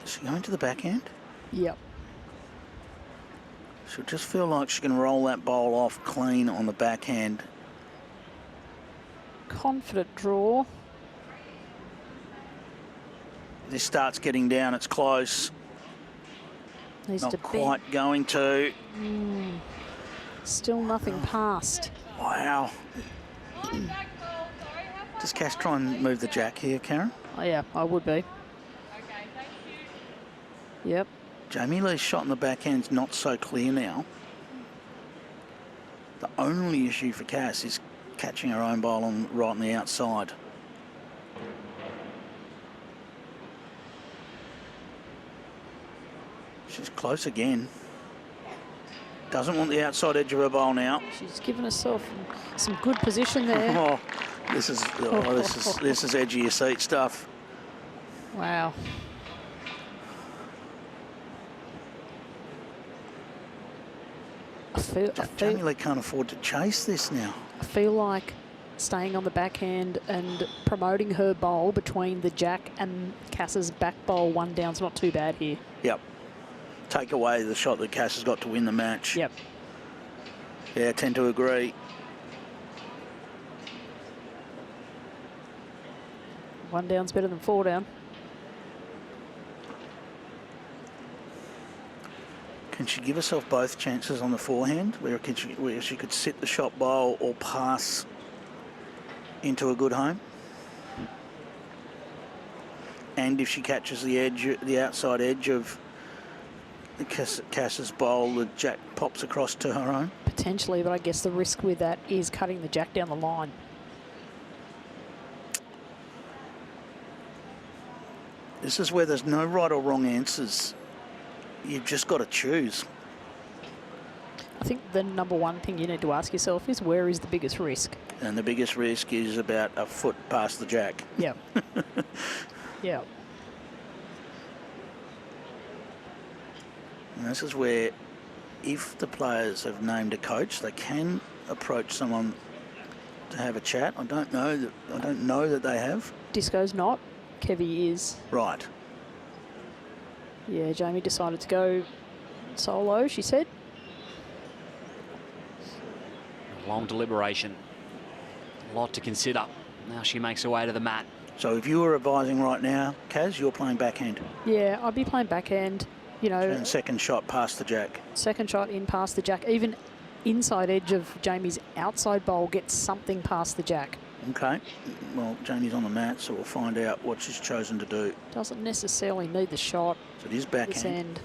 is she going to the backhand? Yep. She'll just feel like she can roll that bowl off clean on the backhand. Confident draw. This starts getting down, it's close. Needs Not to quite going to. Still nothing past. Wow. Does Cass try and move the jack here, Karen? Oh, yeah, I would be. Yep. Jamie Lee's shot in the backhand's not so clear now. The only issue for Cass is catching her own bowl right on the outside. She's close again. Doesn't want the outside edge of her bowl now. She's given herself some good position there. Oh, this is edge of your seat stuff. Wow. Jamie Lee can't afford to chase this now. I feel like staying on the backhand and promoting her bowl between the jack and Cass's back bowl, one down's not too bad here. Yep. Take away the shot that Cass has got to win the match. Yep. Yeah, I tend to agree. One down's better than four down. Can she give herself both chances on the forehand, where she could sit the shot bowl or pass into a good home? And if she catches the edge, the outside edge of Cass's bowl, the jack pops across to her own? Potentially, but I guess the risk with that is cutting the jack down the line. This is where there's no right or wrong answers. You've just got to choose. I think the number one thing you need to ask yourself is, where is the biggest risk? And the biggest risk is about a foot past the jack. Yeah. Yeah. And this is where, if the players have named a coach, they can approach someone to have a chat. I don't know that they have. Disco's not. Kevy is. Right. Yeah, Jamie decided to go solo, she said. Long deliberation. A lot to consider. Now she makes her way to the mat. So if you were advising right now, Kaz, you're playing backhand. Yeah, I'd be playing backhand, you know. And second shot past the jack. Second shot in past the jack. Even inside edge of Jamie's outside bowl gets something past the jack. Okay. Well, Jamie's on the mat, so we'll find out what she's chosen to do. Doesn't necessarily need the shot. So it is backhand. This end.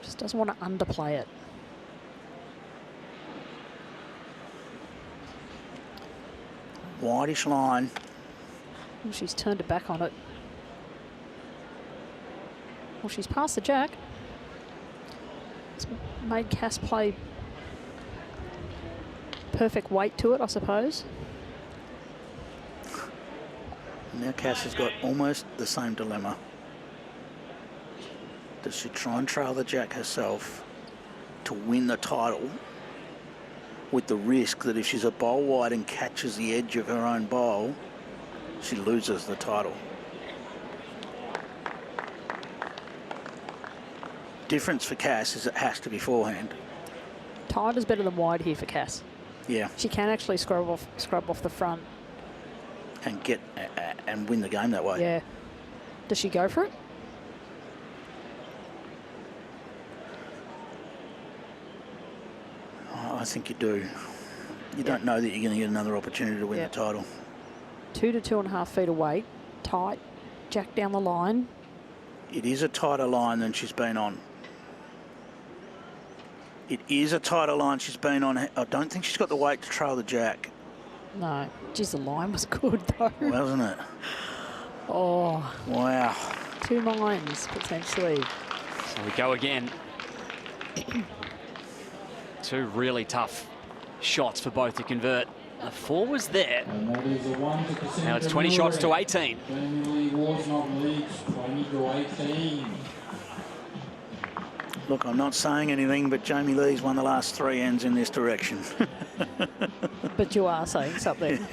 Just doesn't want to underplay it. Wideish line. Well, she's turned it back on it. Well, she's past the jack. It's made Cass play perfect weight to it, I suppose. Now Cass has got almost the same dilemma. Does she try and trail the jack herself to win the title, with the risk that if she's a bowl wide and catches the edge of her own bowl, she loses the title? Difference for Cass is it has to be forehand. Tight is better than wide here for Cass. Yeah. She can actually scrub off the front and get and win the game that way. Yeah. Does she go for it? I think you do. You don't know that you're going to get another opportunity to win the title. 2 to 2.5 feet away. Tight. Jack down the line. It is a tighter line than she's been on. It is a tighter line she's been on. I don't think she's got the weight to trail the jack. No. Geez, the line was good, though. Wasn't it? Oh. Wow. 2 lines, potentially. So we go again. 2 really tough shots for both to convert. The 4 was there. And that is a 1 to Cassandra Now it's 20 shots to 18. Jamie Lee Worsnop leads 20 to 18. Look, I'm not saying anything, but Jamie Lee's won the last 3 ends in this direction. But you are saying something.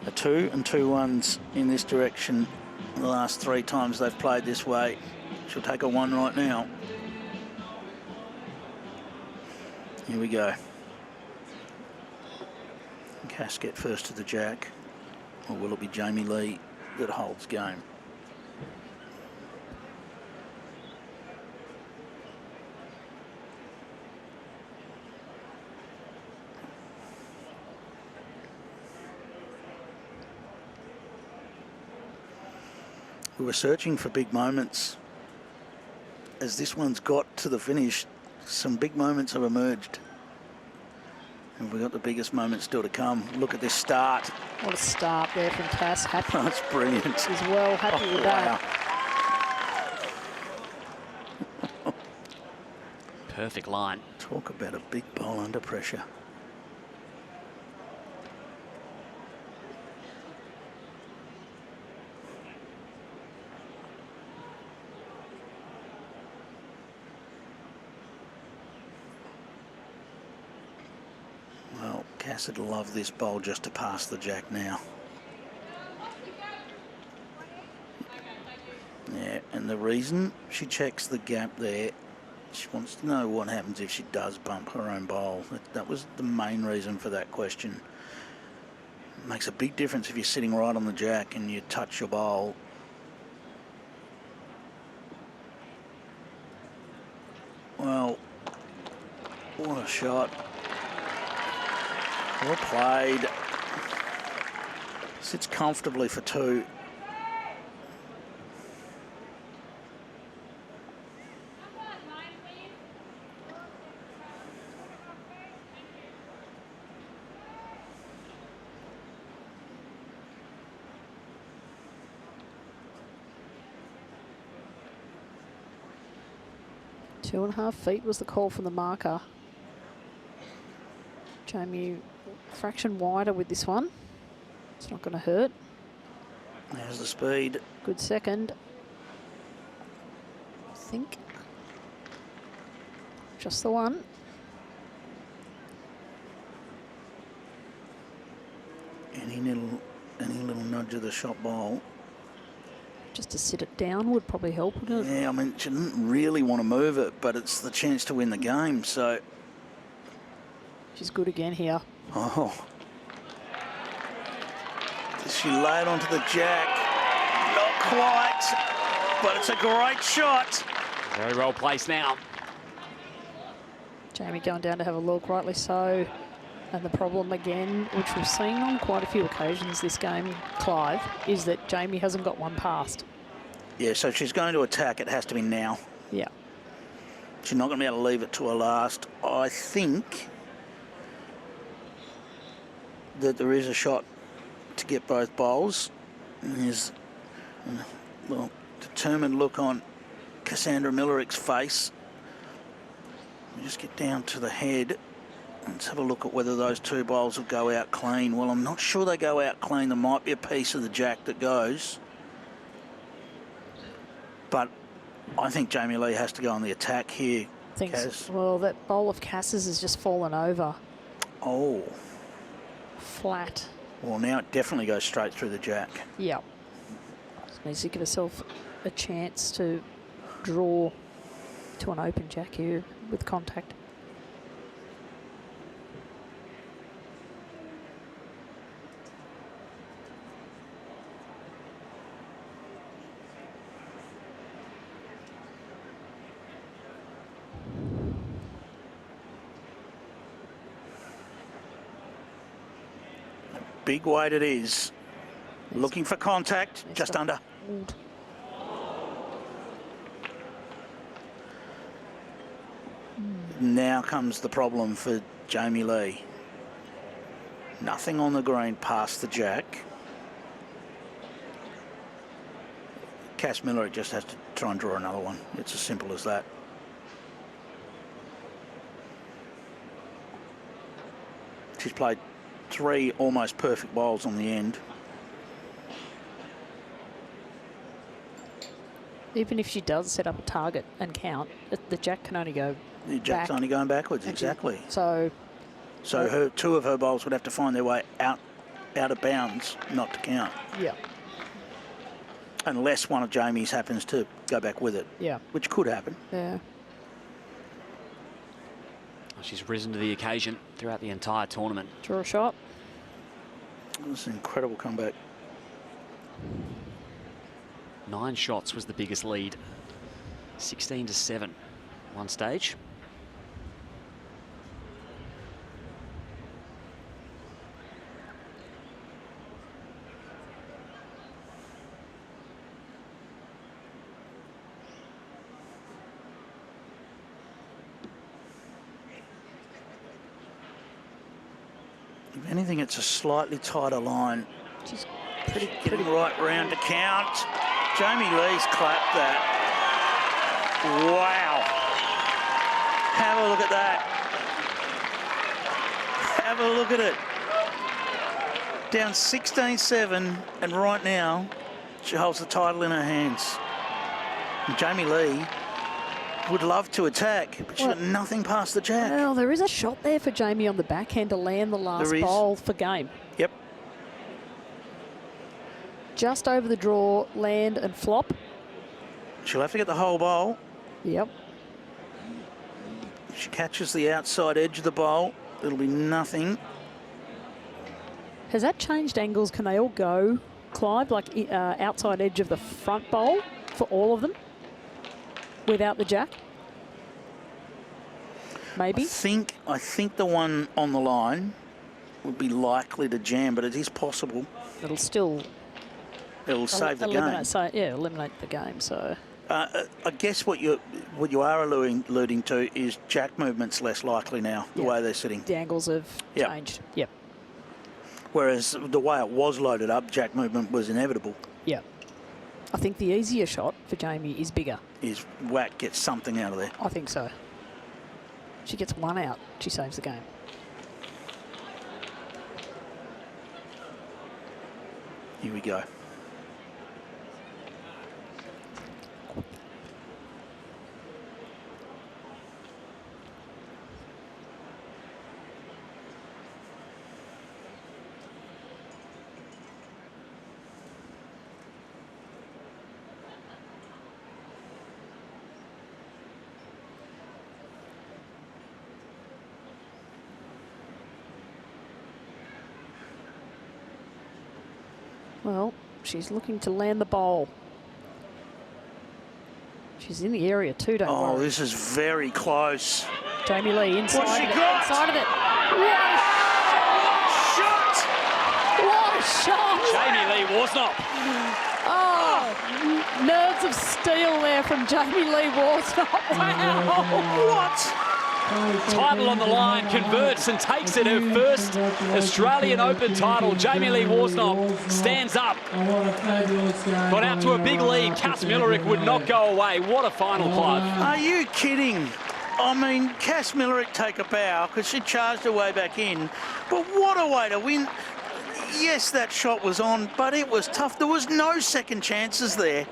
A 2 and 2 1s in this direction the last 3 times they've played this way. She'll take a 1 right now. Here we go. Cass get first to the jack, or will it be Jamie Lee that holds game? We were searching for big moments. As this one's got to the finish, some big moments have emerged. And we've got the biggest moment still to come. Look at this start. What a start there from Cass. Happy. That's brilliant. She's well happy with that. Perfect line. Talk about a big bowl under pressure. Well, Cass would love this bowl just to pass the jack now. Yeah, and the reason she checks the gap there, she wants to know what happens if she does bump her own bowl. That was the main reason for that question. It makes a big difference if you're sitting right on the jack and you touch your bowl. Well, what a shot. Well played. Sits comfortably for 2. Two and a half feet was the call from the marker. Jamie, fraction wider with this one. It's not going to hurt. There's the speed. Good second. I think. Just the one. Any little nudge of the shot bowl. Just to sit it down would probably help, wouldn't it? Yeah, I mean, she didn't really want to move it, but it's the chance to win the game, so. She's good again here. Oh. Does she lay it onto the jack? Not quite, but it's a great shot. Very well placed now. Jamie going down to have a look, rightly so. And the problem again, which we've seen on quite a few occasions this game, Clive, is that Jamie hasn't got one past. Yeah, so if she's going to attack, it has to be now. Yeah. She's not going to be able to leave it to her last. I think that there is a shot to get both bowls. There's well, determined look on Cassandra Millerick's face. We just get down to the head. Let's have a look at whether those 2 bowls will go out clean. Well, I'm not sure they go out clean. There might be a piece of the jack that goes. But I think Jamie Lee has to go on the attack here, Kaz. Well, that bowl of Cass's has just fallen over. Oh. Flat. Well, now it definitely goes straight through the jack. Yeah. Just needs to give herself a chance to draw to an open jack here with contact. Big weight it is. Looking for contact, just under. Now comes the problem for Jamie Lee. Nothing on the green past the jack. Cass Miller just has to try and draw another one. It's as simple as that. She's played 3 almost perfect bowls on the end. Even if she does set up a target and count, the jack can only go The jack's back. only going backwards, exactly. So So 2 of her bowls would have to find their way out of bounds, not to count. yeah, Unless one of Jamie's happens to go back with it. Yeah. Which could happen. yeah. She's risen to the occasion throughout the entire tournament. Draw a shot. This is an incredible comeback. 9 shots was the biggest lead. 16-7 one stage. If anything, it's a slightly tighter line. She's getting right round to count. Jamie Lee's clapped that. Wow. Have a look at that. Have a look at it. Down 16-7, and right now she holds the title in her hands. And Jamie Lee would love to attack, but she's got nothing past the jack. Well, there is a shot there for Jamie on the backhand to land the last There is. bowl for game. Yep. Just over the draw, land and flop. She'll have to get the whole bowl. Yep. If she catches the outside edge of the bowl, it'll be nothing. Has that changed angles? Can they all go, Clive, like outside edge of the front bowl for all of them without the jack? Maybe. I think the one on the line would be likely to jam, but it is possible. It'll still. It'll save the game. Eliminate the game. So. I guess what you are alluding to is jack movement's less likely now, the way they're sitting. The angles have changed. Yep. Whereas the way it was loaded up, jack movement was inevitable. Yeah. I think the easier shot for Jamie is bigger. Is whack gets something out of there. I think so. She gets one out, she saves the game. Here we go. Well, she's looking to land the bowl. She's in the area too, don't worry. Oh, this is very close. Jamie Lee inside What's she of it. got? Inside of it. What What a shot! Jamie Lee Worsnop. Oh, nerves of steel there from Jamie Lee Worsnop. Wow! What? Title on the line, converts and takes it, her first Australian Open title. Jamie Lee Worsnop stands up. Got out to a big lead. Cass Millerick would not go away. What a final, Clive. Are you kidding? I mean, Cass Millerick take a bow because she charged her way back in. But what a way to win. Yes, that shot was on, but it was tough. There was no second chances there.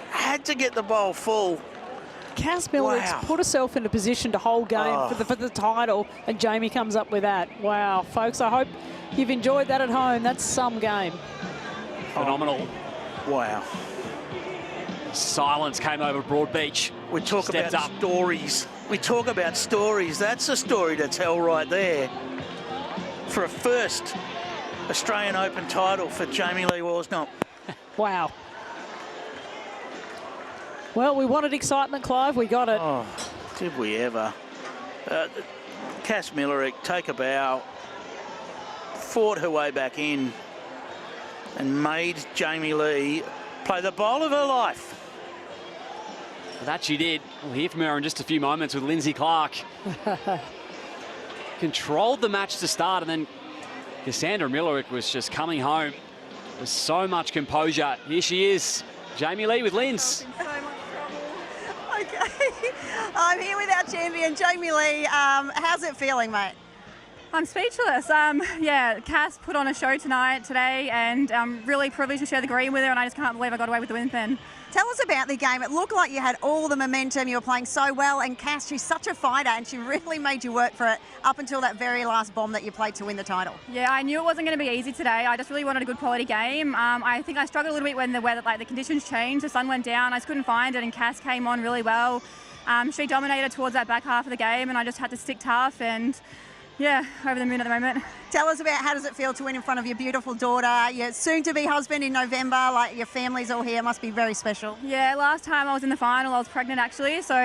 Had to get the bowl full. Cass Millerick's put herself in a position to hold game for the title, and Jamie comes up with that. Wow, folks, I hope you've enjoyed that at home. That's some game. Phenomenal. Wow. Silence came over Broadbeach. We talk Stepped about up. stories. We talk about stories. That's a story to tell right there. For a first Australian Open title for Jamie Lee Worsnop. Wow. Well, we wanted excitement, Clive. We got it. Oh, did we ever? Cass Millerick, take a bow, fought her way back in and made Jamie Lee play the bowl of her life. That she did. We'll hear from her in just a few moments with Lindsay Clark. Controlled the match to start, and then Cassandra Millerick was just coming home with so much composure. Here she is, Jamie Lee with Linz. Okay, I'm here with our champion, Jamie Lee. How's it feeling, mate? I'm speechless. Yeah, Cass put on a show today, and I'm really privileged to share the green with her, and I just can't believe I got away with the win, Ben. Tell us about the game. It looked like you had all the momentum. You were playing so well, and Cass, she's such a fighter, and she really made you work for it up until that very last bomb that you played to win the title. Yeah, I knew it wasn't going to be easy today. I just really wanted a good quality game. I think I struggled a little bit when the weather, the conditions changed. The sun went down. I just couldn't find it, and Cass came on really well. She dominated towards that back half of the game, and I just had to stick tough and. Yeah, over the moon at the moment. Tell us about how does it feel to win in front of your beautiful daughter, your soon-to-be husband in November, like your family's all here, must be very special. Yeah, last time I was in the final, I was pregnant actually, so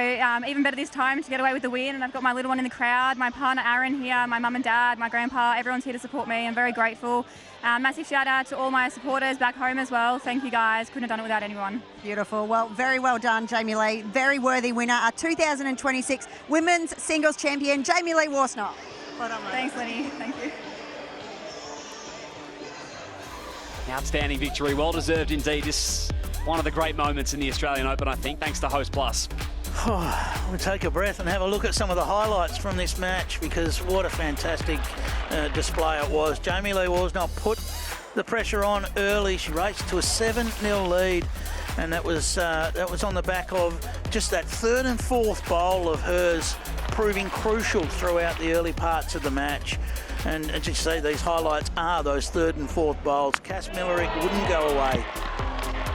even better this time to get away with the win, and I've got my little one in the crowd, my partner Aaron here, my mum and dad, my grandpa, everyone's here to support me. I'm very grateful. Massive shout out to all my supporters back home as well. Thank you guys, couldn't have done it without anyone. Beautiful. Well, very well done, Jamie Lee. Very worthy winner, our 2026 Women's Singles Champion, Jamie Lee Worsnop. Well done, mate. Thanks, Lenny. Thank you. Outstanding victory, well deserved indeed. This one of the great moments in the Australian Open, I think, thanks to Host Plus. We'll take a breath and have a look at some of the highlights from this match, because what a fantastic display it was. Jamie Lee Worsnop put the pressure on early. She raced to a 7-0 lead, and that was on the back of just that third and fourth bowl of hers proving crucial throughout the early parts of the match. And as you see, these highlights are those third and fourth bowls. Cass Millerick wouldn't go away.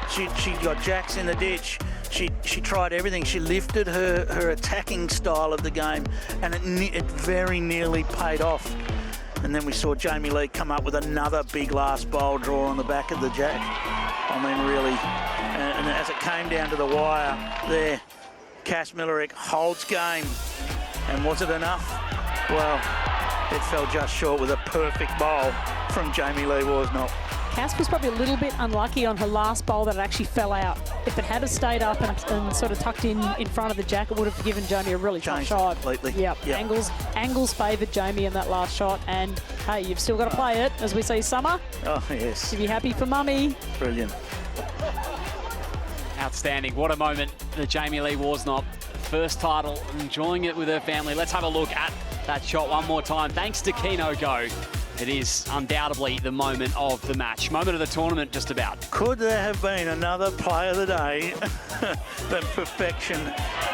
She got jacks in the ditch. She tried everything. She lifted her attacking style of the game, and it very nearly paid off. And then we saw Jamie Lee come up with another big last bowl draw on the back of the jack. I mean, really. And as it came down to the wire there, Cass Millerick holds game. And was it enough? Well, it fell just short with a perfect bowl from Jamie Lee Worsnop. Cass was probably a little bit unlucky on her last bowl that it actually fell out. If it had stayed up and sort of tucked in front of the jack, it would have given Jamie a really tough shot. Completely. Yep. Angles favoured Jamie in that last shot, and hey, you've still got to play it, as we see Summer. Oh, yes. To be happy for Mummy. Brilliant. Outstanding. What a moment for Jamie Lee Worsnop. First title, enjoying it with her family. Let's have a look at that shot one more time. Thanks to Keno Go. It is undoubtedly the moment of the match. Moment of the tournament, just about. Could there have been another play of the day than perfection?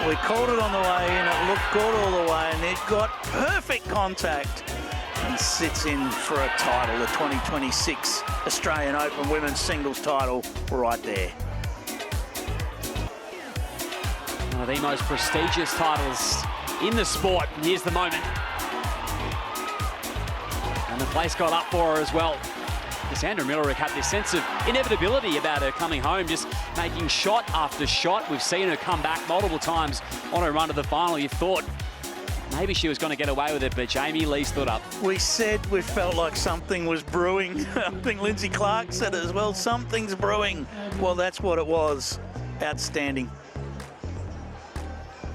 We called it on the way in, it looked good all the way, and it got perfect contact and sits in for a title, the 2026 Australian Open Women's Singles title right there. One of the most prestigious titles in the sport. Here's the moment. And the place got up for her as well. Cassandra Millerick had this sense of inevitability about her coming home, just making shot after shot. We've seen her come back multiple times on her run to the final. You thought maybe she was going to get away with it, but Jamie Lee stood up. We said we felt like something was brewing. I think Lindsay Clark said it as well. Something's brewing. Well, that's what it was. Outstanding.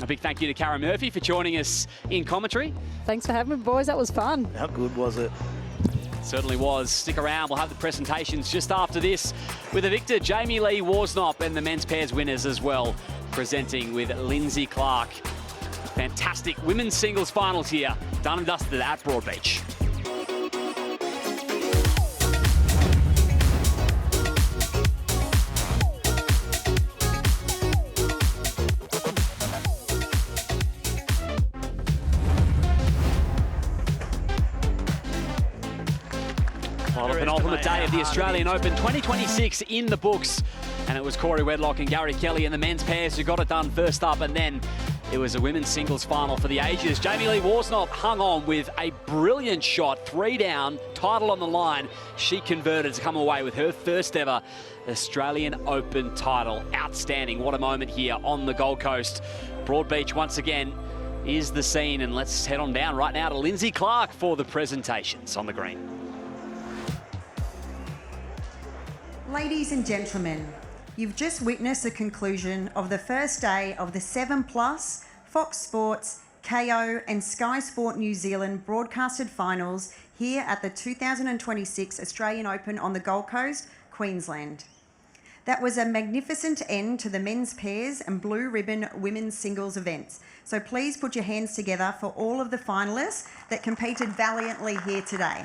A big thank you to Karen Murphy for joining us in commentary. Thanks for having me, boys. That was fun. How good was it? Certainly was. Stick around. We'll have the presentations just after this with the victor, Jamie Lee Worsnop, and the men's pairs winners as well, presenting with Lindsay Clark. Fantastic women's singles finals here, done and dusted at Broadbeach. Well, the penultimate day of the Australian Open 2026 in the books. And it was Corey Wedlock and Gary Kelly and the men's pairs who got it done first up. And then it was a women's singles final for the ages. Jamie Lee Worsnop hung on with a brilliant shot, 3 down, title on the line. She converted to come away with her first ever Australian Open title. Outstanding. What a moment here on the Gold Coast. Broadbeach once again is the scene. And let's head on down right now to Lindsay Clark for the presentations on the green. Ladies and gentlemen, you've just witnessed the conclusion of the first day of the 7plus, Fox Sports, KO and Sky Sport New Zealand broadcasted finals here at the 2026 Australian Open on the Gold Coast, Queensland. That was a magnificent end to the men's pairs and blue ribbon women's singles events. So please put your hands together for all of the finalists that competed valiantly here today.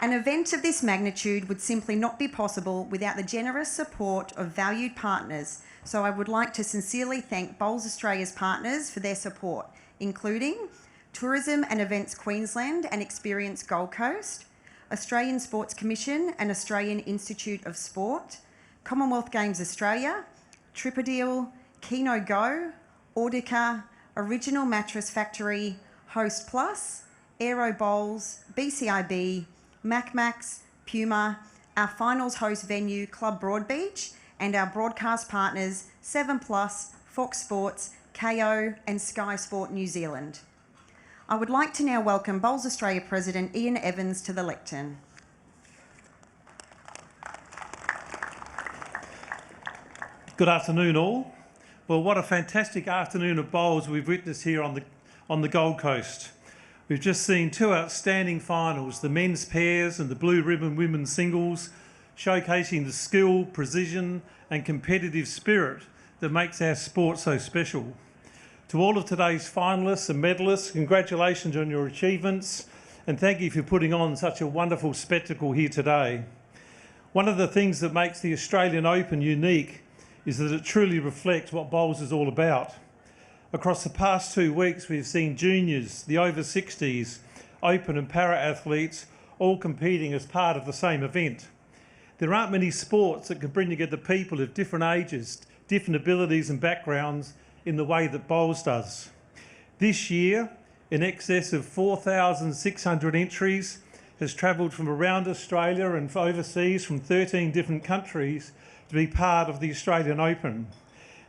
An event of this magnitude would simply not be possible without the generous support of valued partners. So I would like to sincerely thank Bowls Australia's partners for their support, including Tourism and Events Queensland and Experience Gold Coast, Australian Sports Commission and Australian Institute of Sport, Commonwealth Games Australia, Tripadeal, Keno Go, Audica, Original Mattress Factory, Host Plus, Aero Bowls, BCIB, MacMax, Puma, our finals host venue Club Broadbeach, and our broadcast partners 7plus, Fox Sports, KO and Sky Sport New Zealand. I would like to now welcome Bowls Australia President Ian Evans to the lectern. Good afternoon all. Well, what a fantastic afternoon of bowls we've witnessed here on the Gold Coast. We've just seen two outstanding finals, the men's pairs and the blue ribbon women's singles, showcasing the skill, precision and competitive spirit that makes our sport so special. To all of today's finalists and medalists, congratulations on your achievements and thank you for putting on such a wonderful spectacle here today. One of the things that makes the Australian Open unique is that it truly reflects what bowls is all about. Across the past 2 weeks, we've seen juniors, the over 60s, open and para athletes all competing as part of the same event. There aren't many sports that can bring together people of different ages, different abilities and backgrounds in the way that bowls does. This year, in excess of 4,600 entries has travelled from around Australia and overseas from 13 different countries to be part of the Australian Open.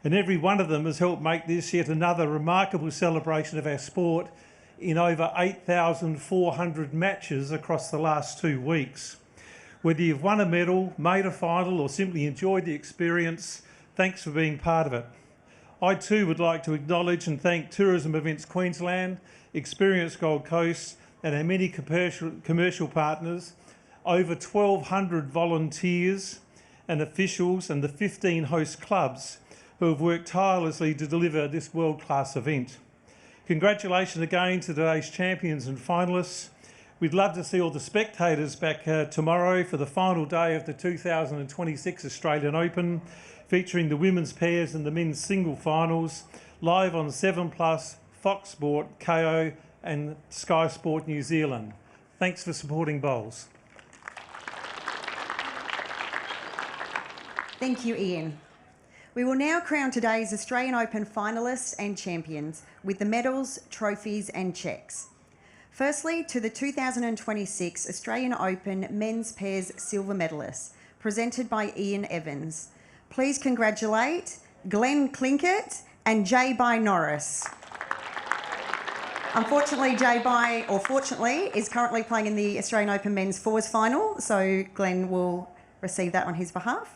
And every one of them has helped make this yet another remarkable celebration of our sport in over 8,400 matches across the last 2 weeks. Whether you've won a medal, made a final or simply enjoyed the experience, thanks for being part of it. I too would like to acknowledge and thank Tourism Events Queensland, Experience Gold Coast and our many commercial partners, over 1,200 volunteers and officials and the 15 host clubs who have worked tirelessly to deliver this world-class event. Congratulations again to today's champions and finalists. We'd love to see all the spectators back tomorrow for the final day of the 2026 Australian Open, featuring the women's pairs and the men's single finals, live on 7plus, Fox Sport, KO and Sky Sport New Zealand. Thanks for supporting bowls. Thank you, Ian. We will now crown today's Australian Open finalists and champions with the medals, trophies and cheques. Firstly, to the 2026 Australian Open Men's Pairs Silver Medalists, presented by Ian Evans. Please congratulate Glenn Clinkett and Jay-By Norris. Unfortunately, Jay-By, or fortunately, is currently playing in the Australian Open Men's Fours final, so Glenn will receive that on his behalf.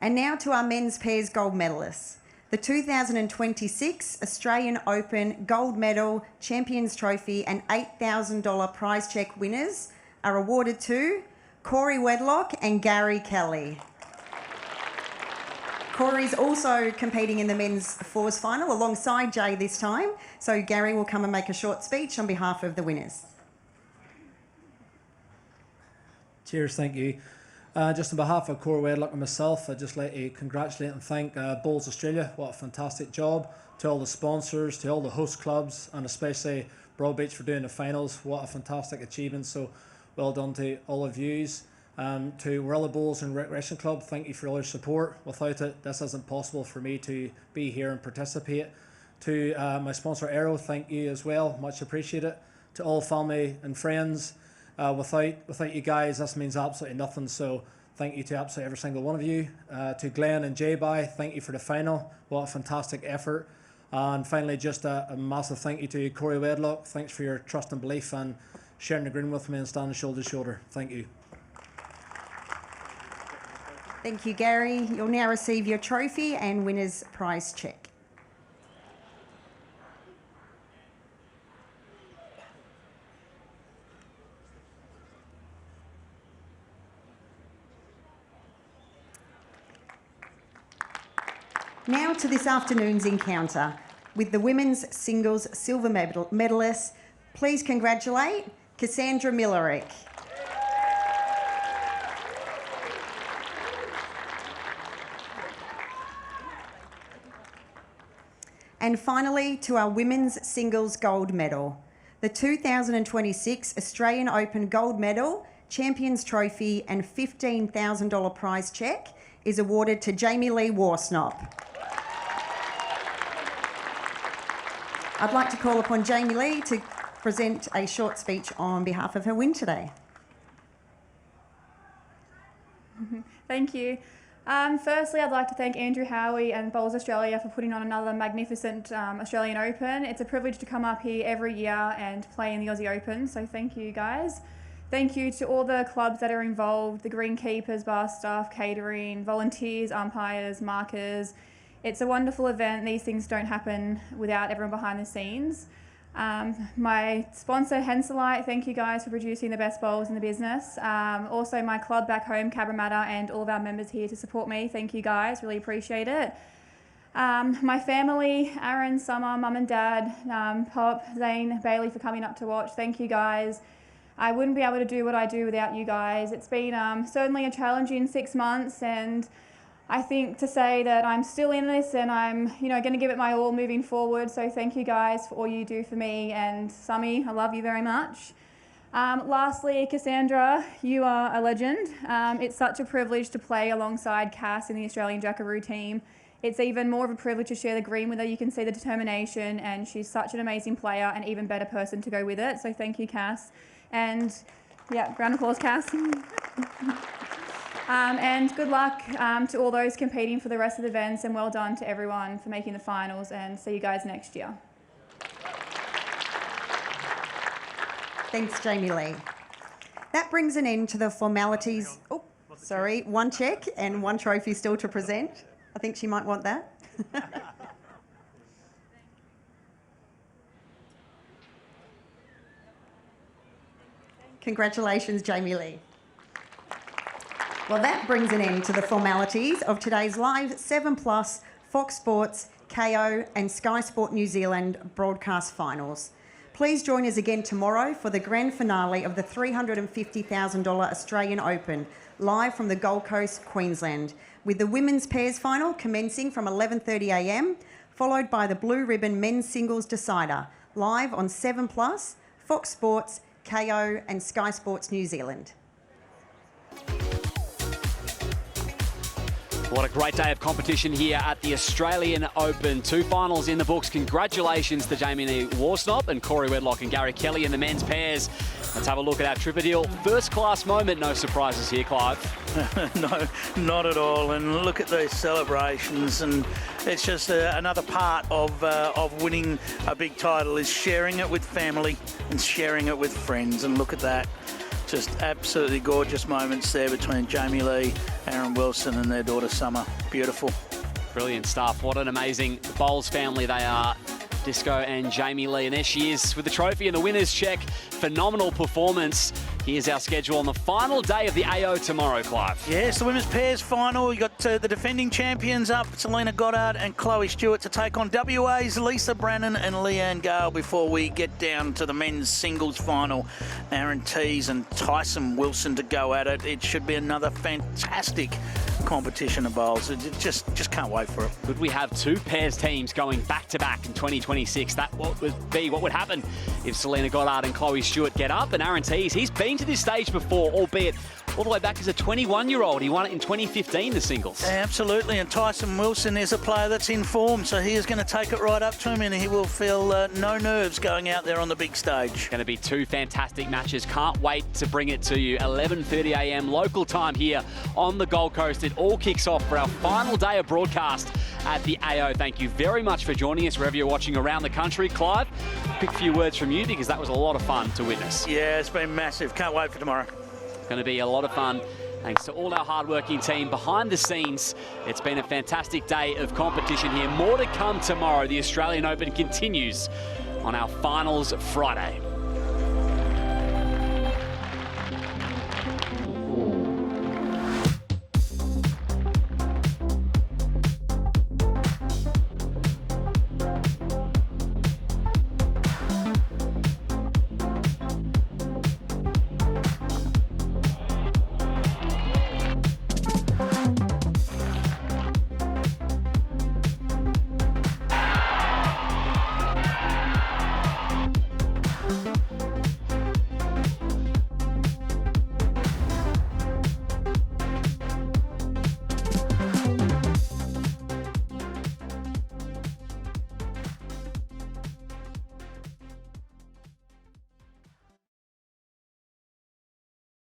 And now to our men's pairs gold medalists. The 2026 Australian Open Gold Medal, Champions Trophy and $8,000 prize cheque winners are awarded to Corey Wedlock and Gary Kelly. Corey's also competing in the men's fours final alongside Jay this time, so Gary will come and make a short speech on behalf of the winners. Cheers, thank you. Just on behalf of Corey Wedlock and myself, I'd just like to congratulate and thank Bowls Australia. What a fantastic job. To all the sponsors, to all the host clubs, and especially Broadbeach for doing the finals. What a fantastic achievement. So well done to all of yous. To Warilla Bowls and Recreation Club, thank you for all your support. Without it, this isn't possible for me to be here and participate. To my sponsor Aero, thank you as well, much appreciated. To all family and friends, without you guys, this means absolutely nothing. So thank you to absolutely every single one of you. To Glenn and Jay-By, thank you for the final. What a fantastic effort. And finally, just a massive thank you to Corey Wedlock. Thanks for your trust and belief and sharing the green with me and standing shoulder to shoulder. Thank you. Thank you, Gary. You'll now receive your trophy and winner's prize cheque. Now to this afternoon's encounter with the women's singles silver medalists. Please congratulate Cassandra Millerick. And finally, to our women's singles gold medal, the 2026 Australian Open gold medal, Champions Trophy and $15,000 prize cheque is awarded to Jamie Lee Worsnop. I'd like to call upon Jamie Lee to present a short speech on behalf of her win today. Thank you. Firstly, I'd like to thank Andrew Howie and Bowls Australia for putting on another magnificent Australian Open. It's a privilege to come up here every year and play in the Aussie Open, so thank you guys. Thank you to all the clubs that are involved, the greenkeepers, bar staff, catering, volunteers, umpires, markers. It's a wonderful event. These things don't happen without everyone behind the scenes. My sponsor, Henselite, thank you guys for producing the best bowls in the business. Also my club back home, Cabramatta, and all of our members here to support me. Thank you guys, really appreciate it. My family, Aaron, Summer, Mum and Dad, Pop, Zane, Bailey for coming up to watch. Thank you guys. I wouldn't be able to do what I do without you guys. It's been certainly a challenging 6 months, and I think to say that I'm still in this and I'm, going to give it my all moving forward. So thank you guys for all you do for me, and Summy, I love you very much. Lastly, Cassandra, you are a legend. It's such a privilege to play alongside Cass in the Australian Jackaroo team. It's even more of a privilege to share the green with her. You can see the determination, and she's such an amazing player and even better person to go with it. So thank you, Cass. And yeah, round of applause, Cass. And good luck to all those competing for the rest of the events, and well done to everyone for making the finals, and see you guys next year. Thanks, Jamie Lee. That brings an end to the formalities. Oh, sorry, one cheque and one trophy still to present. I think she might want that. Congratulations, Jamie Lee. Well, that brings an end to the formalities of today's live 7plus Fox Sports, KO and Sky Sport New Zealand broadcast finals. Please join us again tomorrow for the grand finale of the $350,000 Australian Open, live from the Gold Coast, Queensland, with the women's pairs final commencing from 11:30 a.m, followed by the Blue Ribbon Men's Singles Decider, live on 7plus, Fox Sports, KO and Sky Sports New Zealand. What a great day of competition here at the Australian Open. 2 finals in the books. Congratulations to Jamie Lee Worsnop and Corey Wedlock and Gary Kelly in the men's pairs. Let's have a look at our Tripper Deal first class moment. No surprises here, Clive. No, not at all. And look at these celebrations, and it's just another part of winning a big title is sharing it with family and sharing it with friends. And look at that. Just absolutely gorgeous moments there between Jamie Lee, Aaron Wilson and their daughter Summer. Beautiful. Brilliant stuff. What an amazing Bowles family they are. Disco and Jamie Lee, and there she is with the trophy and the winner's check. Phenomenal performance. Here's our schedule on the final day of the AO tomorrow, Clive. Yes, the women's pairs final. You got the defending champions up, Selena Goddard and Chloe Stewart, to take on WA's Lisa Brannan and Leanne Gale, before we get down to the men's singles final. Aaron Tees and Tyson Wilson to go at it. It should be another fantastic competition of bowls. Just can't wait for it. Could we have 2 pairs teams going back to back in 2026? That what would happen if Selena Goddard and Chloe Stewart get up, and Aaron Tees, he's been to this stage before, albeit all the way back as a 21-year-old. He won it in 2015, the singles. Absolutely, and Tyson Wilson is a player that's in form, so he is going to take it right up to him, and he will feel no nerves going out there on the big stage. Going to be 2 fantastic matches. Can't wait to bring it to you. 11:30 a.m. local time here on the Gold Coast. It all kicks off for our final day of broadcast at the AO. Thank you very much for joining us wherever you're watching around the country. Clive, quick few words from you, because that was a lot of fun to witness. Yeah, it's been massive. Can't wait for tomorrow. Going to be a lot of fun. Thanks to all our hard-working team behind the scenes. It's been a fantastic day of competition here. More to come tomorrow. The Australian Open continues on our Finals Friday.